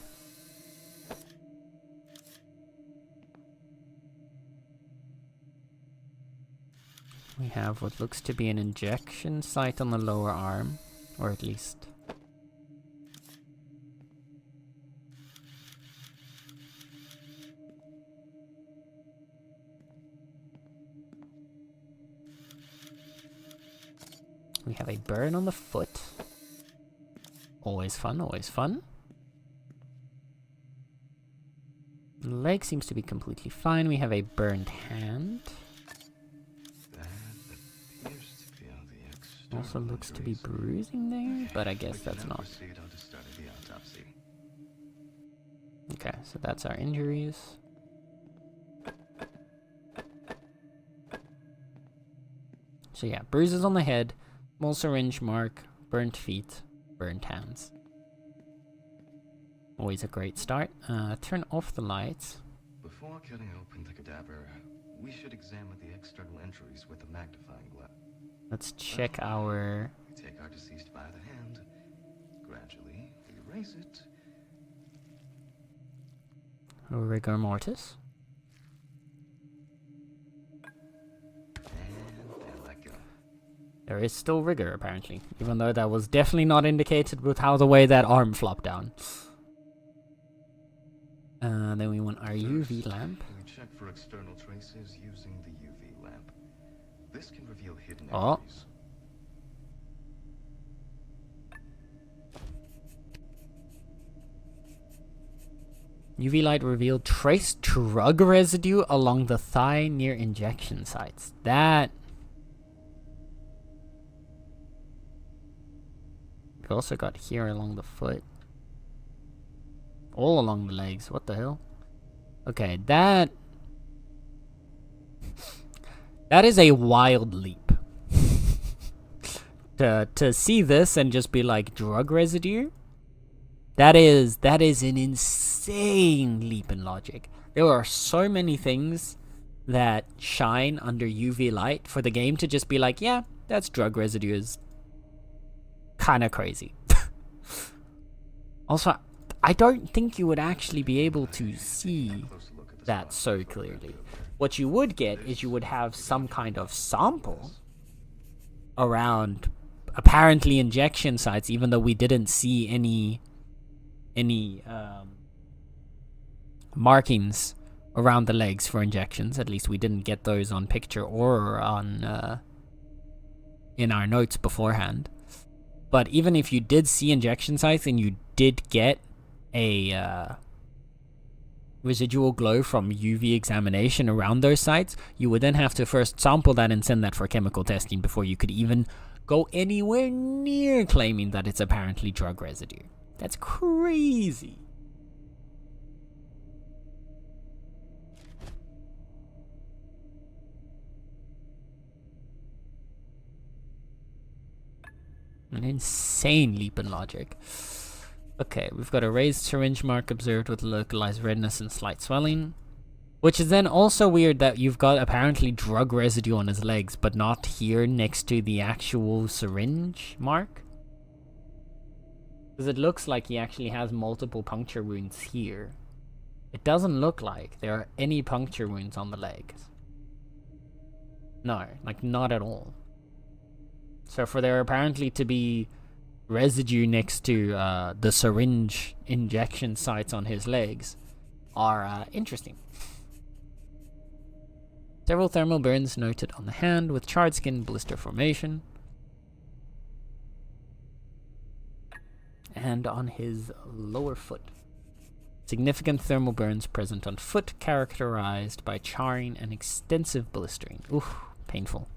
We have what looks to be an injection site on the lower arm, or at least... We have a burn on the foot. Always fun, always fun. The leg seems to be completely fine. We have a burned hand. Also
external
looks to be
injuries.
bruising there, but I guess
We can
that's
now
not.
proceed on to study the autopsy.
Okay, so that's our injuries. So yeah, bruises on the head, small syringe mark, burnt feet, burnt hands. Always a great start. Turn off the lights.
Before cutting open the cadaver, we should examine the external injuries with a magnifying glass.
Let's check our...
We take our deceased by the hand. Gradually, we raise it.
rigor mortis.
And let go.
There is still rigor, apparently. Even though that was definitely not indicated with how the way that arm flopped down. Then we want our UV lamp.
We check for external traces using the UV lamp. This can reveal hidden
Oh.
injuries.
UV light revealed trace drug residue along the thigh near injection sites. That... We've also got here along the foot. All along the legs. What the hell? Okay, that... That is a wild leap. to see this and just be like, drug residue? That is an insane leap in logic. There are so many things that shine under UV light for the game to just be like, yeah, that's drug residue is kind of crazy. Also, I don't think you would actually be able to see that so clearly. What you would get is you would have some kind of sample around apparently injection sites, even though we didn't see any markings around the legs for injections. At least we didn't get those on picture or on in our notes beforehand. But even if you did see injection sites and you did get a residual glow from UV examination around those sites, you would then have to first sample that and send that for chemical testing before you could even go anywhere near claiming that it's apparently drug residue. That's crazy. An insane leap in logic. Okay, we've got a raised syringe mark observed with localized redness and slight swelling. Which is then also weird that you've got apparently drug residue on his legs, but not here next to the actual syringe mark. Because it looks like he actually has multiple puncture wounds here. It doesn't look like there are any puncture wounds on the legs. No, like not at all. So for there apparently to be residue next to the syringe injection sites on his legs are interesting. Several thermal burns noted on the hand with charred skin blister formation. And on his lower foot. Significant thermal burns present on foot characterized by charring and extensive blistering. Oof, painful.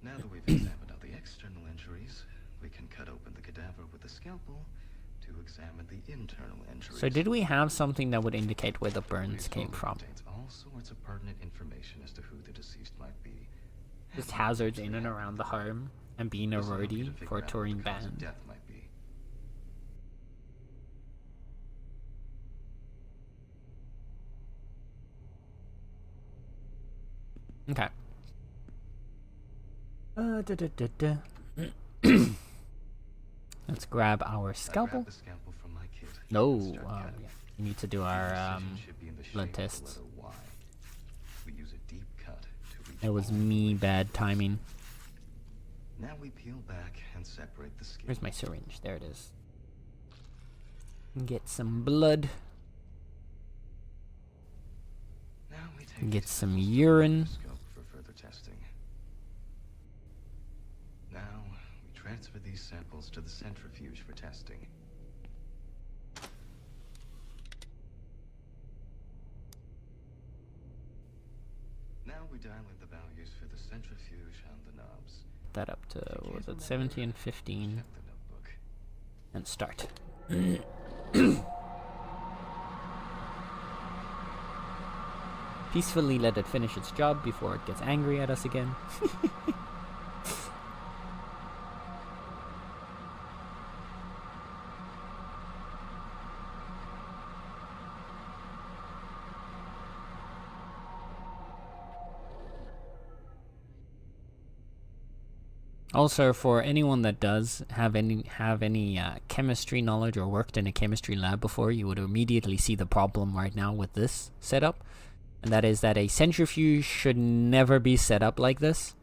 Now that we've examined all the external injuries, we can cut open the cadaver with a scalpel to examine the internal injuries.
So did we have something that would indicate where the burns came from?
Contains all sorts of pertinent information as to who the deceased might be.
Just hazards in and around the home and being a
This will help you
roadie
to figure
for a
out
touring
what the cause of
band.
death might be.
Okay. Let's grab our
I
scalpel.
grabbed the scalpel from my kit.
No,
Let's start cutting.
yeah. We need to do our
Incision should be in the
blood
shape of the
tests.
letter Y. We use a deep cut to reach
It was
all the
me
way.
bad timing.
Now we peel back and separate the skin.
Where's my syringe? There it is. Get some blood.
Now we take
Get
these
some
samples to the
urine.
microscope for further testing. Now we transfer these samples to the centrifuge for testing. Now we dial in the values for the centrifuge and the knobs.
set that up to, what was it, 70 and 15,
Check the notebook.
and start. Peacefully let it finish its job before it gets angry at us again. Also, for anyone that does have any chemistry knowledge or worked in a chemistry lab before, you would immediately see the problem right now with this setup. And that is that a centrifuge should never be set up like this.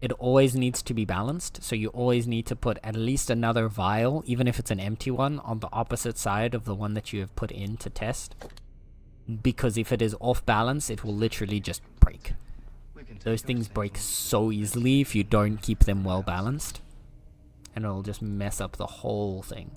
It always needs to be balanced, so you always need to put at least another vial, even if it's an empty one, on the opposite side of the one that you have put in to test. Because if it is off balance, it will literally just break. Those things break so easily if you don't keep them well balanced. And it'll just mess up the whole thing.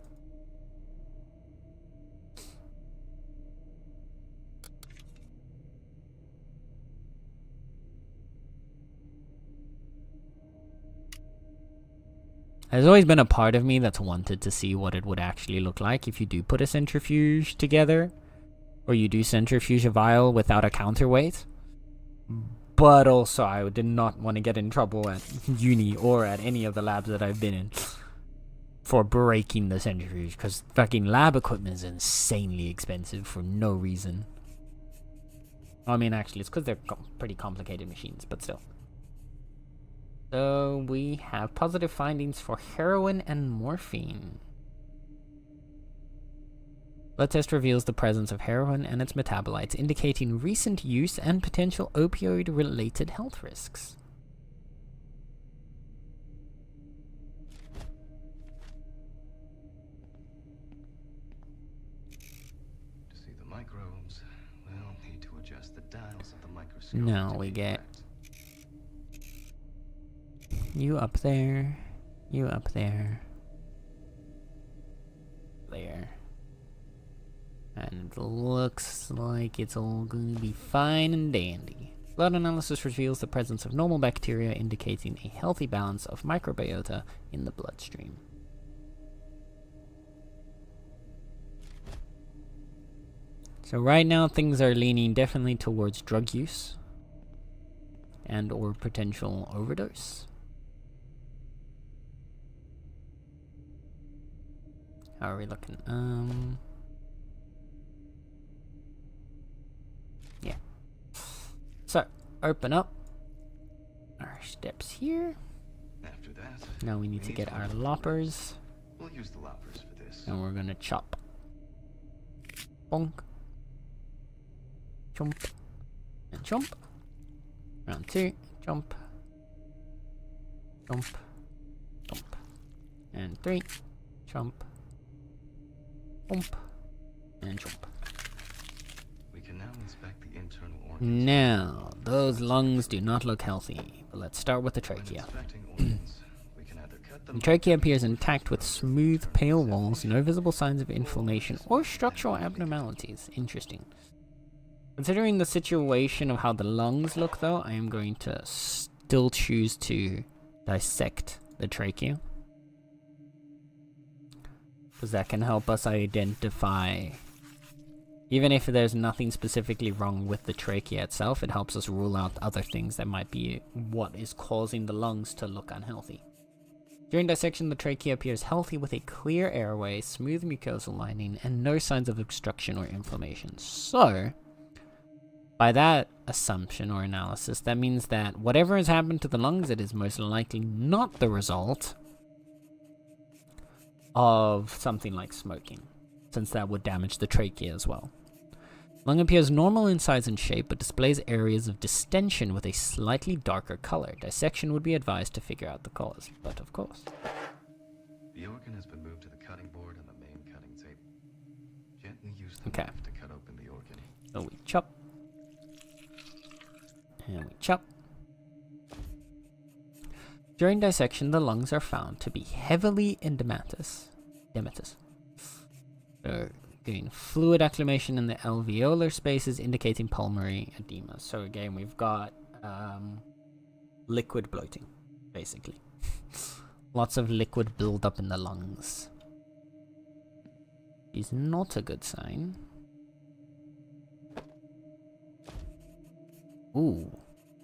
There's always been a part of me that's wanted to see what it would actually look like if you do put a centrifuge together. Or you do centrifuge a vial without a counterweight. But also, I did not want to get in trouble at uni or at any of the labs that I've been in for breaking the centrifuge, because fucking lab equipment is insanely expensive for no reason. I mean, actually, it's because they're pretty complicated machines, but still. So, we have positive findings for heroin and morphine. Blood test reveals the presence of heroin and its metabolites, indicating recent use and potential opioid-related health risks.
To see the microbes, we'll need to adjust the dials of the microscope.
Now we get you up there, you up there, there. And it looks like it's all going to be fine and dandy. Blood analysis reveals the presence of normal bacteria, indicating a healthy balance of microbiota in the bloodstream. So right now things are leaning definitely towards drug use and or potential overdose. How are we looking? Yeah. So, open up our steps here.
After that,
Now we need to get our loppers.
we'll use the loppers for this.
And we're gonna chop. Bonk. Jump. And jump. Round 2. Jump. Jump. Jump. And 3. Jump. Bump. And jump.
We can now inspect the internal organs.
Now, those lungs do not look healthy. But let's start with the
When
trachea.
inspecting organs, we can either cut them
The trachea appears intact with smooth, pale walls, no visible signs of inflammation or structural abnormalities. Interesting. Considering the situation of how the lungs look, though, I am going to still choose to dissect the trachea. Because that can help us identify, even if there's nothing specifically wrong with the trachea itself, it helps us rule out other things that might be what is causing the lungs to look unhealthy. During dissection, the trachea appears healthy with a clear airway, smooth mucosal lining, and no signs of obstruction or inflammation. So, by that assumption or analysis, that means that whatever has happened to the lungs, it is most likely not the result of something like smoking, since that would damage the trachea as well. Lung appears normal in size and shape, but displays areas of distension with a slightly darker color. Dissection would be advised to figure out the cause, but of course.
The organ has been moved to the cutting board and the main cutting table. Gently use the
Okay.
knife to cut open the organ.
So we chop. And we chop. During dissection, the lungs are found to be heavily edematous. So, again, fluid acclimation in the alveolar spaces indicating pulmonary edema. So again, we've got liquid bloating. basically. Lots of liquid buildup in the lungs. Is not a good sign. Ooh.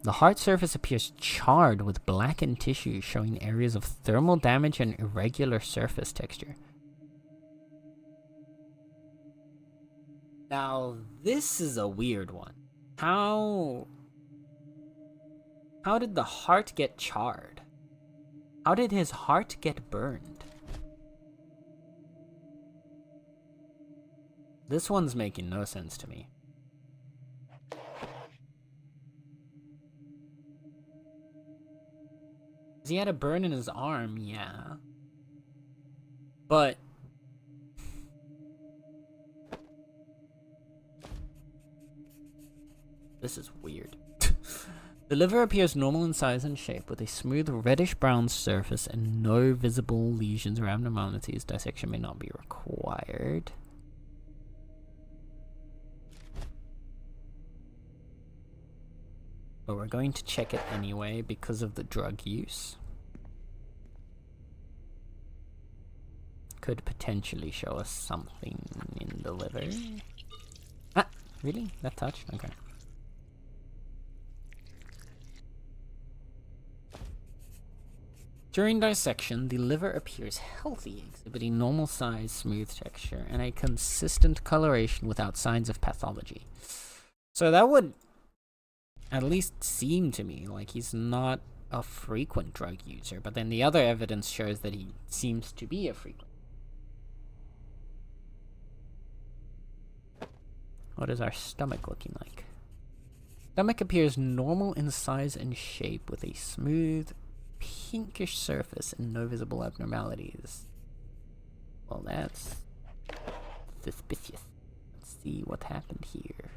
The heart surface appears charred with blackened tissue, showing areas of thermal damage and irregular surface texture. Now, this is a weird one. How did the heart get charred? How did his heart get burned? This one's making no sense to me. He had a burn in his arm, yeah. But this is weird. The liver appears normal in size and shape with a smooth reddish-brown surface and no visible lesions or abnormalities. Dissection may not be required. But we're going to check it anyway because of the drug use. Could potentially show us something in the liver. Ah, really? That touch? Okay. During dissection, the liver appears healthy, exhibiting normal size, smooth texture, and a consistent coloration without signs of pathology. So that would at least seem to me like he's not a frequent drug user, but then the other evidence shows that he seems to be a frequent. What is our stomach looking like? Stomach appears normal in size and shape with a smooth, pinkish surface and no visible abnormalities. Well, that's suspicious. Let's see what happened here.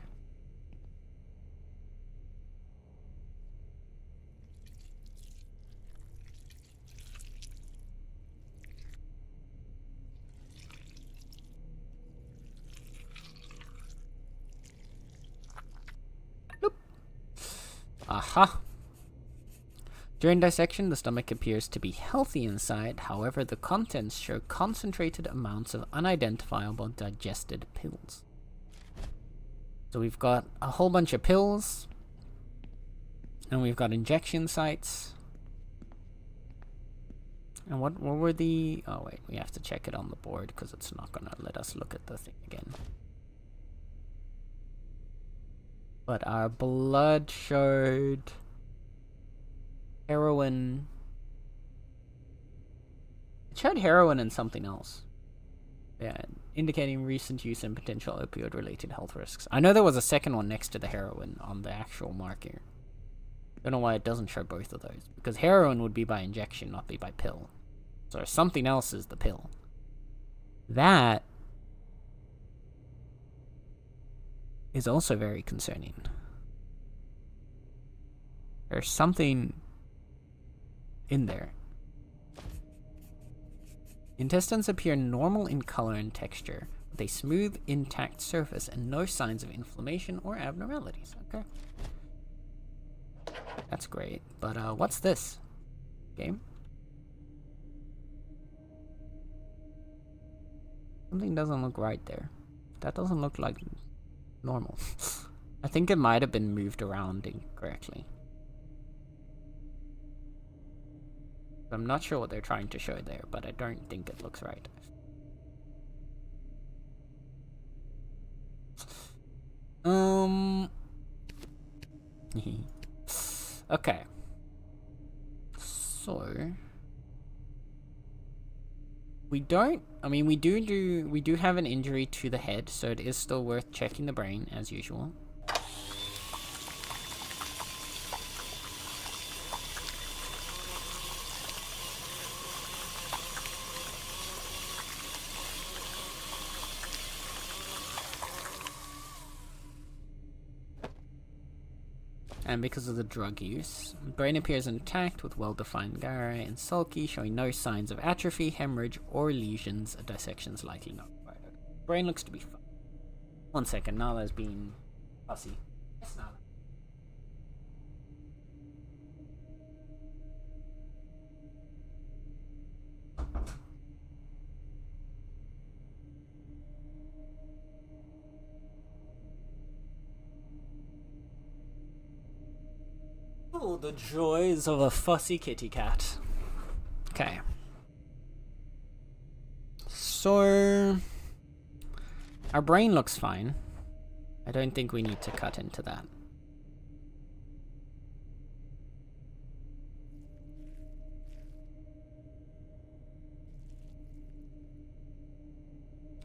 Nope. Aha. During dissection, the stomach appears to be healthy inside. However, the contents show concentrated amounts of unidentifiable digested pills. So we've got a whole bunch of pills, and we've got injection sites. And what were the... Oh wait, we have to check it on the board because it's not gonna let us look at the thing again. But our blood showed heroin. It showed heroin and something else. Yeah, indicating recent use and potential opioid-related health risks. I know there was a second one next to the heroin on the actual marker. Don't know why it doesn't show both of those. Because heroin would be by injection, not be by pill. So something else is the pill. That is also very concerning. There's something in there. Intestines appear normal in color and texture, with a smooth, intact surface and no signs of inflammation or abnormalities. Okay. That's great. But what's this? Game? Something doesn't look right there. That doesn't look like normal. I think it might have been moved around incorrectly. I'm not sure what they're trying to show there, but I don't think it looks right. Okay. So we do have an injury to the head, so it is still worth checking the brain as usual. And because of the drug use, brain appears intact with well-defined gyri and sulci, showing no signs of atrophy, hemorrhage, or lesions. A dissection is likely not required. Brain looks to be fine. 1 second, Nala's being fussy. Yes, Nala. Oh, the joys of a fussy kitty cat. Okay. So... our brain looks fine. I don't think we need to cut into that.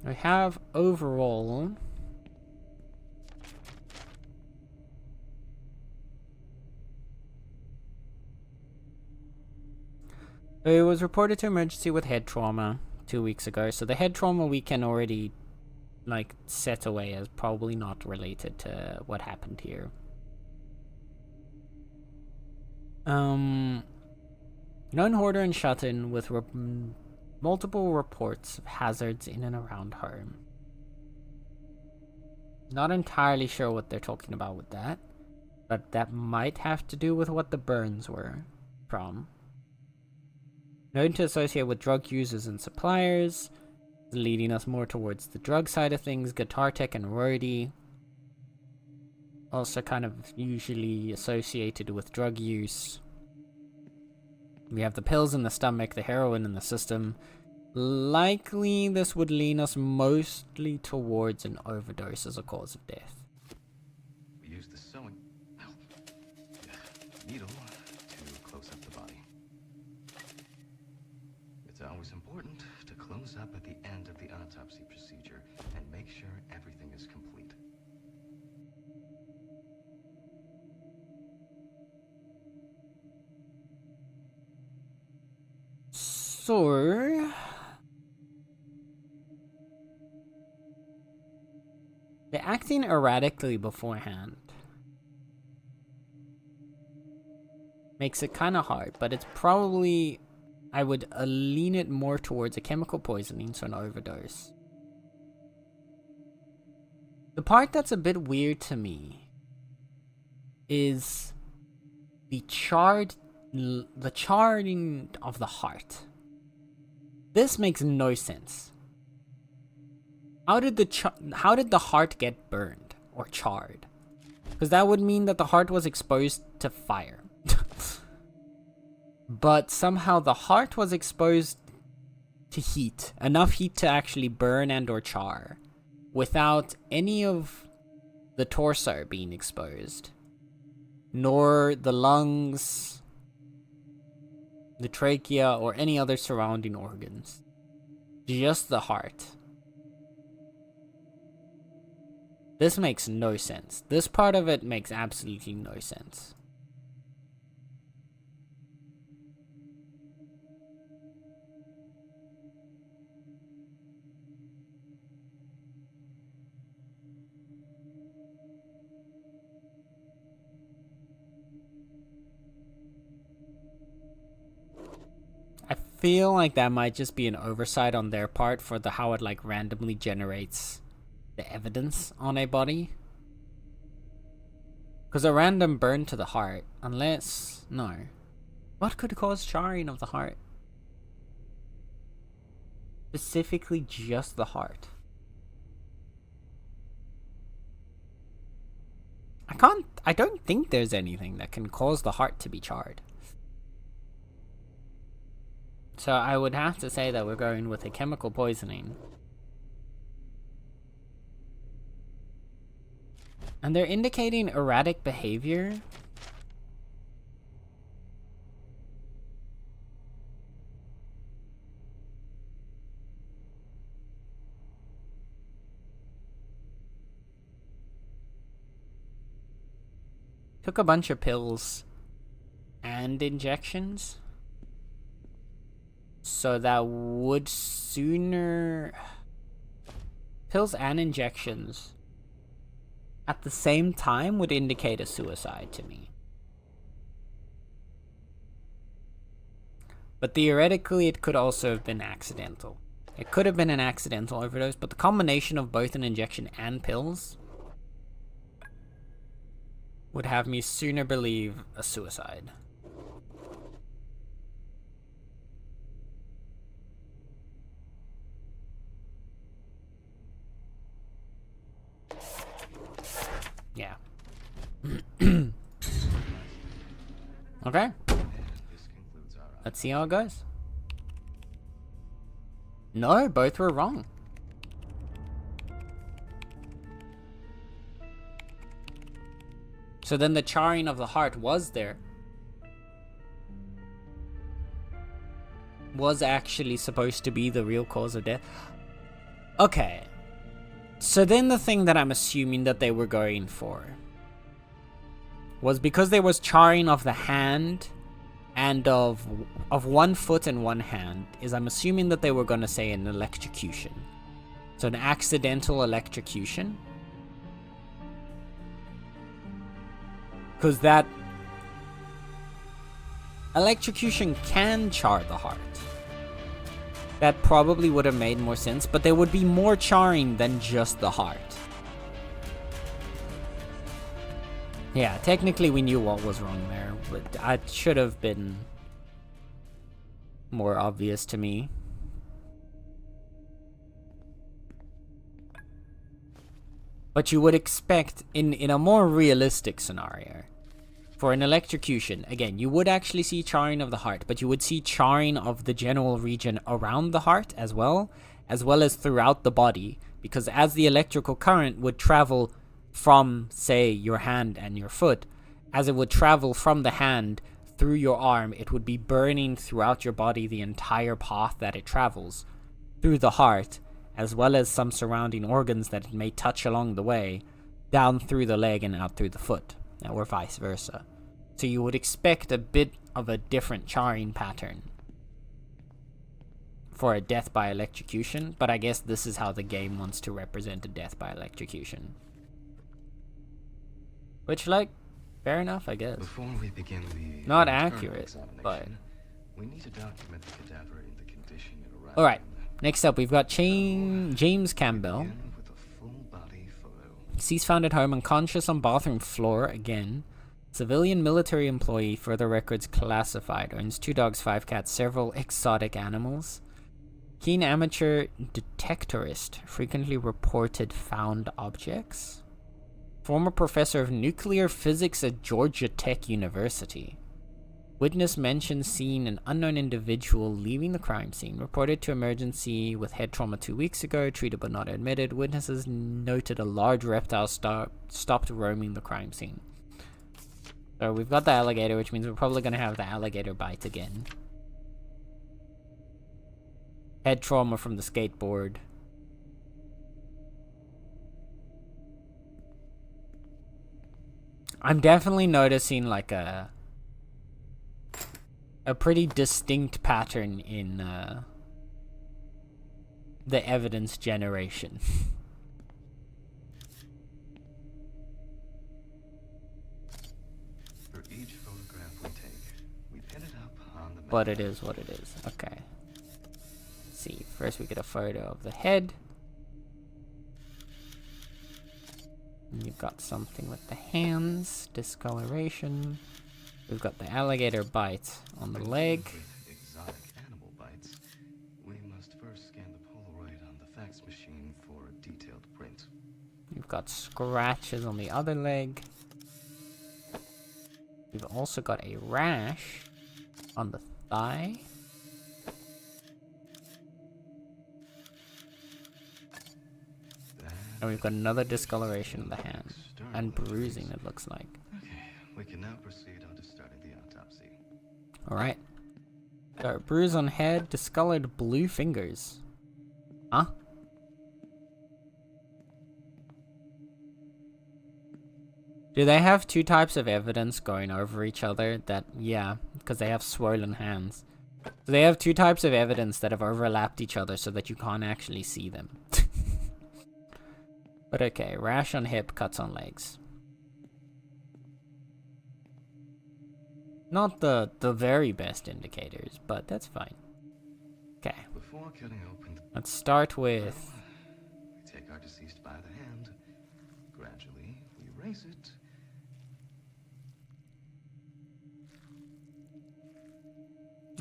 I have overall... it was reported to emergency with head trauma 2 weeks ago, so the head trauma we can already, like, set away as probably not related to what happened here. Known hoarder and shut-in with multiple reports of hazards in and around home. Not entirely sure what they're talking about with that, but that might have to do with what the burns were from. Known to associate with drug users and suppliers, leading us more towards the drug side of things. Guitar tech and roadie, also kind of usually associated with drug use. We have the pills in the stomach, the heroin in the system. Likely this would lean us mostly towards an overdose as a cause of death.
We use the sewing needle to close up the body. It's always important to close up at the end of the autopsy procedure and make sure everything is complete.
So... they're acting erratically beforehand. Makes it kind of hard, but it's probably... I would lean it more towards a chemical poisoning, so an overdose. The part that's a bit weird to me is the charring of the heart. This makes no sense. How did the heart get burned or charred? Because that would mean that the heart was exposed to fire. But somehow the heart was exposed to heat, enough heat to actually burn and or char, without any of the torso being exposed, nor the lungs, the trachea, or any other surrounding organs. Just the heart. This makes no sense. This part of it makes absolutely no sense. I feel like that might just be an oversight on their part for the how it like randomly generates the evidence on a body. Because a random burn to the heart, unless... no. What could cause charring of the heart? Specifically just the heart. I don't think there's anything that can cause the heart to be charred. So I would have to say that we're going with a chemical poisoning. And they're indicating erratic behavior. Took a bunch of pills and injections. So that would sooner... pills and injections at the same time would indicate a suicide to me. But theoretically, it could also have been accidental. It could have been an accidental overdose, but the combination of both an injection and pills would have me sooner believe a suicide. Yeah. Okay,
And this concludes our
let's see how it goes. No, both were wrong. So then the charring of the heart was there. Was actually supposed to be the real cause of death. Okay. So then the thing that I'm assuming that they were going for was because there was charring of the hand and of one foot and one hand, is I'm assuming that they were going to say an electrocution. So an accidental electrocution. Because that electrocution can char the heart. That probably would have made more sense, but there would be more charring than just the heart. Yeah, technically we knew what was wrong there, but it should have been more obvious to me. But you would expect, in a more realistic scenario, for an electrocution, again, you would actually see charring of the heart, but you would see charring of the general region around the heart as well as throughout the body, because as the electrical current would travel from, say, your hand and your foot, as it would travel from the hand through your arm, it would be burning throughout your body the entire path that it travels through the heart, as well as some surrounding organs that it may touch along the way, down through the leg and out through the foot, or vice versa. So you would expect a bit of a different charring pattern for a death by electrocution, but I guess this is how the game wants to represent a death by electrocution. Which, like, fair enough, I guess.
Before we begin the
Not
internal
accurate, but...
examination, we need to document the cadaver in the condition it arrived
Alright,
in.
next up we've got James Campbell.
Begin with a full body photo.
Deceased found at home unconscious on bathroom floor again. Civilian military employee, further records classified. Owns 2 dogs, 5 cats, several exotic animals. Keen amateur detectorist. Frequently reported found objects. Former professor of nuclear physics at Georgia Tech University. Witness mentions seeing an unknown individual leaving the crime scene. Reported to emergency with head trauma 2 weeks ago. Treated but not admitted. Witnesses noted a large reptile stopped roaming the crime scene. So we've got the alligator, which means we're probably going to have the alligator bite again. Head trauma from the skateboard. I'm definitely noticing like a pretty distinct pattern in the evidence generation.
For each photograph we take, we pin it up on the
But it is what it is. Okay. Let's see. First we get a photo of the head. And you've got something with the hands, discoloration. We've got the alligator bite on the leg.
With exotic animal bites, we must first scan the Polaroid on the fax machine for a detailed print.
We've got scratches on the other leg. We've also got a rash on the thigh. And we've got another discoloration of the hand. And bruising, it looks like.
Okay, we can now proceed on to starting the autopsy.
Alright. So, bruise on head, discolored blue fingers. Huh? Do they have 2 types of evidence going over each other? That, yeah, because they have swollen hands. So they have 2 types of evidence that have overlapped each other so that you can't actually see them. But okay, rash on hip, cuts on legs. Not the very best indicators, but that's fine. Okay,
Before cutting open the
let's start with...
we take our deceased by the hand. Gradually, we raise it.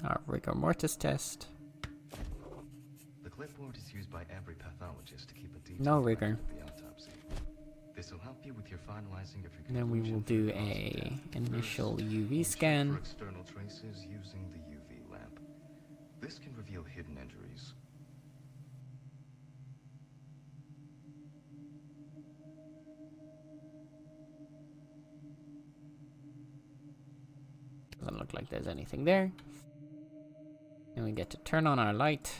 our rigor mortis test.
The clipboard is used by every pathologist to keep a detailed
No
record
rigor.
of the autopsy. This will help you proceed with your finalizing of your
And then we will
conclusion
do
for the cause of
a
death.
initial
First,
UV
we'll check
scan.
for external traces using the UV lamp. This can reveal hidden injuries.
Doesn't look like there's anything there. And we get to turn on our light.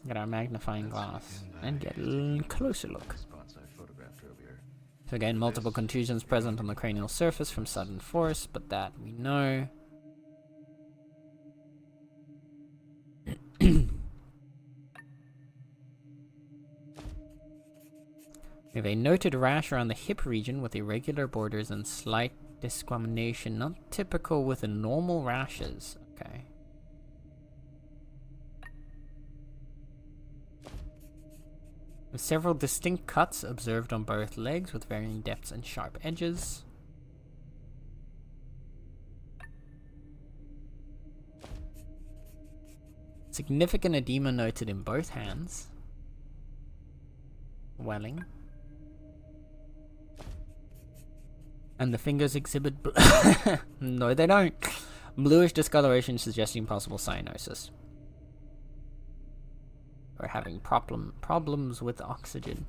Get our magnifying glass and get a closer look.
Spots I photographed earlier.
So again, multiple contusions present on the cranial surface from sudden force, but that we know. We have a noted rash around the hip region with irregular borders and slight discrimination, not typical with the normal rashes. Okay. With several distinct cuts observed on both legs with varying depths and sharp edges. Significant edema noted in both hands. Welling. And the fingers exhibit no, they don't. Bluish discoloration suggesting possible cyanosis. Or having problems with oxygen.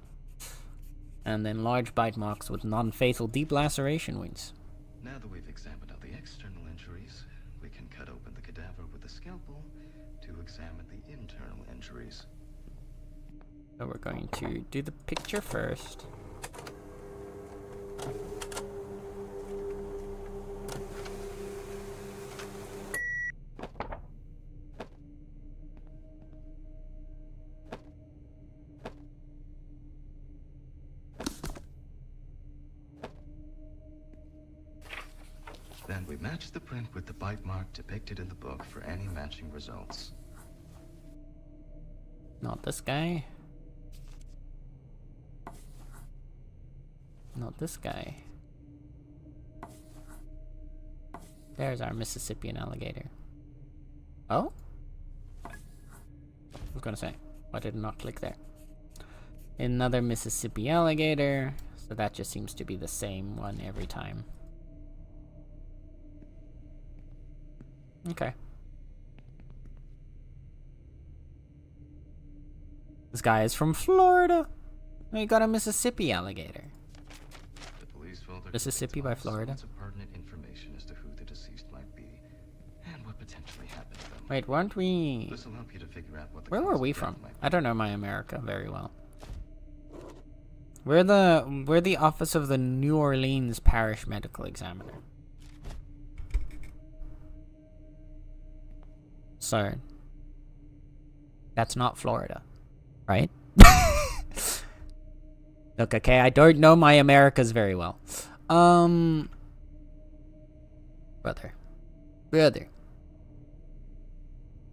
And then large bite marks with non-fatal deep laceration wounds.
Now that we've examined all the external injuries, we can cut open the cadaver with a scalpel to examine the internal injuries.
So we're going to do the picture first.
Then we match the print with the bite mark depicted in the book for any matching results.
Not this guy. Not this guy. There's our Mississippian alligator. Oh? I was gonna say, why did it not click there? Another Mississippi alligator. So that just seems to be the same one every time. Okay. This guy is from Florida. We got a Mississippi alligator.
The police folder
Mississippi by
contains
Florida.
lots of pertinent information as to who the deceased might be and what potentially happened to them.
Wait, weren't we...
This will help you to figure out what the
Where
cause
were
of
we
death
from?
might be.
I don't know my America very well. We're the office of the New Orleans Parish Medical Examiner. So, that's not Florida, right? Look, okay, I don't know my Americas very well. Brother.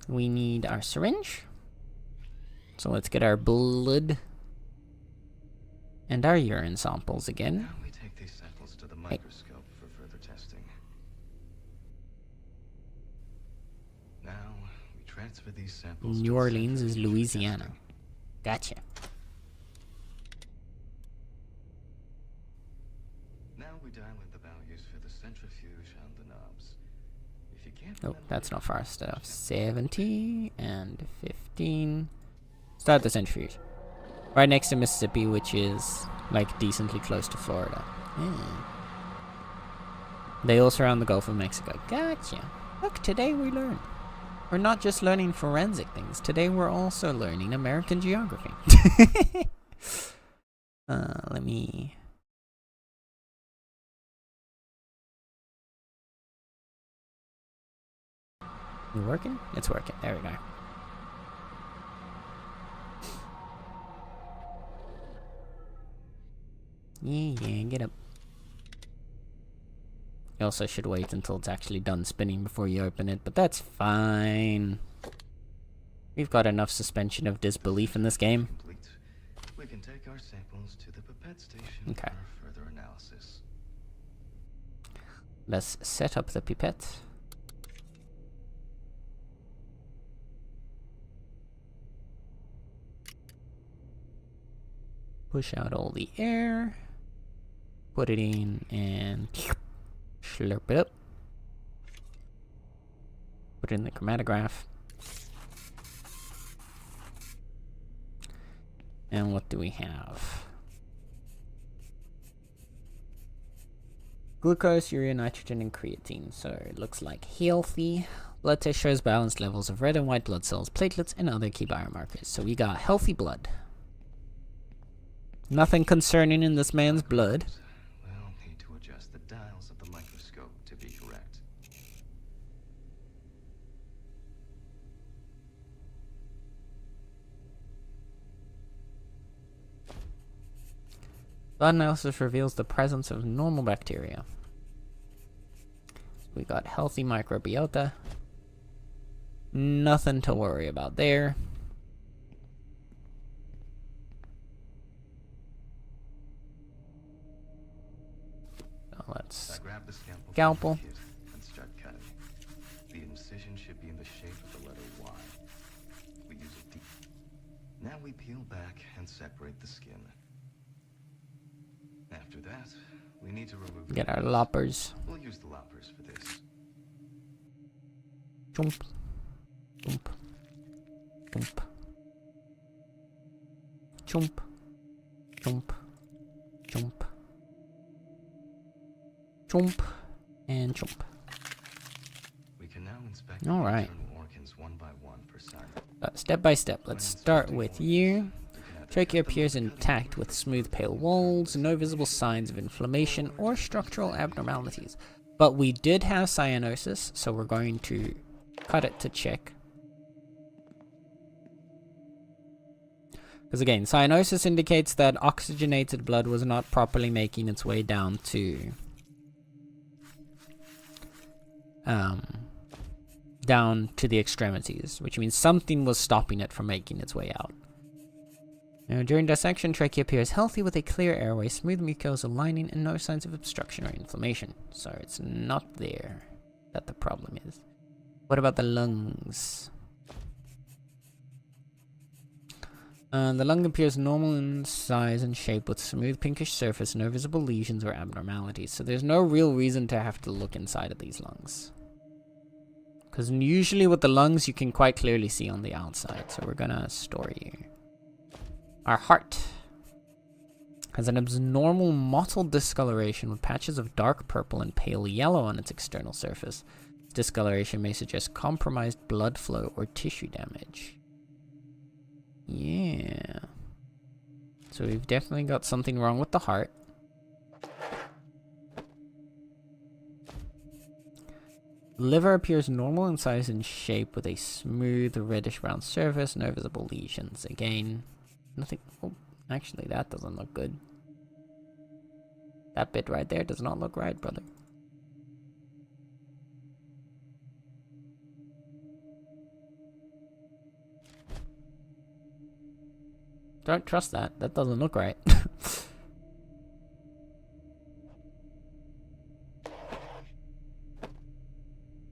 We need our syringe. So let's get our blood and our urine samples again.
Now we take these samples to the microscope for further testing. Now we transfer these samples
New
to the
Orleans is
centrifuge for
Louisiana.
testing.
Gotcha.
Now we dial in the values for the centrifuge and the knobs. If you can't
Oh,
remember
that's
your
not far
knobs,
stuff.
just
70 and 15. Start the centrifuge. Right next to Mississippi, which is like decently close to Florida. Yeah. They all surround the Gulf of Mexico. Gotcha. Look, today we learn. We're not just learning forensic things. Today we're also learning American geography. Let me... You working? It's working. There we go. Yeah, get up. You also should wait until it's actually done spinning before you open it, but that's fine. We've got enough suspension of disbelief in this game.
complete. We can take our samples to the pipette station
Okay.
for further analysis.
Let's set up the pipette. Push out all the air. Put it in and slurp it up. Put it in the chromatograph. And what do we have? Glucose, urea, nitrogen, and creatine. So it looks like healthy. Blood test shows balanced levels of red and white blood cells, platelets, and other key biomarkers. So we got healthy blood. Nothing concerning in this man's blood.
We'll need to adjust the dials of the microscope to be correct.
Blood analysis reveals the presence of normal bacteria. We got healthy microbiota. Nothing to worry about there. So let's
Grab the scalpel
scalpel.
and start cutting. The incision should be in the shape of the letter Y. We use a D. Now we peel back and separate the skin. After that, we need to remove
Get our loppers.
We'll use the loppers for this.
Chomp. Chomp. Chomp. Chomp. Chomp. Chomp. Chomp. And chomp.
We can now inspect
All
the
right.
internal organs one by one for sign.
Step by step. Let's start with you. Trachea appears intact with smooth pale walls, no visible signs of inflammation or structural abnormalities. But we did have cyanosis, so we're going to cut it to check. Because again, cyanosis indicates that oxygenated blood was not properly making its way down to the extremities, which means something was stopping it from making its way out. Now, during dissection, trachea appears healthy with a clear airway, smooth mucosal lining, and no signs of obstruction or inflammation. So it's not there that the problem is. What about the lungs? The lung appears normal in size and shape with smooth pinkish surface, no visible lesions or abnormalities. So there's no real reason to have to look inside of these lungs. Because usually with the lungs, you can quite clearly see on the outside. So we're gonna store you. Our heart has an abnormal mottled discoloration with patches of dark purple and pale yellow on its external surface. This discoloration may suggest compromised blood flow or tissue damage. Yeah. So we've definitely got something wrong with the heart. Liver appears normal in size and shape with a smooth reddish brown surface, no visible lesions. Again, nothing. Oh, actually, that doesn't look good. That bit right there does not look right, brother. Don't trust that. That doesn't look right.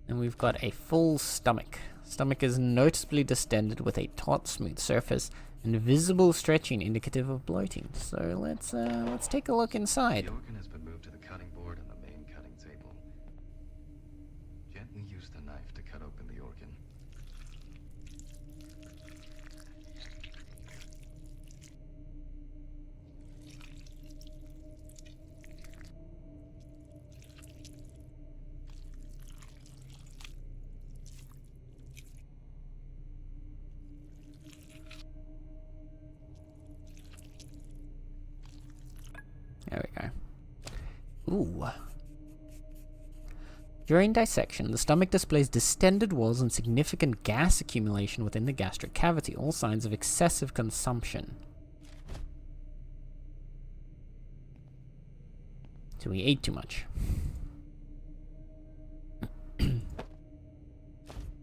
And we've got a full stomach. Stomach is noticeably distended with a taut, smooth surface and visible stretching indicative of bloating. So let's take a look inside.
The organ has been moved to the cutting board and the main cutting table. Gently use the knife to cut open the organ.
There we go. Ooh. During dissection, the stomach displays distended walls and significant gas accumulation within the gastric cavity, all signs of excessive consumption. So he ate too much.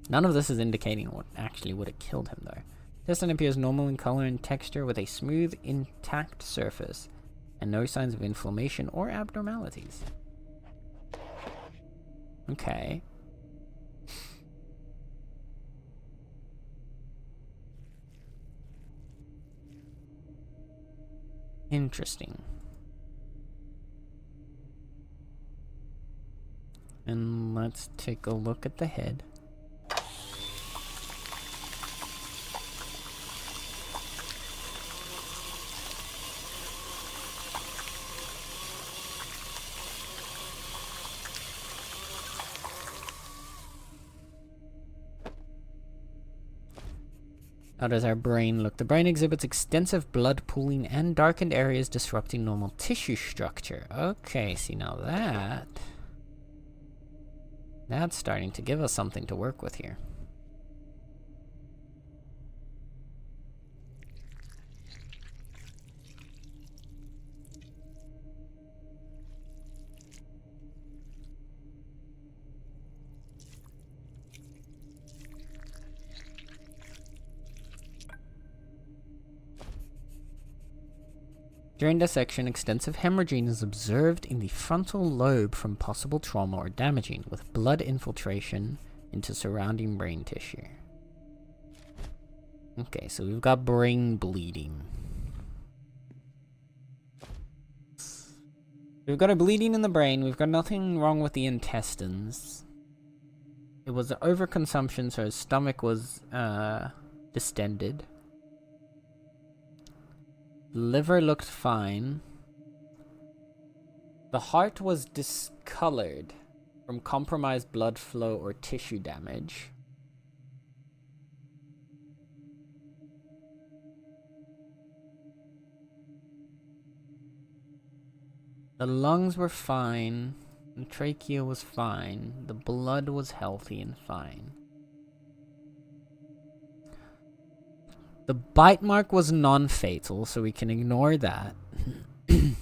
None of this is indicating what actually would have killed him, though. Intestine appears normal in color and texture with a smooth, intact surface, and no signs of inflammation or abnormalities. Okay. Interesting. And let's take a look at the head. How does our brain look? The brain exhibits extensive blood pooling and darkened areas disrupting normal tissue structure. Okay, see now that's starting to give us something to work with here. During dissection, extensive hemorrhaging is observed in the frontal lobe from possible trauma or damaging, with blood infiltration into surrounding brain tissue. Okay, so we've got brain bleeding. We've got a bleeding in the brain. We've got nothing wrong with the intestines. It was overconsumption, so his stomach was distended. Liver looked fine. The heart was discolored from compromised blood flow or tissue damage. The lungs were fine. The trachea was fine. The blood was healthy and fine. The bite mark was non-fatal, so we can ignore that. We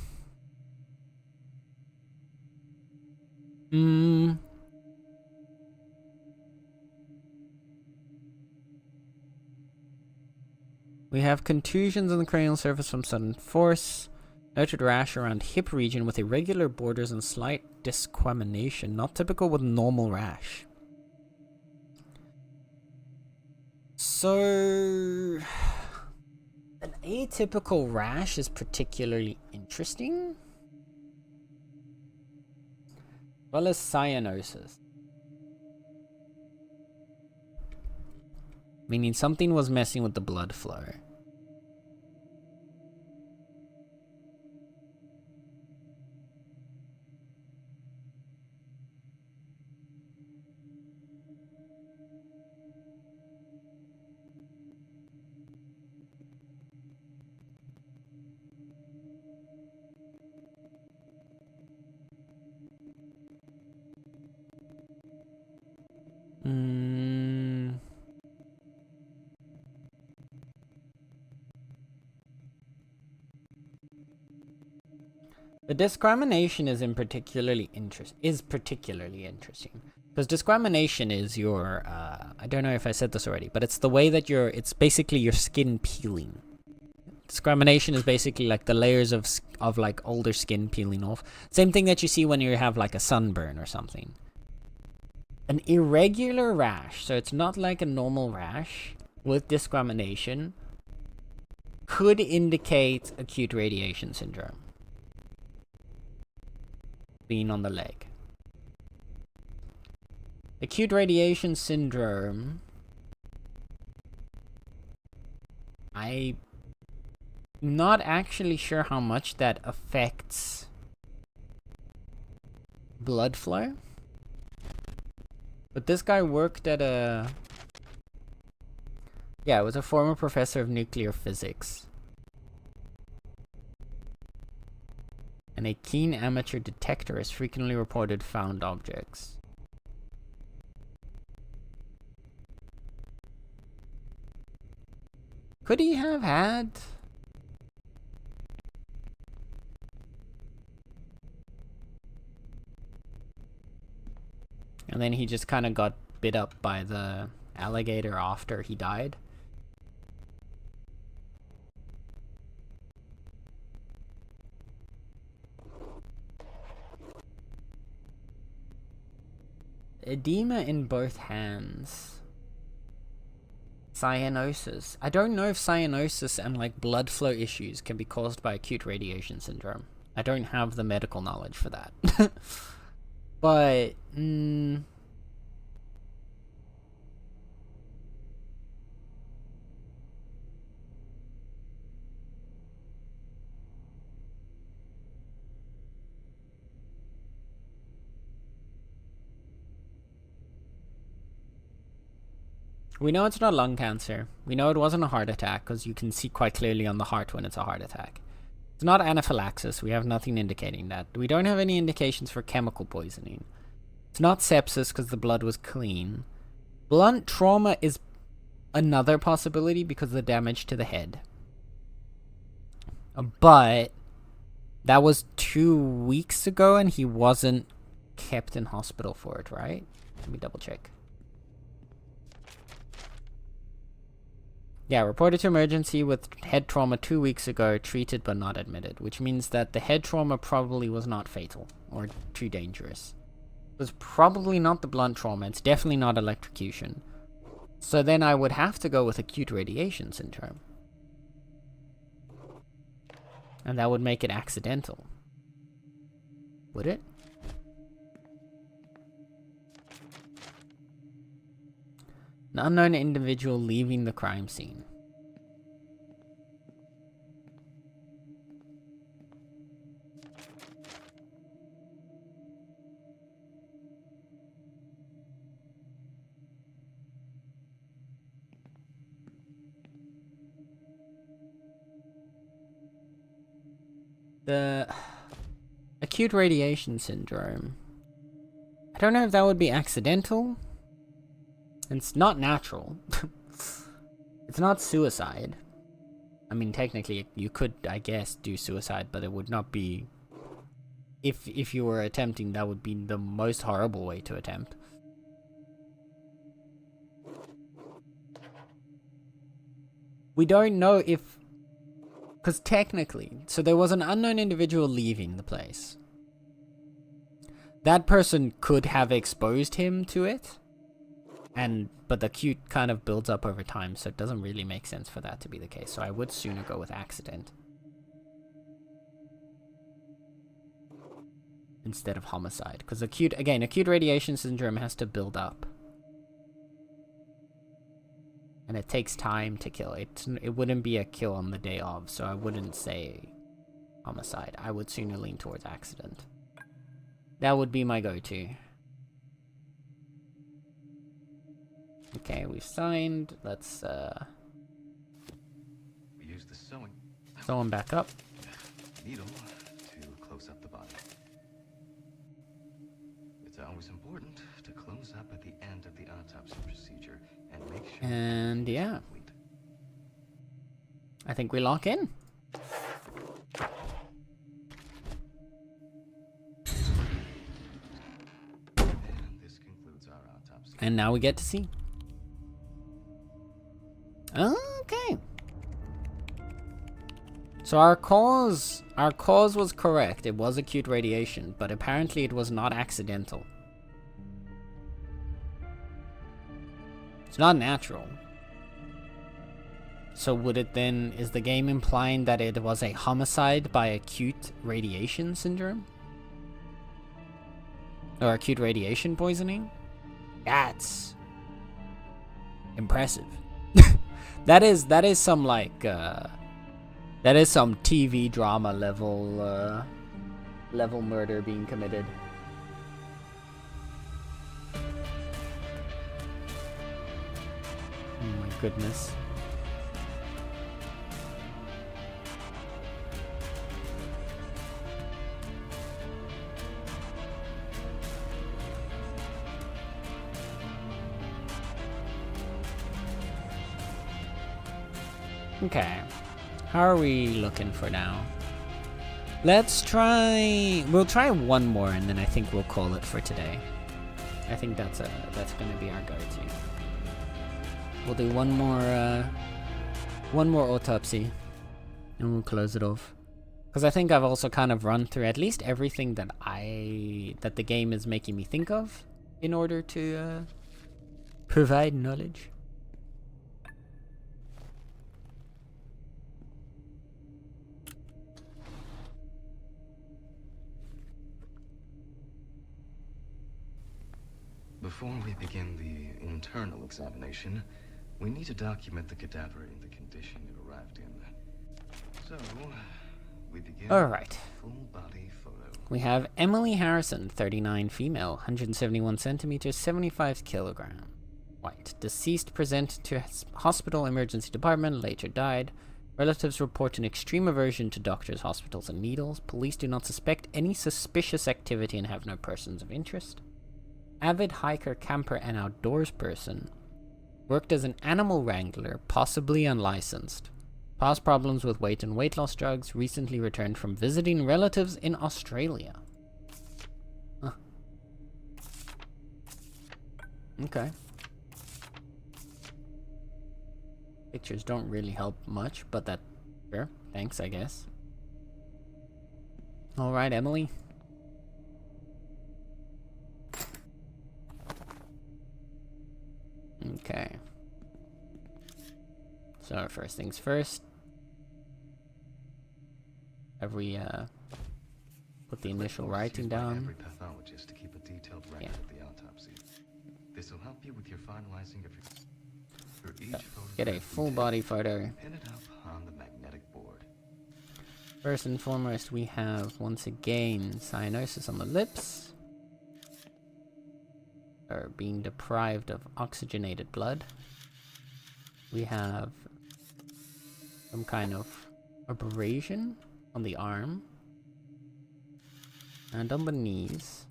have contusions on the cranial surface from sudden force. Noted rash around hip region with irregular borders and slight disquamination, not typical with normal rash. So, an atypical rash is particularly interesting, as well as cyanosis. Meaning something was messing with the blood flow. The discrimination is particularly interesting. Because discrimination is your, I don't know if I said this already, but it's the way that it's basically your skin peeling. Discrimination is basically like the layers of like older skin peeling off. Same thing that you see when you have like a sunburn or something. An irregular rash, so it's not like a normal rash with discrimination, could indicate acute radiation syndrome. Being on the leg. Acute radiation syndrome, I'm not actually sure how much that affects blood flow. But this guy worked at it was a former professor of nuclear physics. And a keen amateur detector has frequently reported found objects. Could he have had... And then he just kind of got bit up by the alligator after he died? Edema in both hands. Cyanosis. I don't know if cyanosis and like blood flow issues can be caused by acute radiation syndrome. I don't have the medical knowledge for that. But we know it's not lung cancer. We know it wasn't a heart attack because you can see quite clearly on the heart when it's a heart attack. It's not anaphylaxis. We have nothing indicating that. We don't have any indications for chemical poisoning. It's not sepsis because the blood was clean. Blunt trauma is another possibility because of the damage to the head. But that was 2 weeks ago and he wasn't kept in hospital for it, right? Let me double check. Yeah, reported to emergency with head trauma 2 weeks ago, treated but not admitted, which means that the head trauma probably was not fatal or too dangerous. It was probably not the blunt trauma. It's definitely not electrocution. So then I would have to go with acute radiation syndrome. And that would make it accidental. Would it? An unknown individual leaving the crime scene. The acute radiation syndrome. I don't know if that would be accidental. It's not natural. It's not suicide. I mean, technically, you could, I guess, do suicide, but it would not be... If you were attempting, that would be the most horrible way to attempt. We don't know if... Because technically, so there was an unknown individual leaving the place. That person could have exposed him to it. But the acute kind of builds up over time, so it doesn't really make sense for that to be the case. So I would sooner go with accident instead of homicide, because acute radiation syndrome has to build up, and it takes time to kill. It wouldn't be a kill on the day of, so I wouldn't say homicide. I would sooner lean towards accident. That would be my go-to. Okay, we've signed. Let's
We use the sewing
sew him back up.
needle to close up the body. It's always important to close up at the end of the autopsy procedure and make sure.
And yeah, I think we lock in.
And this concludes our autopsy.
And now we get to see. Okay. So our cause was correct. It was acute radiation, but apparently it was not accidental. It's not natural. So would it then, is the game implying that it was a homicide by acute radiation syndrome? Or acute radiation poisoning? That's impressive. That is some like that is some TV drama level murder being committed. Oh my goodness. Okay, how are we looking for now? We'll try one more and then I think we'll call it for today. I think that's gonna be our go-to. We'll do one more autopsy and we'll close it off. Because I think I've also kind of run through at least everything that the game is making me think of in order to provide knowledge.
Before we begin the internal examination, we need to document the cadaver in the condition it arrived in. So, we begin
Alright.
with a full body photo.
We have Emily Harrison, 39, female, 171 centimeters, 75 kilogram. White. Deceased presented to hospital emergency department, later died. Relatives report an extreme aversion to doctors, hospitals, and needles. Police do not suspect any suspicious activity and have no persons of interest. Avid hiker, camper, and outdoors person. Worked as an animal wrangler, possibly unlicensed. Past problems with weight and weight loss drugs. Recently returned from visiting relatives in Australia. Huh. Okay. Pictures don't really help much, but that... Sure. Thanks, I guess. Alright, Emily. Okay. So, first things first. Have we, put the initial writing down?
Every pathologist to keep a detailed record of the autopsy. This will help you with your finalizing of your
Get a full body photo.
Pin it up on the magnetic board.
First and foremost, we have, once again, cyanosis on the lips. Or being deprived of oxygenated blood. We have some kind of abrasion on the arm. And on the knees.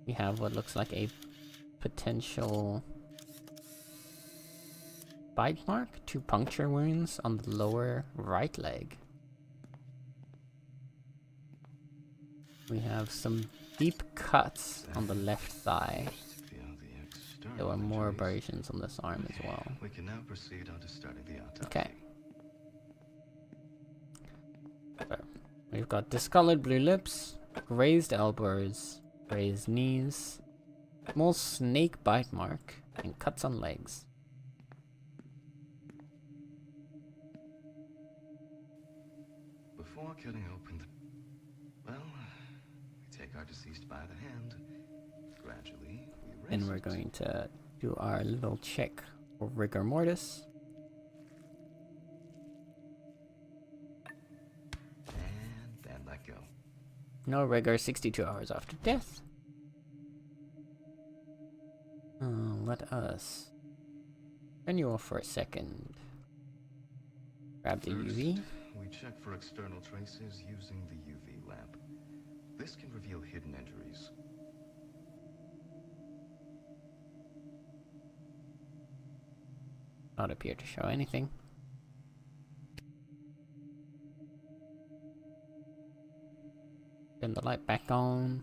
We have what looks like a potential bite mark, 2 puncture wounds on the lower right leg. We have some deep cuts on the left thigh. There were more abrasions on this arm as well.
We can now proceed on to starting the autopsy.
Okay. So, we've got discolored blue lips, grazed elbows, grazed knees, small snake bite mark, and cuts on legs.
Before cutting open the... Well, we take our deceased by the hand. Gradually, we raise
Then we're going to do our little check for rigor mortis.
And then let go.
No rigor, 62 hours after death. Let us turn you off for a second. Grab the
First,
UV.
we check for external traces using the UV lamp. This can reveal hidden injuries.
Not appear to show anything. Turn the light back on.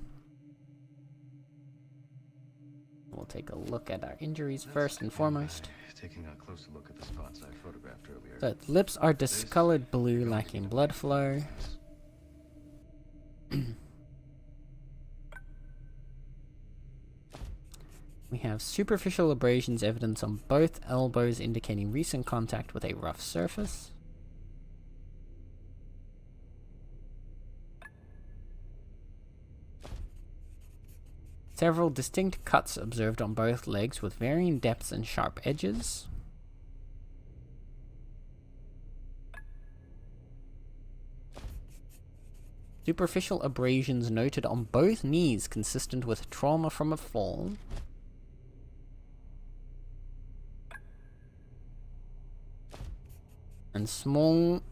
We'll take a look at our injuries first and foremost.
Taking a closer look at the spots I photographed earlier.
So the lips are discolored blue, lacking blood flow. We have superficial abrasions evidence on both elbows indicating recent contact with a rough surface. Several distinct cuts observed on both legs with varying depths and sharp edges. Superficial abrasions noted on both knees consistent with trauma from a fall. And small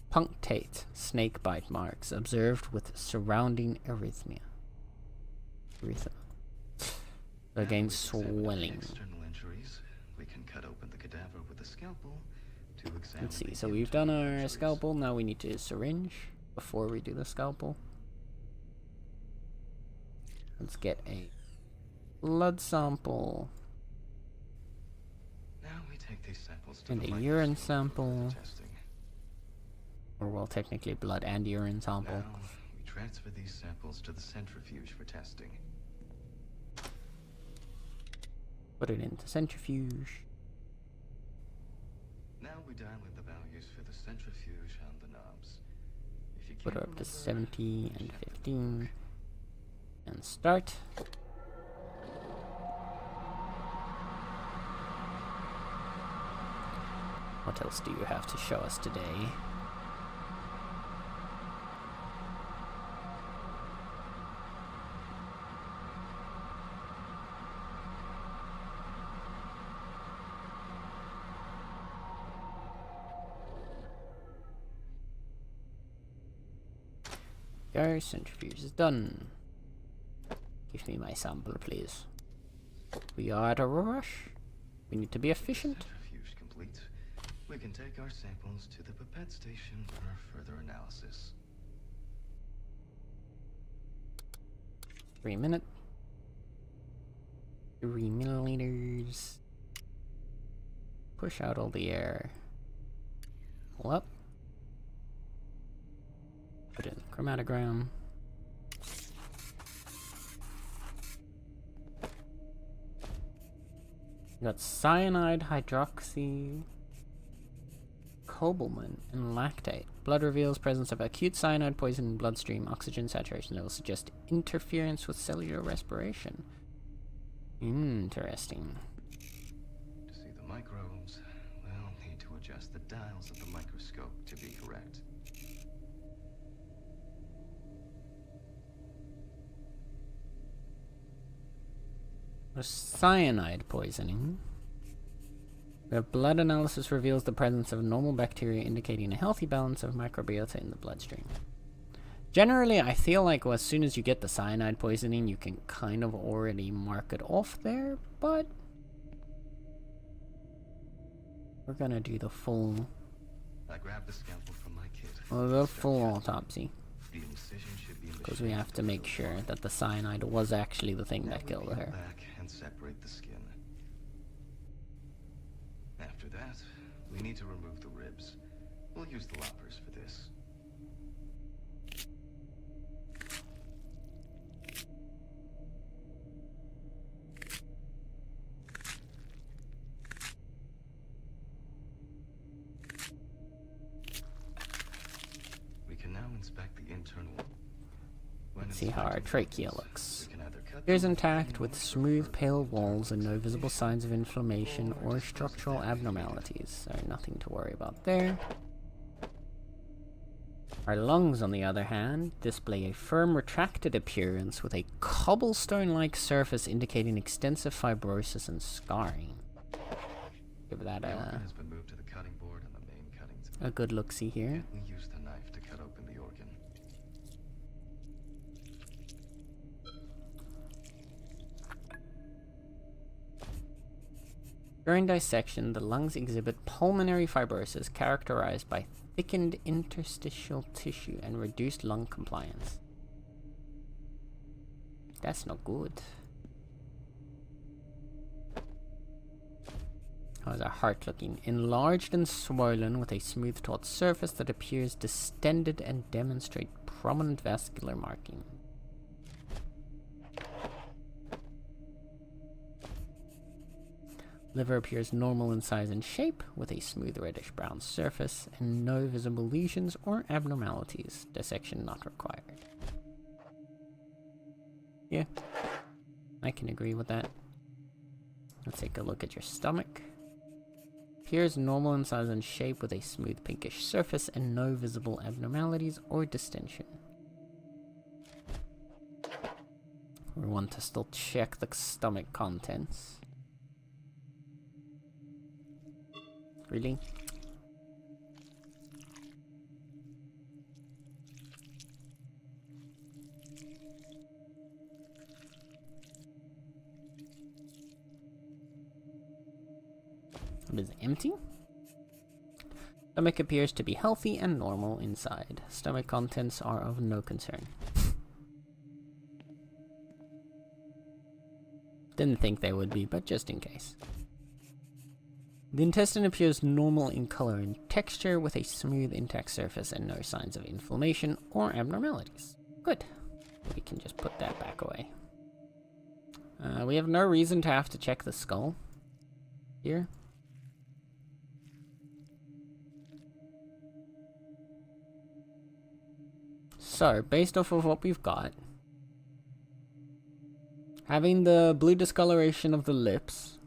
punctate snake bite marks observed with surrounding erythema. Again, swelling.
External injuries. We can cut open the cadaver with a scalpel to examine.
Let's see,
the
so we've done
internal
our
injuries.
scalpel, now we need to syringe before we do the scalpel. Let's get a blood sample
Now we take these samples to
and
the
a
microscope
urine
for
sample,
testing.
or well, technically blood and urine sample.
Now we transfer these samples to the centrifuge for testing.
Put it into centrifuge.
Now we dial in the values for the centrifuge on the knobs. If you
Put
can't
her up to
remember,
70 and 15. And start. What else do you have to show us today? Go, centrifuge is done. Give me my sample, please. We are at a rush. We need to be efficient.
Centrifuge complete. We can take our samples to the pipette station for further analysis.
3 minutes. 3 milliliters. Push out all the air. Pull up. Put in the chromatogram. We got cyanide, hydroxy, cobalamin, and lactate. Blood reveals presence of acute cyanide poison in bloodstream. Oxygen saturation levels suggest interference with cellular respiration. Interesting.
To see the microbes, we'll need to adjust the dials of the microscope to be correct.
Cyanide poisoning. The blood analysis reveals the presence of normal bacteria, indicating a healthy balance of microbiota in the bloodstream. Generally, I feel like as soon as you get the cyanide poisoning, you can kind of already mark it off there, but we're gonna do the full,
I grabbed the scalpel from my kit.
the full autopsy.
The incision should be in the
Because we
shape
have to
of
make
the
sure
line.
that the cyanide was actually the thing
Now
that
we
killed
peel
her.
back and separate the skin. After that, we need to remove the ribs. We'll use the loppers for this. We can now inspect the internal.
Let's see how our trachea looks.
We can either cut
Appears
them
intact with smooth pale walls and no visible signs of inflammation or structural abnormalities. So nothing to worry about there. Our lungs, on the other hand, display a firm retracted appearance with a cobblestone-like surface indicating extensive fibrosis and scarring. Give that
The organ has been moved to the cutting board and the main cuttings.
a good look-see here.
We use the knife to cut open the organ.
During dissection, the lungs exhibit pulmonary fibrosis characterized by thickened interstitial tissue and reduced lung compliance. That's not good. How's our heart looking? Enlarged and swollen with a smooth taut surface that appears distended and demonstrate prominent vascular marking. Liver appears normal in size and shape, with a smooth reddish-brown surface and no visible lesions or abnormalities. Dissection not required. Yeah, I can agree with that. Let's take a look at your stomach. Appears normal in size and shape, with a smooth pinkish surface and no visible abnormalities or distension. We want to still check the stomach contents. Really? It is empty. Stomach appears to be healthy and normal inside. Stomach contents are of no concern. Didn't think they would be, but just in case. The intestine appears normal in color and texture, with a smooth intact surface and no signs of inflammation or abnormalities. Good. We can just put that back away. We have no reason to have to check the skull here. So, based off of what we've got, Having the blue discoloration of the lips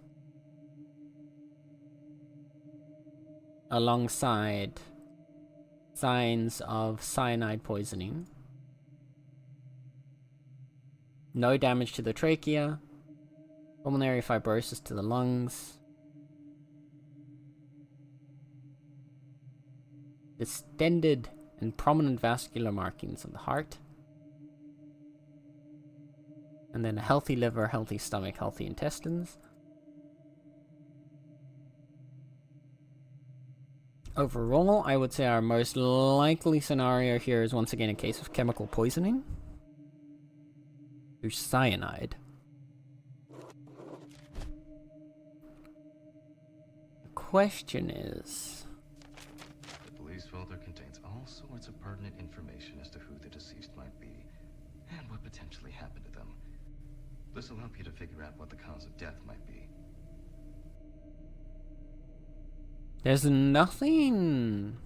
alongside signs of cyanide poisoning. No damage to the trachea. Pulmonary fibrosis to the lungs. Distended and prominent vascular markings of the heart. And then a healthy liver, healthy stomach, healthy intestines. Overall, I would say our most likely scenario here is once again a case of chemical poisoning through cyanide. The question is...
The police folder contains all sorts of pertinent information as to who the deceased might be and what potentially happened to them. This will help you to figure out what the cause of death might be.
There's nothing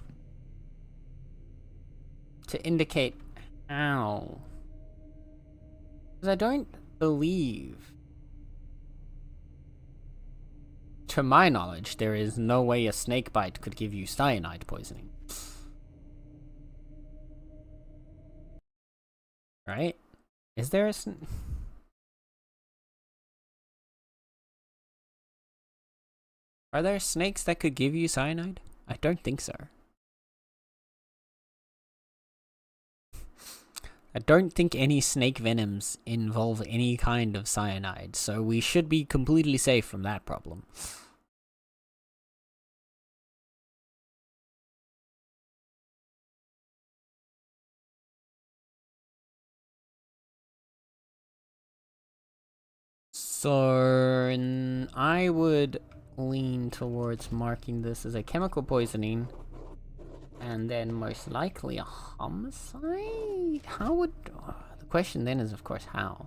to indicate how. Because I don't believe, to my knowledge, there is no way a snake bite could give you cyanide poisoning. Right? Is there a... Are there snakes that could give you cyanide? I don't think so. I don't think any snake venoms involve any kind of cyanide, so we should be completely safe from that problem. So, I would lean towards marking this as a chemical poisoning and then most likely a homicide. How would... the question then is, of course, how?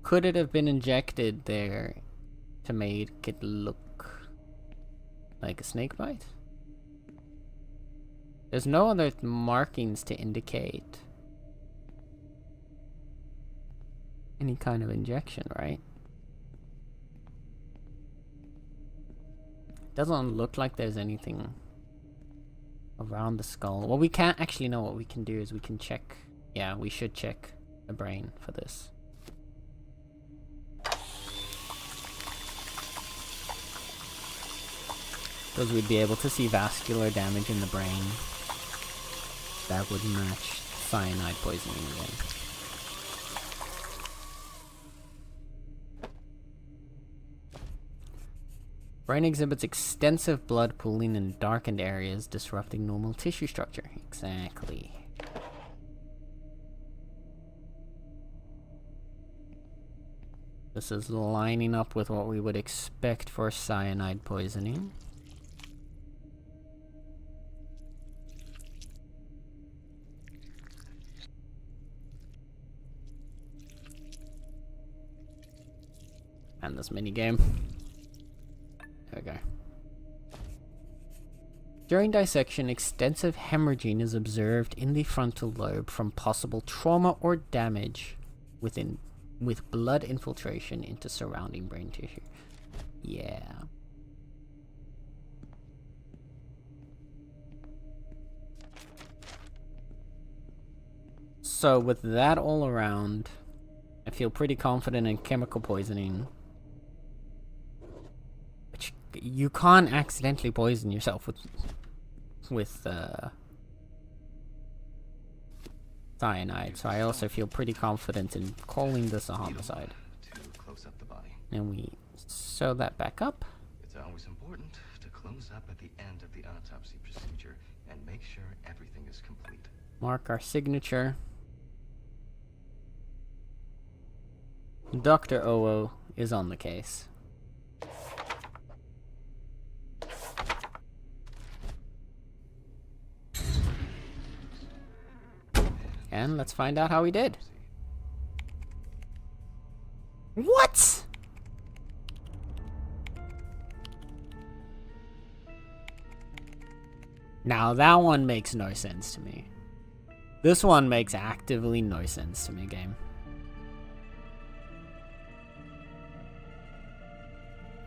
Could it have been injected there to make it look like a snake bite? There's no other markings to indicate any kind of injection, right? Doesn't look like there's anything around the skull. Well, we can't actually know. What we can do is we can check. Yeah, we should check the brain for this. Because we'd be able to see vascular damage in the brain that would match cyanide poisoning again. Brain exhibits extensive blood pooling in darkened areas, disrupting normal tissue structure. Exactly. This is lining up with what we would expect for cyanide poisoning. And this minigame. There we go. During dissection, extensive hemorrhaging is observed in the frontal lobe from possible trauma or damage with blood infiltration into surrounding brain tissue. Yeah. So with that all around, I feel pretty confident in chemical poisoning. You can't accidentally poison yourself with cyanide, so I also feel pretty confident in calling this a homicide.
To close up the body.
And we sew that back up.
It's always important to close up at the end of the autopsy procedure and make sure everything is complete.
Mark our signature. Dr. Oo is on the case. And let's find out how he did. What? Now that one makes no sense to me. This one makes actively no sense to me, game.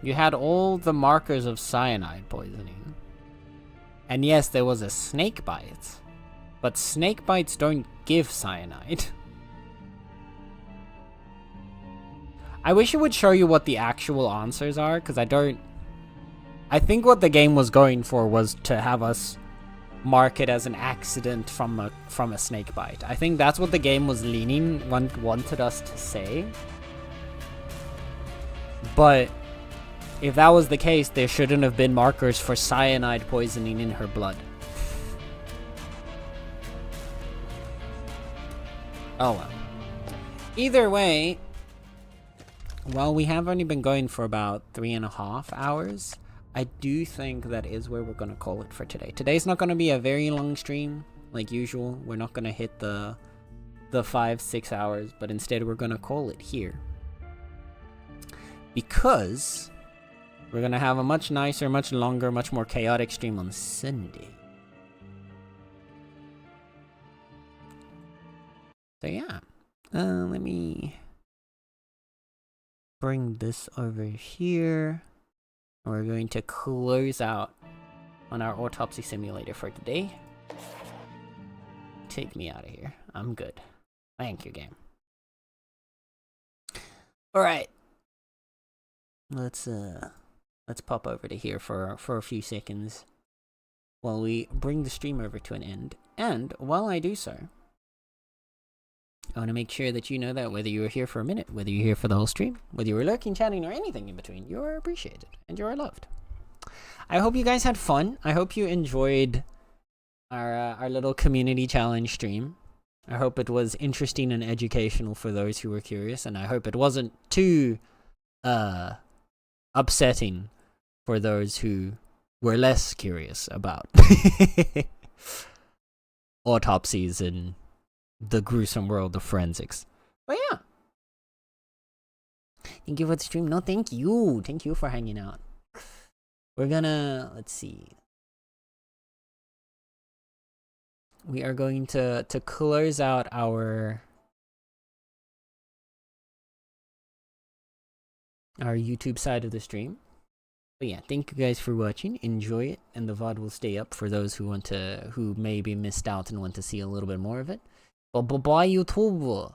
You had all the markers of cyanide poisoning. And yes, there was a snake bite. But snake bites don't give cyanide. I wish it would show you what the actual answers are, because I don't... I think what the game was going for was to have us mark it as an accident from a snake bite. I think that's what the game was wanted us to say. But if that was the case, there shouldn't have been markers for cyanide poisoning in her blood. Oh well. Either way, while we have only been going for about 3.5 hours, I do think that is where we're going to call it for today. Today's not going to be a very long stream, like usual. We're not going to hit the 5-6 hours, but instead we're going to call it here. Because we're going to have a much nicer, much longer, much more chaotic stream on Sunday. So yeah, let me bring this over here. We're going to close out on our autopsy simulator for today. Take me out of here. I'm good. Thank you, game. Alright. Let's pop over to here for a few seconds while we bring the stream over to an end. And while I do so, I want to make sure that you know that whether you were here for a minute, whether you're here for the whole stream, whether you were lurking, chatting, or anything in between, you are appreciated and you are loved. I hope you guys had fun. I hope you enjoyed our little community challenge stream. I hope it was interesting and educational for those who were curious, and I hope it wasn't too upsetting for those who were less curious about autopsies and the gruesome world of forensics. But yeah. Thank you for the stream. No, thank you. Thank you for hanging out. We're gonna... Let's see. We are going to close out our YouTube side of the stream. But yeah, thank you guys for watching. Enjoy it, and the VOD will stay up for those who maybe missed out and want to see a little bit more of it. Bye bye YouTube.